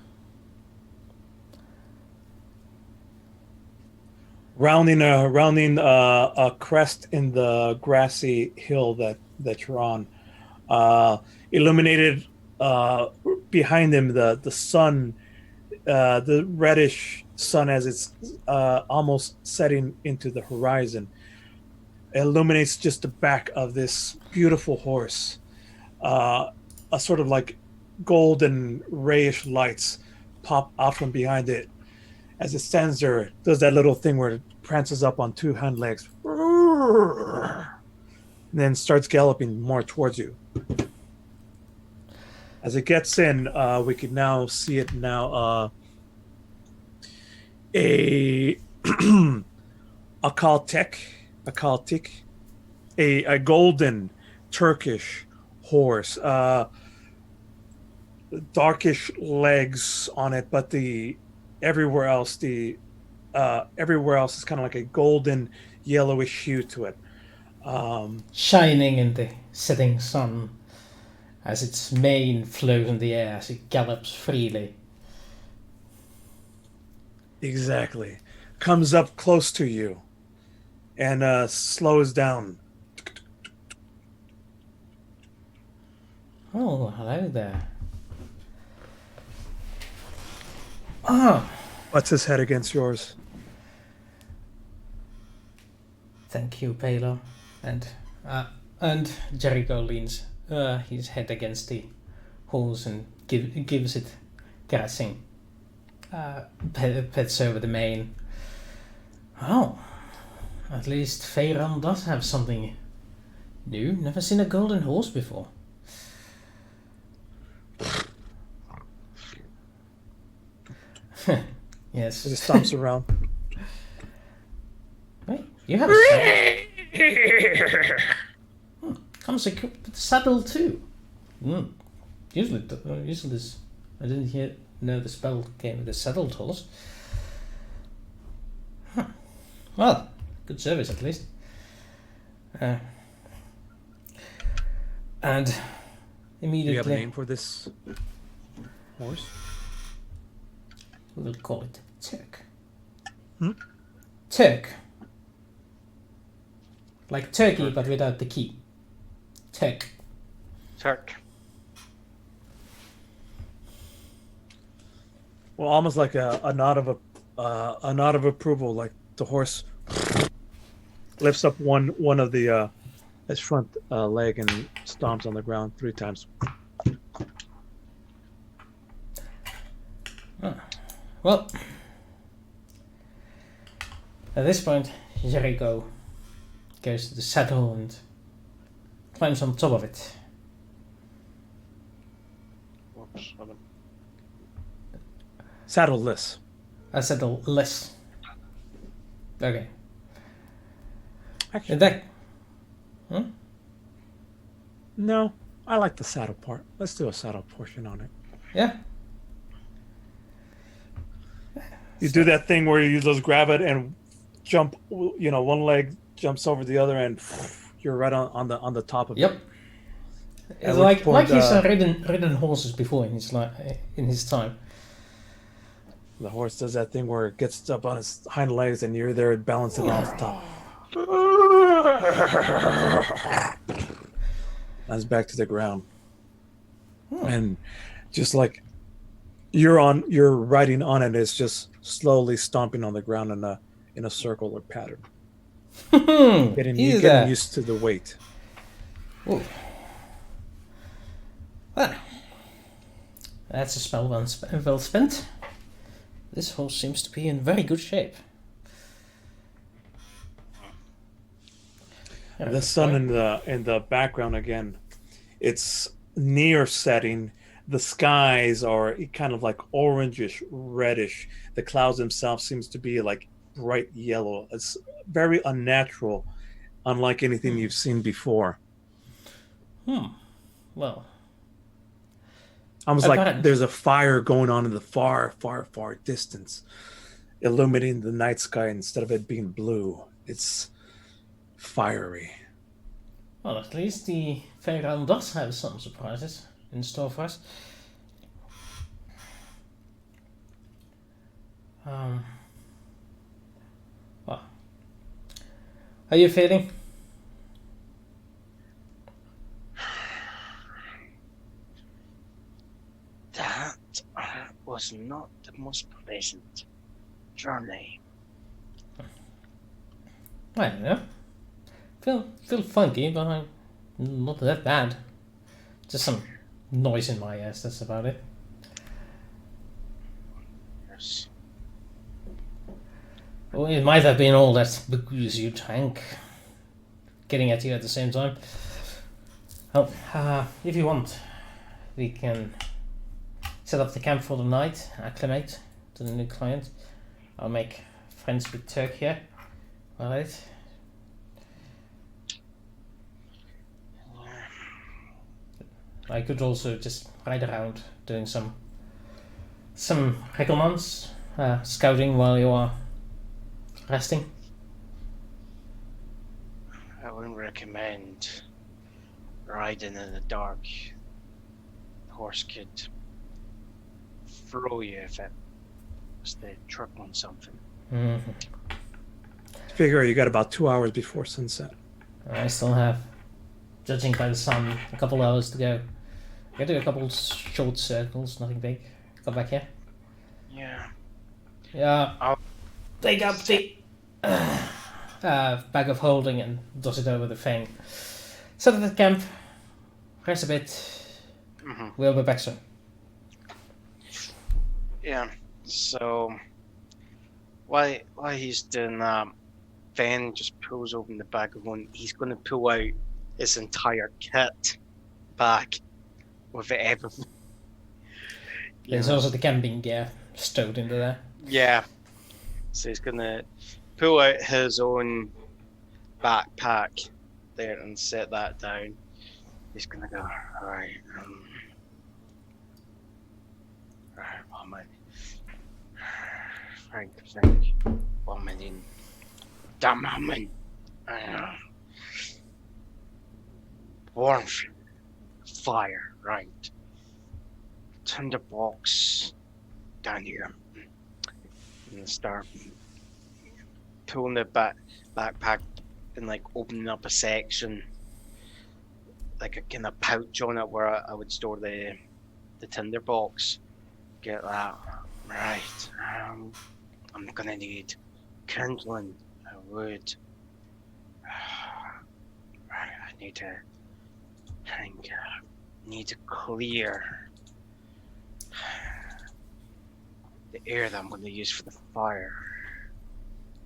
Rounding a crest in the grassy hill that you're on, illuminated behind him, the sun, the reddish sun as it's almost setting into the horizon, illuminates just the back of this beautiful horse. A sort of like golden rayish lights pop out from behind it as it stands there, does that little thing where it prances up on two hind legs, and then starts galloping more towards you. As it gets in, we can now see it now. A Kaltik, a golden Turkish horse, darkish legs on it, but everywhere else is kind of like a golden yellowish hue to it. Shining in the setting sun as its mane flows in the air as it gallops freely. Exactly. Comes up close to you and slows down. Oh, hello there. Ah, Butts his head against yours. thank you, Paler. And Jericho leans his head against the horse and gives it caressing. Pets over the mane. Oh, at least Feyran does have something new. Never seen a golden horse before. Yes. He just stomps around. Wait, you have a saddle. Comes equipped with a saddle too. Usually this, I didn't know the spell came with the saddle tools. Huh. Well, good service at least. And Do immediately you have a name for this horse? we'll call it Turk. Hmm? Turk. Like turkey, but without the key. Turk. Turk. Well, almost like a nod of approval, like the horse lifts up one of the his front leg and stomps on the ground 3 times. Well, at this point, Jericho goes to the saddle and climbs on top of it. Whoops. Hold on. Saddleless. A saddle less. Okay. Actually, And that. no, I like the saddle part. Let's do a saddle portion on it. Yeah. You do that thing where you just grab it and jump. You know, one leg jumps over the other, and you're right on the top of it. Yep. It's which like point, he's ridden horses before in his time. The horse does that thing where it gets up on its hind legs, and you're there balancing off the top. That's back to the ground, and just like you're riding on it, it's just slowly stomping on the ground in a circle or pattern. You're getting used to the weight. Ooh. Well, that's a spell well spent. This horse seems to be in very good shape. The sun in the background again. It's near setting. The skies are kind of like orangish, reddish. The clouds themselves seems to be like bright yellow. It's very unnatural, unlike anything you've seen before. Well, Almost like there's a fire going on in the far, far, far distance, illuminating the night sky instead of it being blue. It's fiery. well, at least the fairground does have some surprises in store for us. Well, how are you feeling? That was not the most pleasant journey. I don't know. Feel funky, but I'm not that bad. Just some noise in my ears, that's about it. Yes. Well, it might have been all that booze you drank getting at you at the same time. Well, if you want, we can set up the camp for the night, acclimate to the new client. I'll make friends with Turk here. Alright. I could also just ride around doing some recommands, scouting while you are resting. I wouldn't recommend riding in the dark. The horse could throw you if it was to trip on something. Mm-hmm. Figure you got about 2 hours before sunset. I still have, judging by the sun, a couple hours to go. I can do a couple short circles, nothing big. Come back here. Yeah. Yeah. I'll take up the bag of holding and toss it over the Feng. Set up the camp. Rest a bit. Mm-hmm. We'll be back soon. Yeah. So while he's doing that, Van just pulls open the bag of one. He's going to pull out his entire kit back with everything. There's also the camping gear stowed into there. Yeah. So he's going to pull out his own backpack there and set that down. He's gonna go. All right. All right. What am I? Frank. What am I doing? Damn, man. Warmth. Fire. Right. Tinderbox down here. And start pulling the backpack and like opening up a section, like a kind of pouch on it where I would store the tinderbox. Get that right. I'm gonna need kindling, wood. Right, I need to think. Need to clear the air that I'm going to use for the fire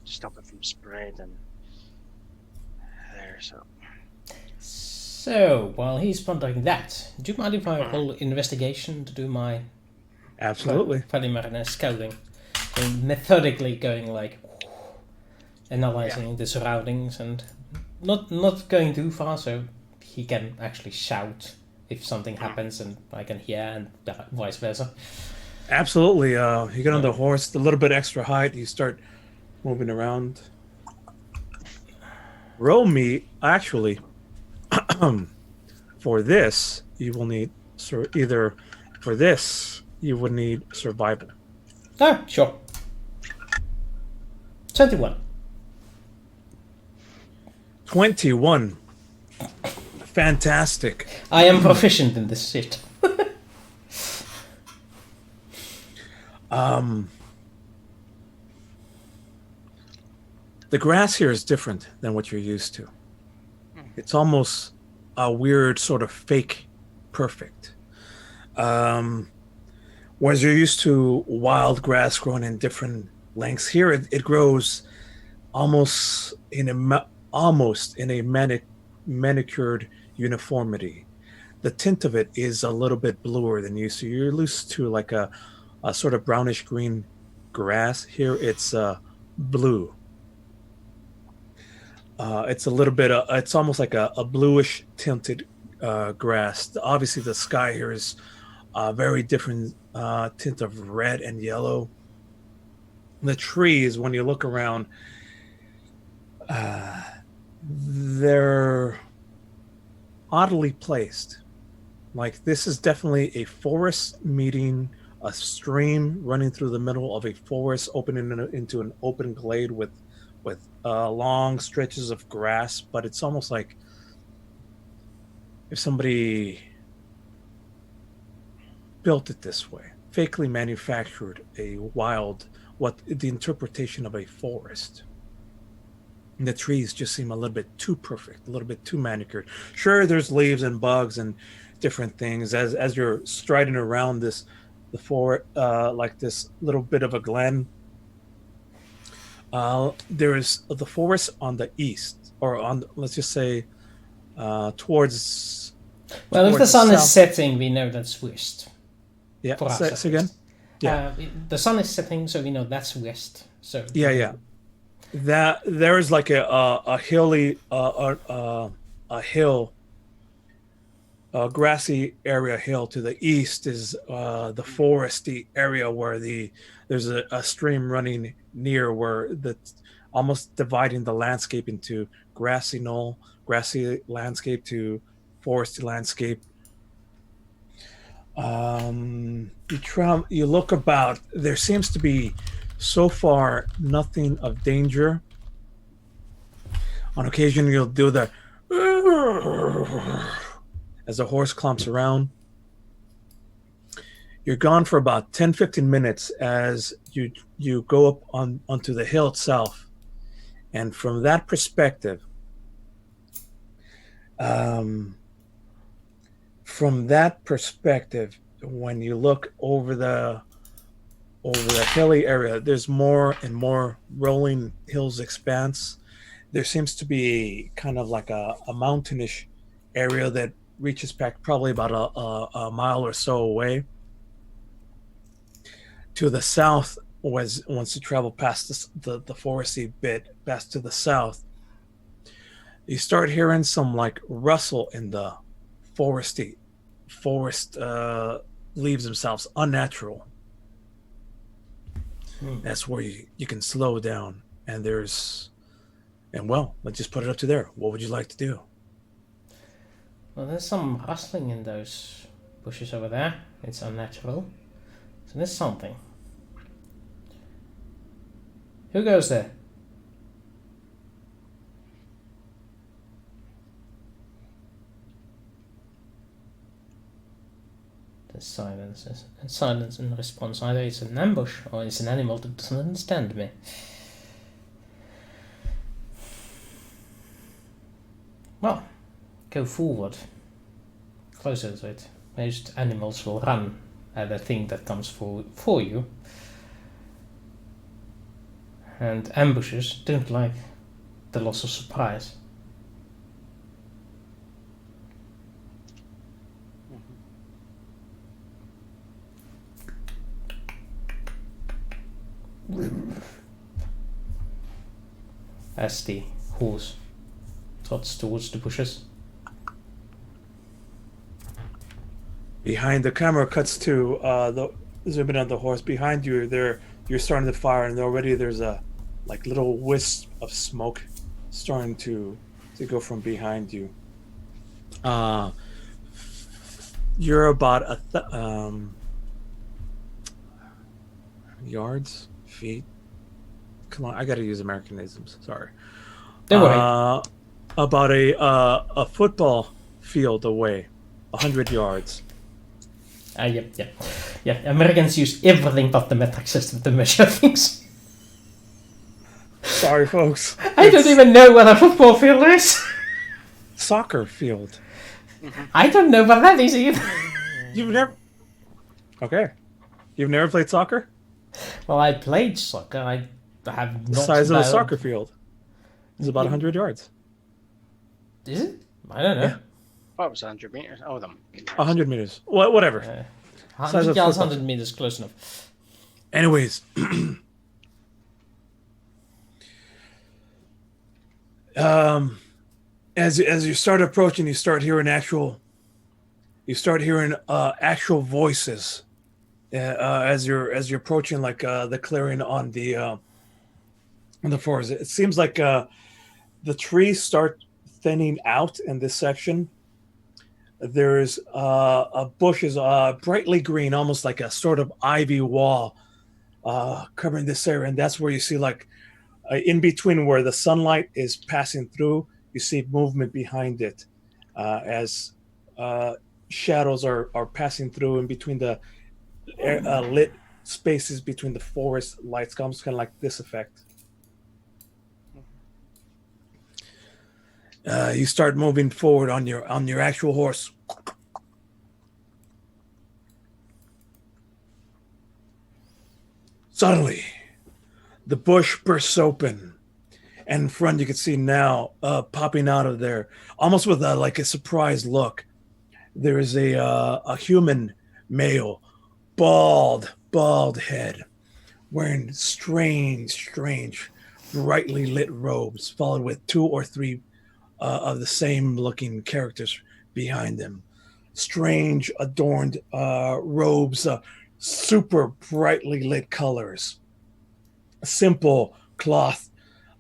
to stop it from spreading. There, So, while he's pondering that, do you mind if I roll investigation to do my Absolutely. preliminary scouting? And methodically going like analyzing the surroundings and not going too far so he can actually shout if something happens and I can hear, and vice versa. Absolutely. You get on the horse, a little bit extra height, you start moving around. Roll me, actually, for this, you will need, either for this, you would need survival. Ah, sure. 21. 21. Fantastic. I am proficient in this shit. The grass here is different than what you're used to. It's almost a weird sort of fake perfect. Whereas you're used to wild grass growing in different lengths, here it grows almost in a manicured uniformity. The tint of it is a little bit bluer than used to. You're used to like a sort of brownish green grass. Here it's blue. It's a little bit. It's almost like a bluish tinted grass. Obviously, the sky here is a very different tint of red and yellow. The trees, when you look around, they're oddly placed. Like this is definitely a forest meeting a stream running through the middle of a forest, opening into an open glade with long stretches of grass. But it's almost like if somebody built it this way, fakely manufactured a wild, what the interpretation of a forest. And the trees just seem a little bit too perfect, a little bit too manicured. Sure, there's leaves and bugs and different things as you're striding around the forest, like this little bit of a glen. There is the forest on the east, or on, let's just say, towards. Well, if the sun south. is setting, we know that's west. Yeah, For us, say at again. least. Yeah. The sun is setting, so we know that's west. So Yeah. That there is like a hilly a hill, a grassy area hill to the east is the foresty area where there's a stream running near where that's almost dividing the landscape into grassy landscape to foresty landscape. You look about, there seems to be so far nothing of danger. On occasion you'll do the as the horse clumps around. You're gone for about 10-15 minutes as you go up onto the hill itself, and from that perspective, when you look over the hilly area, there's more and more rolling hills expanse. There seems to be kind of like a mountainish area that reaches back probably about a mile or so away. To the south, once you travel past the foresty bit, past to the south, you start hearing some like rustle in the foresty, forest leaves themselves unnatural. That's where you can slow down. And let's just put it up to there. What would you like to do? Well, there's some rustling in those bushes over there. It's unnatural. So there's something. Who goes there? There's silence. And silence in response. Either it's an ambush or it's an animal that doesn't understand me. Well, go forward. Closer to it. Most animals will run at a thing that comes for you. And ambushes don't like the loss of surprise. As the horse trots towards the bushes. Behind the camera cuts to the zooming on the horse. Behind you, you're starting to fire, and already there's a little wisp of smoke starting to go from behind you. You're about yards, feet. Come on, I got to use Americanisms. Sorry. Don't worry. About a football field away, 100 yards. Yeah. Americans use everything but the metric system to measure things. Sorry, folks. I don't even know what a football field is. Soccer field. I don't know what that is either. You've never. Okay. You've never played soccer? Well, I played soccer. I have not. The size of a soccer field is about 100 yards. Is it? I don't know. Yeah. What was 100 meters? Oh, them. 100 meters. Whatever. 100 yards, 100 meters, close enough. Anyways. As you start approaching, you start hearing actual voices. As you're approaching, the clearing on the forest. It seems like the trees start thinning out in this section. There's a bushes brightly green, almost like a sort of ivy wall covering this area, and that's where you see in between where the sunlight is passing through, you see movement behind it as shadows are passing through in between the lit spaces between the forest lights, comes kind of like this effect. You start moving forward on your actual horse. Suddenly, the bush bursts open, and in front you can see now, popping out of there, almost with a surprised look, there is a human male, bald head, wearing strange, brightly lit robes, followed with 2 or 3 of the same looking characters behind them. Strange, adorned robes, super brightly lit colors. Simple cloth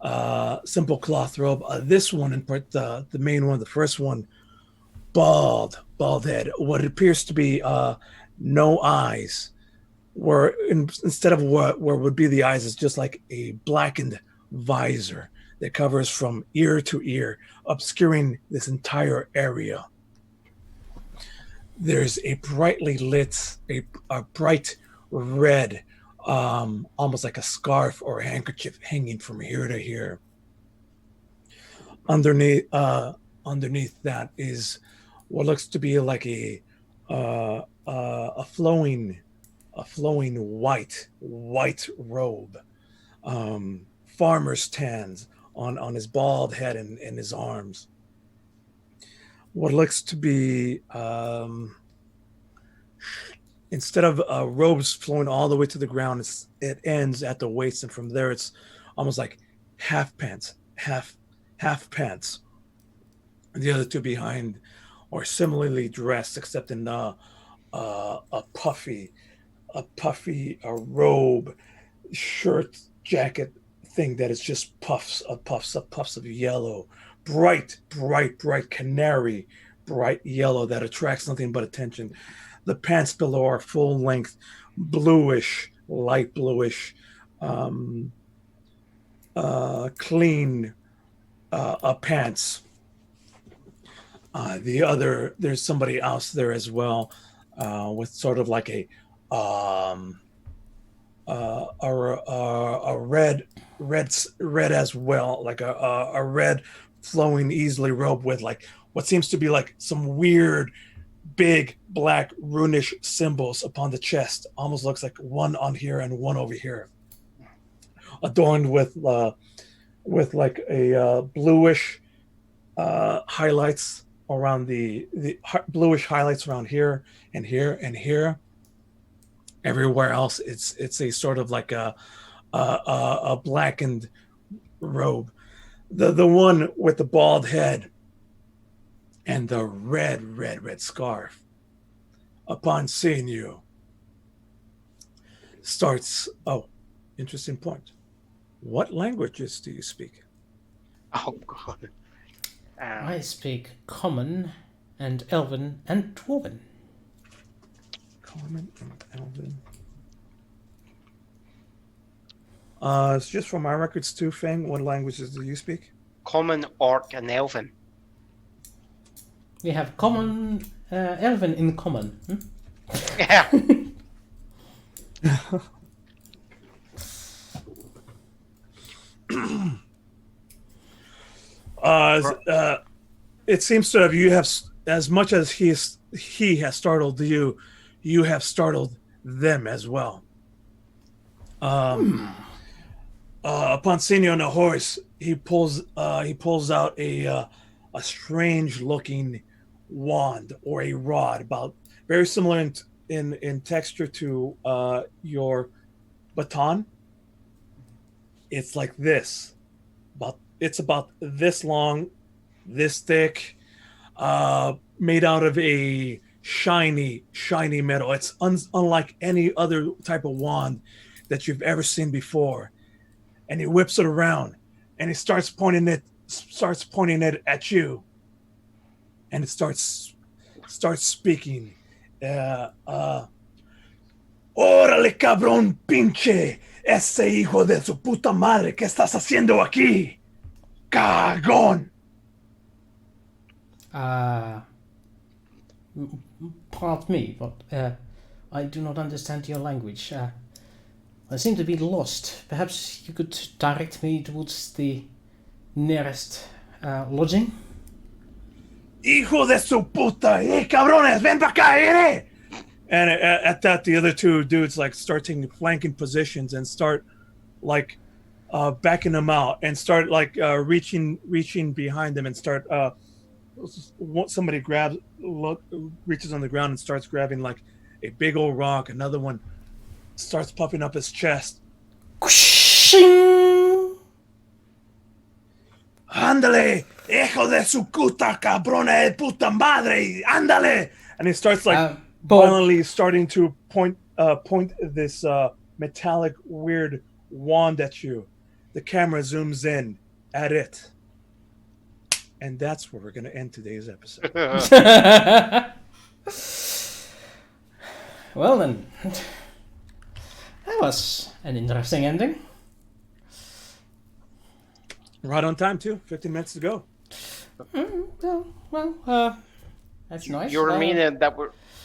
robe. This one, in part, the main one, the first one, bald head. What appears to be no eyes, where instead of where would be the eyes, is just like a blackened visor that covers from ear to ear, obscuring this entire area. There's a brightly lit, a bright red, almost like a scarf or a handkerchief hanging from here to here. Underneath that is what looks to be like a flowing white robe, farmer's tans on his bald head and his arms. What looks to be instead of robes flowing all the way to the ground, it ends at the waist, and from there it's almost like half pants. The other two behind or similarly dressed, except in a puffy robe, shirt, jacket thing that is just puffs of yellow, bright canary, bright yellow that attracts nothing but attention. The pants below are full length, bluish, light bluish, clean pants. There's somebody else there as well, with sort of like a red as well, like a red flowing easily robe with like what seems to be like some weird big black runish symbols upon the chest. Almost looks like one on here and one over here, adorned with like a bluish highlights around the bluish highlights around here and here and here. Everywhere else, it's a sort of like a blackened robe. The one with the bald head and the red scarf, upon seeing you, starts. Oh, interesting point. What languages do you speak? Oh god. I speak Common and Elven and Dwarven. Common and Elven. It's just for my records too, Feng. What languages do you speak? Common, Orc, and Elven. We have Common, Elven in common. Yeah. It seems to have you have as much as he has startled you, you have startled them as well. Upon seeing you on a horse, he pulls out a strange looking wand or a rod, about very similar in texture to your baton. It's like this. It's about this long, this thick, made out of a shiny metal. It's unlike any other type of wand that you've ever seen before. And he whips it around, and he starts pointing it at you, and it starts speaking. Órale, cabrón, pinche, ese hijo de su puta madre, ¿qué estás haciendo aquí? Cagón. Pardon me, but I do not understand your language. I seem to be lost. Perhaps you could direct me towards the nearest lodging? Hijo de su puta, cabrones, ven pa' acá, eh? And at that, the other two dudes like start taking flanking positions and start like backing them out and start like reaching behind them and start somebody reaches on the ground and starts grabbing like a big old rock. Another one starts puffing up his chest. Ándale, hijo de su puta cabrona de puta madre, ándale! And he starts like violently starting to point this metallic weird wand at you. The camera zooms in at it. And that's where we're going to end today's episode. Well then, that was an interesting ending. Right on time too. 15 minutes to go. Well, that's nice. You were meaning that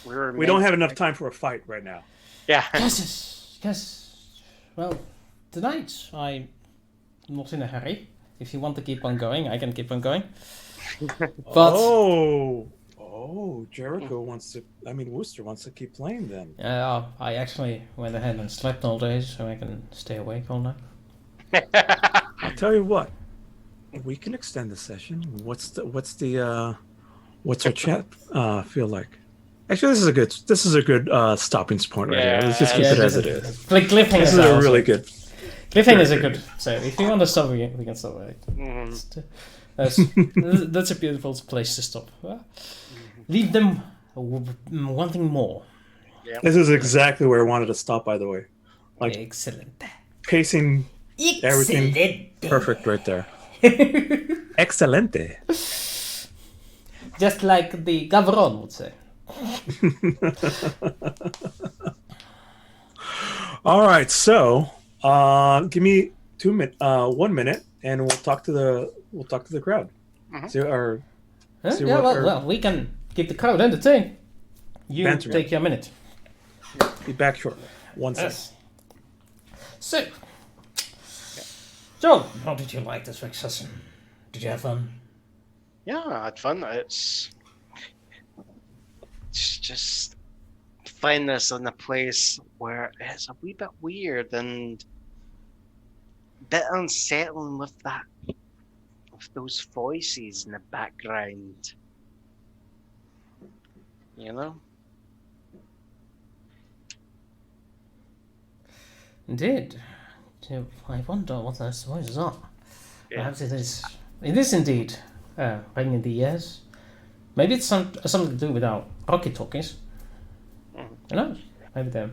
we don't have enough time for a fight right now. Yeah. Yes. Well, tonight I'm not in a hurry. If you want to keep on going, I can keep on going. But Jericho wants to. I mean, Wooster wants to keep playing then. I actually went ahead and slept all day, so I can stay awake all night. I'll tell you what. We can extend the session. What's our chat feel like? Actually, this is a good stopping point right here. Let's just keep it as it is. Cliffhangers This is a really good. Cliffhangers are good. So if you want to stop, we can stop. Right? That's a beautiful place to stop. leave them wanting more. This is exactly where I wanted to stop, by the way. Like, Excellent. pacing everything perfect right there. Excelente. Just like the Gavron would say. All right, so give me 1 minute, and we'll talk to the crowd. See, Well, we can keep the crowd entertained. You Banter. take your minute. Be back shortly. 1 second. Yes. So, John, how did you like this week's session? Did you have fun? Yeah, I had fun. It's just find this in a place where it's a wee bit weird and a bit unsettling with those voices in the background. You know? Indeed. So, I wonder what those voices are. Yeah. Perhaps it is indeed ringing the ears. Maybe it's something to do with our walkie-talkies. Who knows? Maybe they're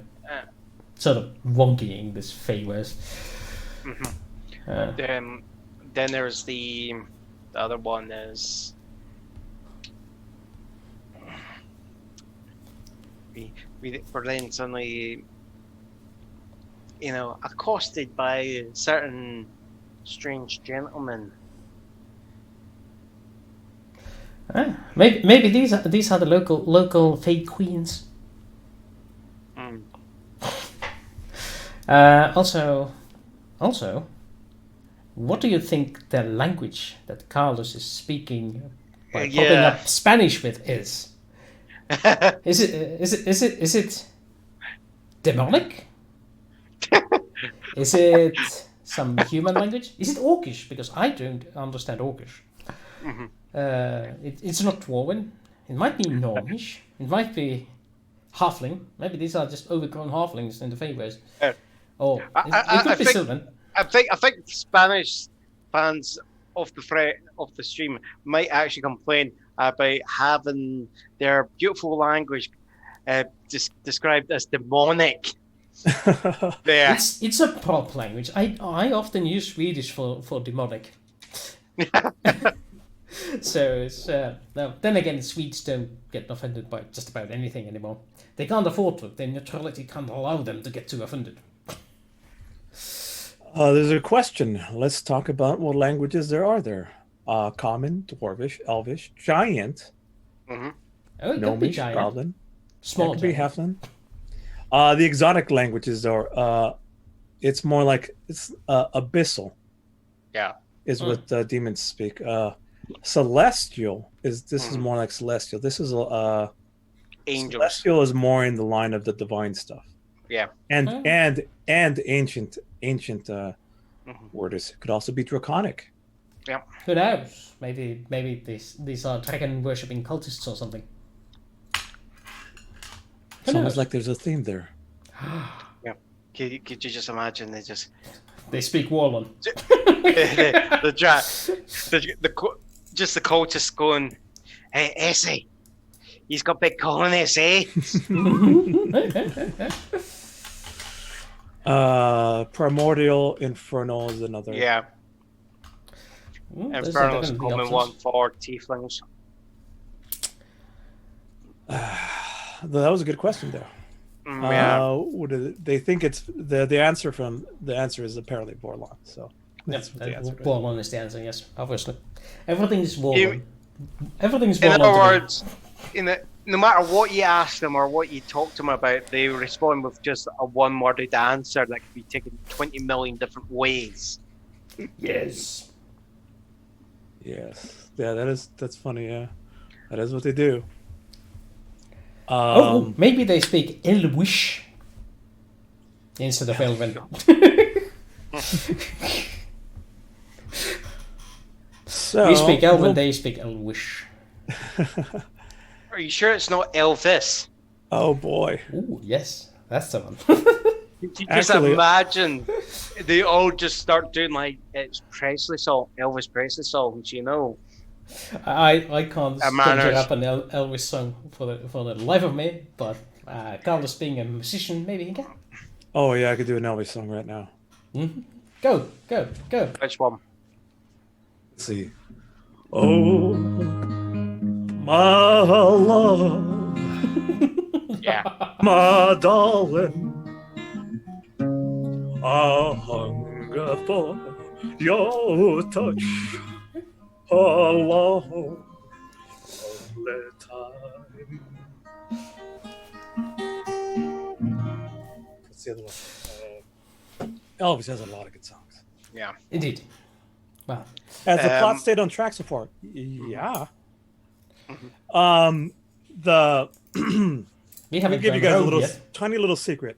sort of wonky English favors. Then there's the other one is we're then suddenly, accosted by certain strange gentlemen. Maybe these are the local fake queens. Also, what do you think the language that Carlos is speaking by popping up Spanish with is? Is it demonic? Is it some human language? Is it Orcish? Because I don't understand Orcish. It's not Dwarven. It might be Normish. It might be Halfling. Maybe these are just overgrown Halflings in the Feyways. Or it could be Sylvan. I think Spanish fans of the stream might actually complain about having their beautiful language described as demonic. There. It's a prop language. I often use Swedish for demonic. So it's no. Then again, Swedes don't get offended by just about anything anymore. They can't afford to. Their neutrality can't allow them to get too offended. There's a question. Let's talk about what languages there are there. Common, Dwarvish, Elvish, Giant, Oh, it could be Gnomish, giant. Goblin. Small. That could be giant. Halfling. The exotic languages are, it's more like it's abyssal. Yeah. Is what demons speak. Celestial is more like celestial. This is Angels. Celestial is more in the line of the divine stuff. Yeah. And ancient words. It could also be draconic. Yeah. Who knows? Maybe these are dragon worshipping cultists or something. Who Sounds knows? like there's a theme there. Yeah. Could you just imagine They speak Warlon. the cultists going, "Hey, Essie, he's got big colonies, eh?" Primordial Infernal is another. Yeah. Those are Infernal's definitely common options. one for tieflings. That was a good question there. Yeah. What is it? They think it's the answer is apparently Vorlon. So that's what the answer is. Warlon is the answer, yes, obviously. Everything is Warlon. You- Everything's In Warlon. other to me. words, no matter what you ask them or what you talk to them about, they respond with just a one-worded answer that can be taken 20 million different ways. Yes. Yes. Yeah, that's funny. Yeah, that is what they do. Maybe they speak Elvish instead of Elven. So We speak Elven, they speak Elvish. Are you sure it's not Elvis? Oh boy. Ooh, yes, that's the one. You just Actually- imagine they all just start doing like it's Presley song, Elvis Presley songs, you know. I can't conjure manners. up an Elvis song for the life of me, but Carlos being a musician, maybe he can. Oh yeah, I could do an Elvis song right now. Go. Which one? Let's see. Oh, my love, Yeah. my darling, I hunger for your touch alone only time. What's the other one? Elvis has a lot of good songs. Yeah. Indeed. Well, Has the plot stayed on track so far? Yeah. The we I'll haven't give you gone guys a rogue little yet. tiny little secret.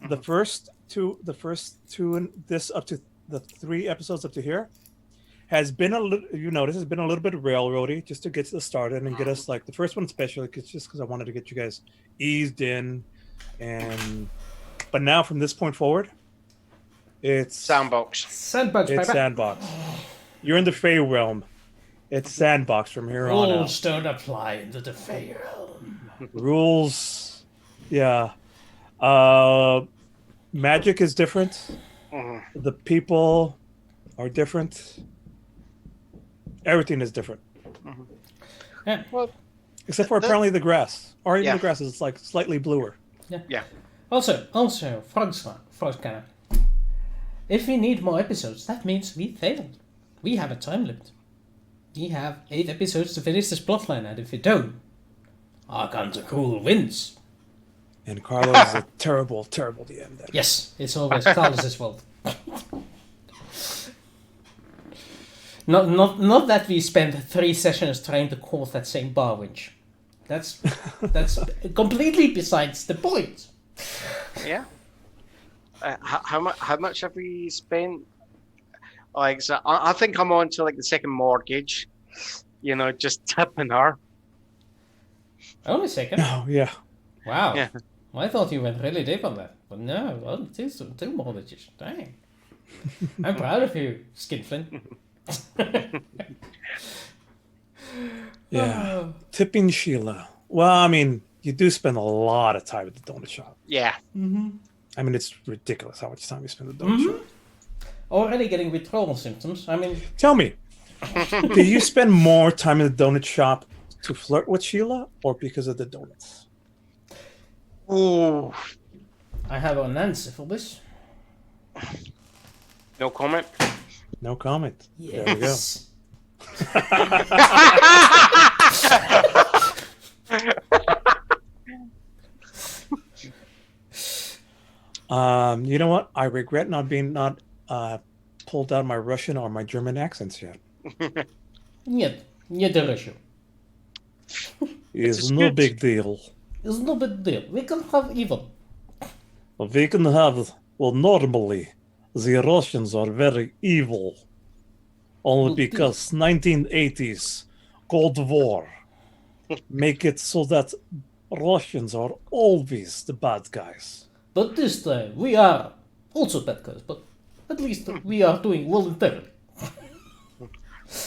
The first two and this up to the 3 episodes up to here has been a little. You notice has been a little bit railroady just to get us started and get us like the first one especially because I wanted to get you guys eased in, but now from this point forward, it's Sandbox. Sandbox, It's baby. Sandbox. You're in the Fey realm. It's Sandbox from here on out. Rules don't apply into the Fey realm. Rules, yeah. Magic is different. The people are different. Everything is different, Yeah. Well, except for apparently the grass. Or even Yeah. the grass is like slightly bluer. yeah. Also, Frog's if we need more episodes, that means we failed. We have a time limit. We have 8 episodes to finish this plotline, and if we don't, Archon Cool wins. And Carlos is a terrible, terrible DM. Then. Yes, it's always Carlos's fault. Not that we spent 3 sessions trying to cause that same bar winch. That's completely besides the point. Yeah. How much have we spent? Like, so I think I'm on to like the second mortgage. You know, just tipping her. Only a second. Oh yeah. Wow. Yeah. I thought you went really deep on that, but no, only two mortgages. Dang. I'm proud of you, Skinflint. Yeah. Tipping Sheila. Well, I mean, you do spend a lot of time at the donut shop. Yeah. I mean, it's ridiculous how much time you spend at the donut shop. Already getting withdrawal symptoms. I mean, Tell me, do you spend more time in the donut shop to flirt with Sheila or because of the donuts? Ooh. I have an answer for this. No comment. No comment. There we go. Yes. You know what? I regret not pulled out my Russian or my German accents yet. Нет, не дорожу. It's no big deal. It's no big deal. We can have even. We can have, well, normally, the Russians are very evil. Only because 1980s Cold War make it so that Russians are always the bad guys. But this time we are also bad guys, but at least we are doing voluntarily.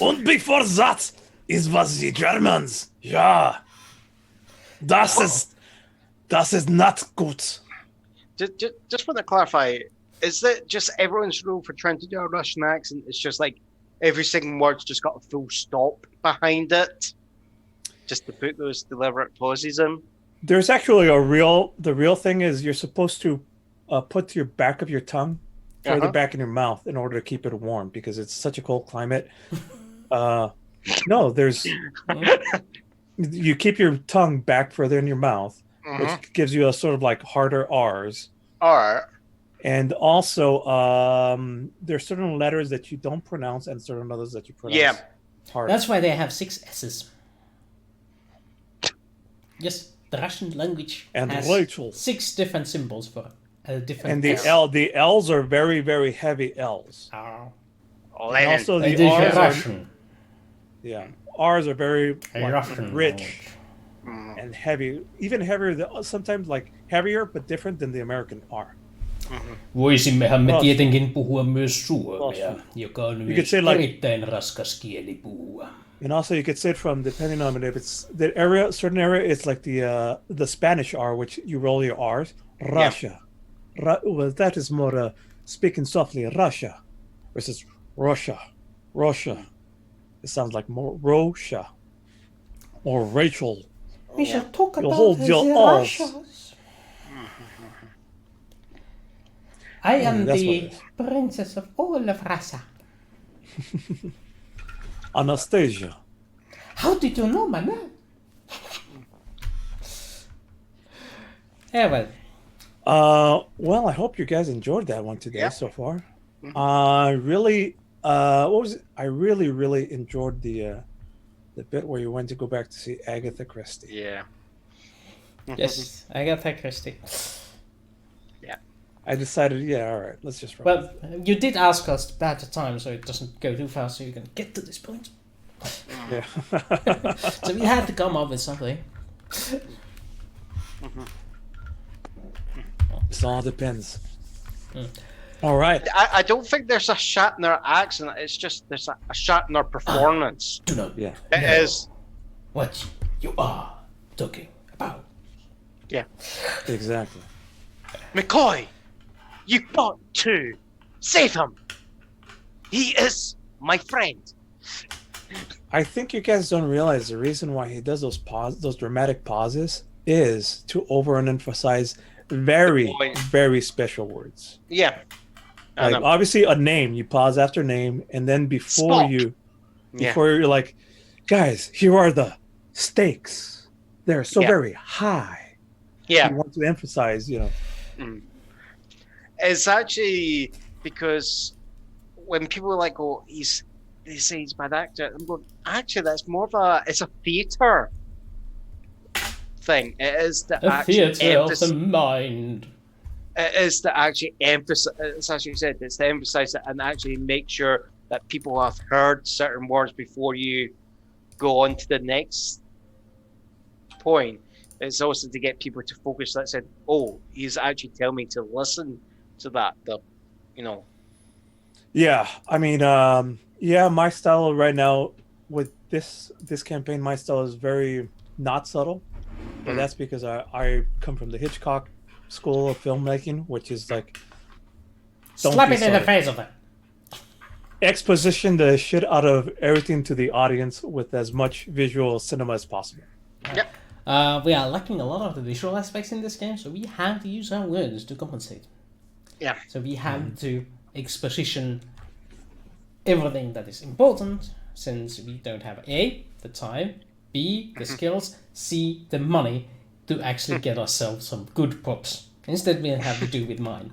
And before that, it was the Germans. Yeah. Das is not good. Just want to clarify, is that just everyone's rule for trying to do a Russian accent? It's just like every single word's just got a full stop behind it, just to put those deliberate pauses in. There's actually the real thing is you're supposed to put your back of your tongue further back in your mouth in order to keep it warm because it's such a cold climate. No, there's you keep your tongue back further in your mouth, which gives you a sort of like harder R's. All right. And also, there's certain letters that you don't pronounce and certain others that you pronounce hard. That's why they have 6 S's. Yes, the Russian language And has Rachel. 6 different symbols for different. And the S. the L's are very, very heavy L's. Oh. And also It the is R's are, Russian. yeah, R's are very Russian rich and heavy, even heavier. Sometimes like heavier, but different than the American R. Voisimmehan me tietenkin puhua myös suomea, joka on You could myös say like- erittäin raskas kieli puhua. And also, you could say it from depending on if it's the area, certain area, it's like the Spanish R, which you roll your R's. Russia, well, that is more speaking softly. Russia versus Russia, Russia. It sounds like more Russia or Rachel. We shall talk You'll about hold the your alls. Russians. I am that's what the it is. princess of all of Russia. Anastasia. How did you know my name? Yeah, well, Well, I hope you guys enjoyed that one today Yeah. so far. Really, what was it? I really enjoyed the bit where you went to go back to see Agatha Christie. Yeah. yes, Agatha Christie. I decided, yeah, all right, let's just run. Well, you did ask us about the time, so it doesn't go too fast, so you can get to this point. Yeah. So we had to come up with something. It all depends. All right. I don't think there's a Shatner accent. It's just there's a Shatner performance. Do not Yeah. It is. what you are talking about. Yeah. Exactly. McCoy, you got to save him. He is my friend. I think you guys don't realize the reason why he does those dramatic pauses is to overemphasize very, point. very special words. Yeah. I Like know. obviously a name, you pause after name, and then before Spock. Yeah. you're like, guys, here are the stakes. They're so Yeah. very high. Yeah. You want to emphasize, It's actually because when people are like, "Oh, they say he's a bad actor," I'm going, actually, that's more of it's a theatre thing. It is the A actual theatre of the mind. It is to actually emphasize. It's as you said, it's to emphasize it and actually make sure that people have heard certain words before you go on to the next point. It's also to get people to focus. That said, "Oh, he's actually telling me to listen to that." Yeah, I mean, my style right now with this campaign, my style is very not subtle, but that's because I come from the Hitchcock school of filmmaking, which is like don't Slap be it in the subtle. face of it. Exposition the shit out of everything to the audience with as much visual cinema as possible. We are lacking a lot of the visual aspects in this game, so we have to use our words to compensate. Yeah. So we have to exposition everything that is important, since we don't have A, the time, B, the skills, C, the money to actually get ourselves some good props. Instead, we have to do with mine.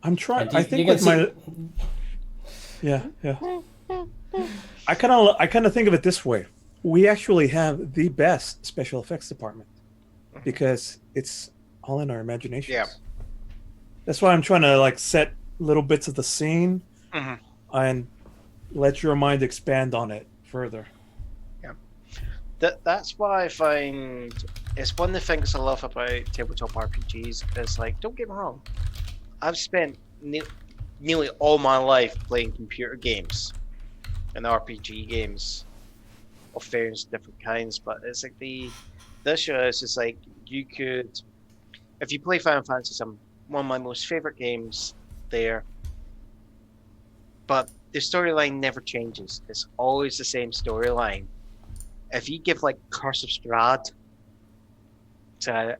I'm trying. And I you think can with my I kind of think of it this way. We actually have the best special effects department because it's all in our imaginations. Yeah. That's why I'm trying to like set little bits of the scene and let your mind expand on it further. That's why I find it's one of the things I love about tabletop RPGs. Is like, don't get me wrong, I've spent nearly all my life playing computer games and RPG games of various different kinds. But it's like this show is just like you could, if you play Final Fantasy, one of my most favorite games there. But the storyline never changes. It's always the same storyline. If you give like Curse of Strahd to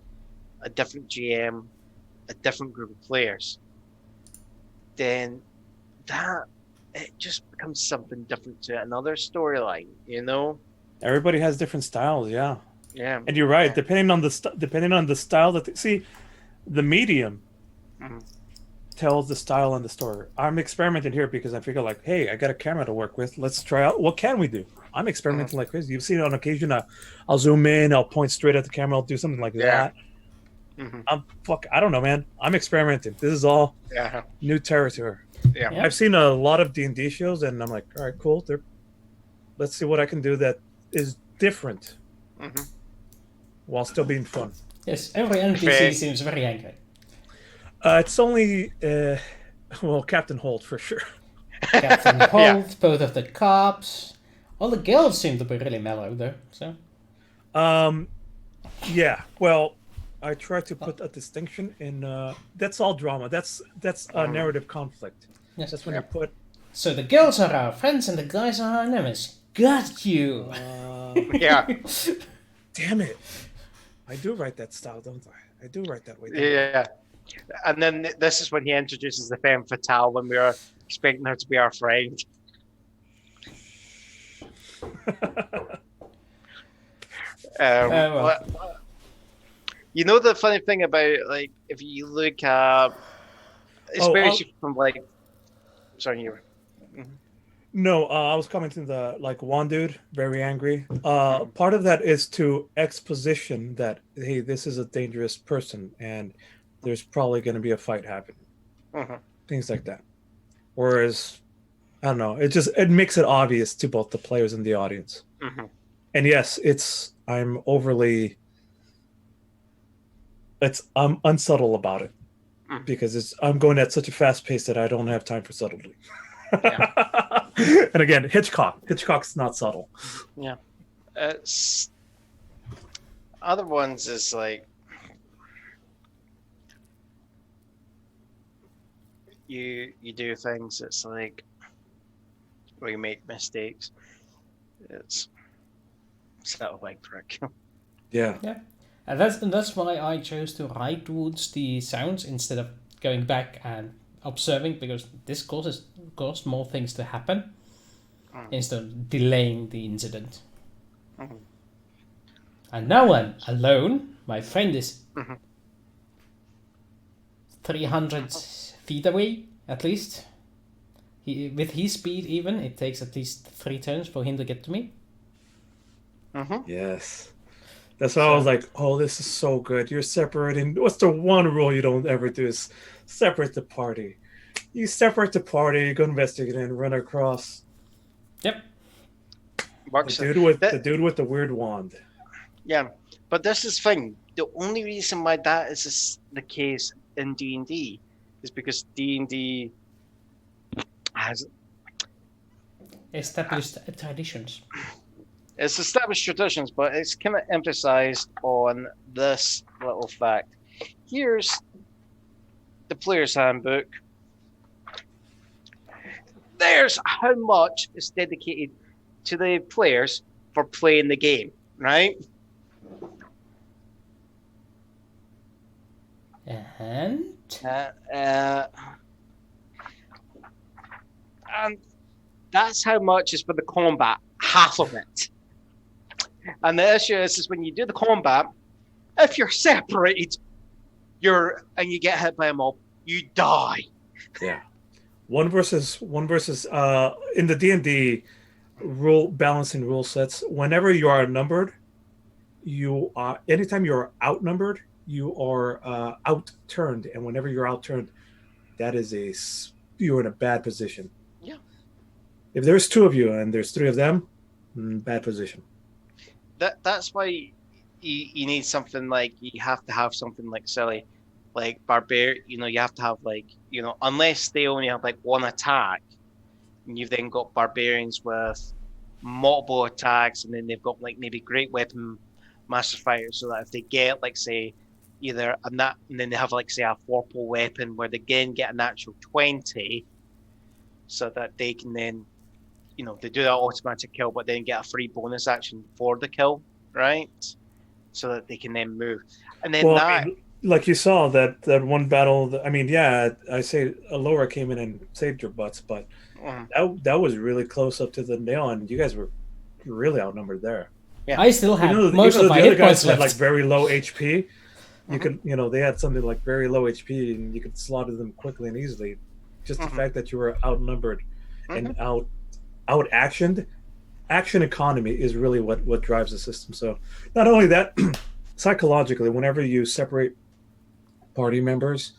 a different GM, a different group of players, then it just becomes something different to another storyline, Everybody has different styles, yeah. Yeah. And you're right. Depending on the style that see, the medium tells the style and the story. I'm experimenting here because I figure like, hey, I got a camera to work with. Let's try out what can we do. I'm experimenting like crazy. You've seen it on occasion. I'll zoom in. I'll point straight at the camera. I'll do something like that. I don't know, man. I'm experimenting. This is all new territory. Yeah. Yeah. I've seen a lot of D&D shows, and I'm like, all right, cool. Let's see what I can do that is different while still being fun. Yes, every NPC seems very angry. It's only, Captain Holt for sure. Captain Holt, both of the cops, All the girls seem to be really mellow, though. So Yeah. Well, I try to put a distinction in. That's all drama. That's a narrative conflict. yes. That's when you put. So the girls are our friends and the guys are our enemies. Got you. Yeah. Damn it! I do write that style, don't I? I do write that way. Yeah. And then this is when he introduces the femme fatale when we were expecting her to be our friend. Well. You know the funny thing about like if you look at especially from like sorry you were No, I was commenting the like one dude very angry. Part of that is to exposition that hey, this is a dangerous person and there's probably going to be a fight happening. Things like that. Whereas I don't know, it makes it obvious to both the players and the audience. And yes, I'm unsubtle about it because I'm going at such a fast pace that I don't have time for subtlety. Yeah. And again, Hitchcock's not subtle. Yeah. Other ones is like you do things it's like where you make mistakes. It's sort of like prick. Yeah. And that's why I chose to write towards the sounds instead of going back and observing, because this caused more things to happen instead of delaying the incident. And now I'm alone. My friend is 300 feet away, at least. With his speed even, it takes at least 3 turns for him to get to me. Yes. That's why I was like, oh, this is so good. You're separating. What's the one rule you don't ever do is separate the party. You separate the party, you go investigate and run across. Yep. The dude with the weird wand. Yeah, but this is the thing. The only reason why that is the case in D&D is because D&D has Established traditions. It's established traditions, but it's kind of emphasized on this little fact. Here's the player's handbook. There's how much is dedicated to the players for playing the game, right? And and that's how much is for the combat, half of it. And the issue is when you do the combat, if you're separated, and you get hit by a mob, you die. Yeah. One versus in the D&D rule balancing rule sets, whenever you are numbered, anytime you're outnumbered, you are outturned, and whenever you're outturned, you're in a bad position. Yeah. If there's 2 of you and there's 3 of them, bad position. That's why you need something like you have to have something like silly, like barbarian. You have to have unless they only have like 1 attack, and you've then got barbarians with multiple attacks, and then they've got like maybe great weapon master fighters, so that if they get like say either and then they have like say a 4-pole weapon where they again get a natural 20, so that they can then they do that automatic kill, but then get a free bonus action for the kill, right? So that they can then move. And then like you saw that one battle. I say Alora came in and saved your butts, but that was really close up to the nail, and you guys were really outnumbered there. Yeah. I still have most of my hit points left. Had like very low HP. You could, they had something like very low HP, and you could slaughter them quickly and easily. Just the fact that you were outnumbered and out actioned. Action economy is really what drives the system. So not only that, psychologically, whenever you separate party members,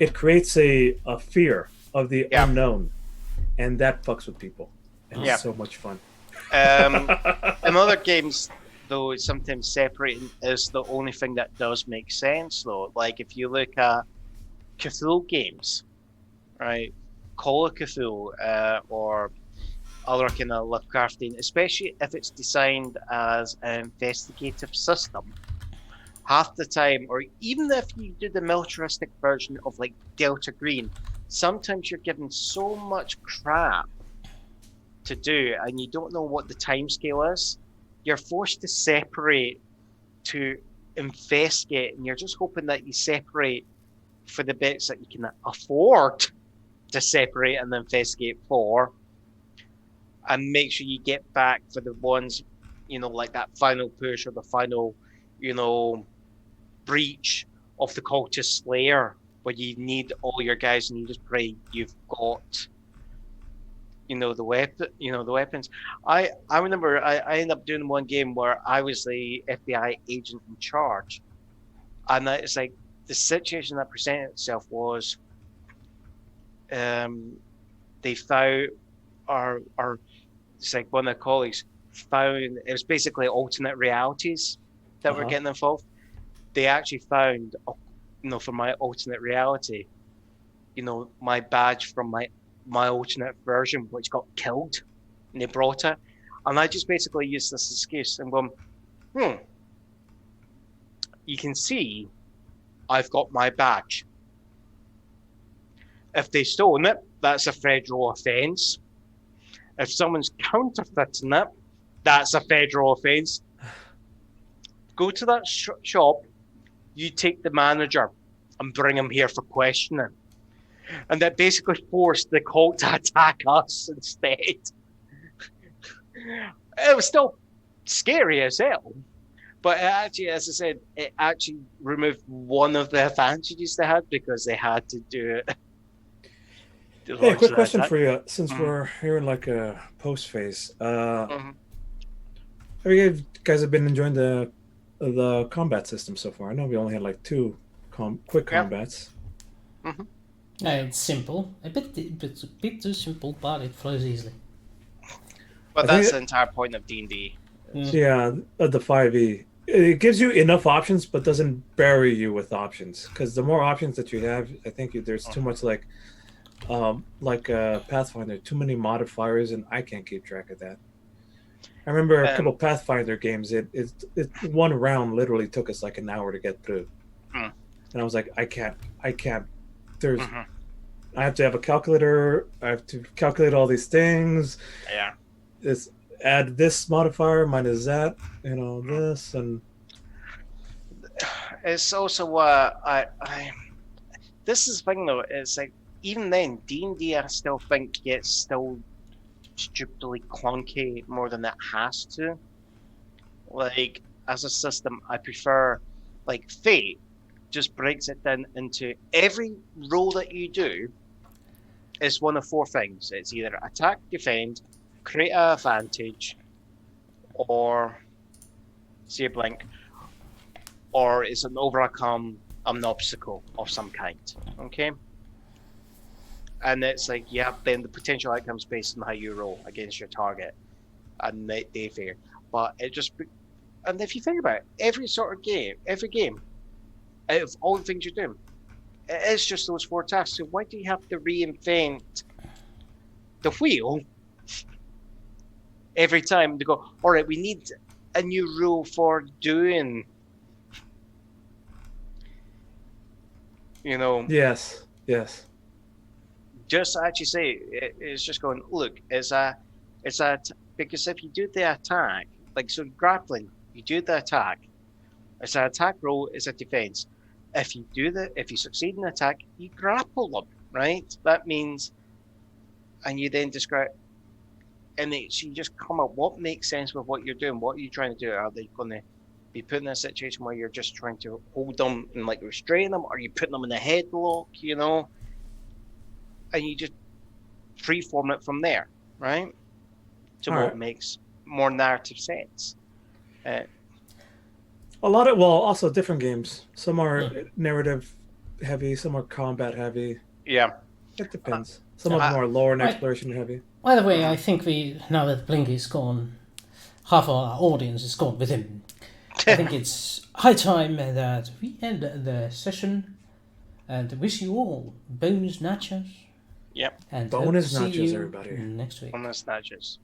it creates a fear of the unknown, and that fucks with people. And it's so much fun. In other games, though, sometimes separating is the only thing that does make sense, though. Like if you look at Cthulhu games, right? Call of Cthulhu, or other kind of Lovecraftian, especially if it's designed as an investigative system. Half the time, or even if you do the militaristic version of like Delta Green, sometimes you're given so much crap to do and you don't know what the time scale is. You're forced to separate to investigate, and you're just hoping that you separate for the bits that you can afford to separate and investigate for, and make sure you get back for the ones, like that final push or the final, breach of the cultist slayer, where you need all your guys and you just pray you've got the weapons. I remember I ended up doing one game where I was the FBI agent in charge, and it's like the situation that presented itself was they found our it's like one of the colleagues found, it was basically alternate realities that were getting involved. They actually found for my alternate reality, my badge from my alternate version, which got killed, and they brought it, and I just basically used this excuse and gone, you can see I've got my badge. If they stolen it, that's a federal offence. If someone's counterfeiting it, that's a federal offence. Go to that shop, you take the manager and bring him here for questioning. And that basically forced the cult to attack us instead. It was still scary as hell. But actually, as I said, it actually removed one of the advantages they had because they had to do it. Hey, quick question for you. Since we're here in like a post phase, have you guys have been enjoying the combat system so far? I know we only had like 2 quick combats. It's simple, a bit too simple, but it flows easily. But that's the entire point of D&D. Yeah, the 5e. It gives you enough options, but doesn't bury you with options. Because the more options that you have, I think there's too much like Pathfinder, too many modifiers, and I can't keep track of that. I remember a couple Pathfinder games. It one round literally took us like an hour to get through, and I was like, I can't. There's, I have to have a calculator. I have to calculate all these things. Yeah. Add this modifier minus that. This and. It's also this is the thing though. It's like even then D&D I still think gets still stupidly clunky more than it has to. Like as a system, I prefer like Fate just breaks it down into every roll that you do is one of 4 things. It's either attack, defend, create an advantage, or see a blink, or it's an overcome an obstacle of some kind. Okay? And it's like, then the potential outcomes based on how you roll against your target. And they vary. But it just... And if you think about it, every game, out of all the things you're doing, it is just those 4 tasks. So why do you have to reinvent the wheel every time to go, all right, we need a new rule for doing, Yes. Just actually say, it's just going, look, because if you do the attack, like, so grappling, you do the attack, it's an attack roll, it's a defense. If you succeed in the attack, you grapple them, right? That means, and you then describe, and you just come up, what makes sense with what you're doing? What are you trying to do? Are they going to be put in a situation where you're just trying to hold them and like restrain them? Are you putting them in a headlock, And you just freeform it from there, right? To what makes more narrative sense. Also different games. Some are narrative heavy, some are combat heavy. Yeah. It depends. Some of them are lore and exploration heavy. By the way, I think now that Blinky's gone, half of our audience is gone with him. I think it's high time that we end the session and wish you all bonus nachos Yep. And Bonus hope to see nachos, you everybody. next week. Bonus nudges.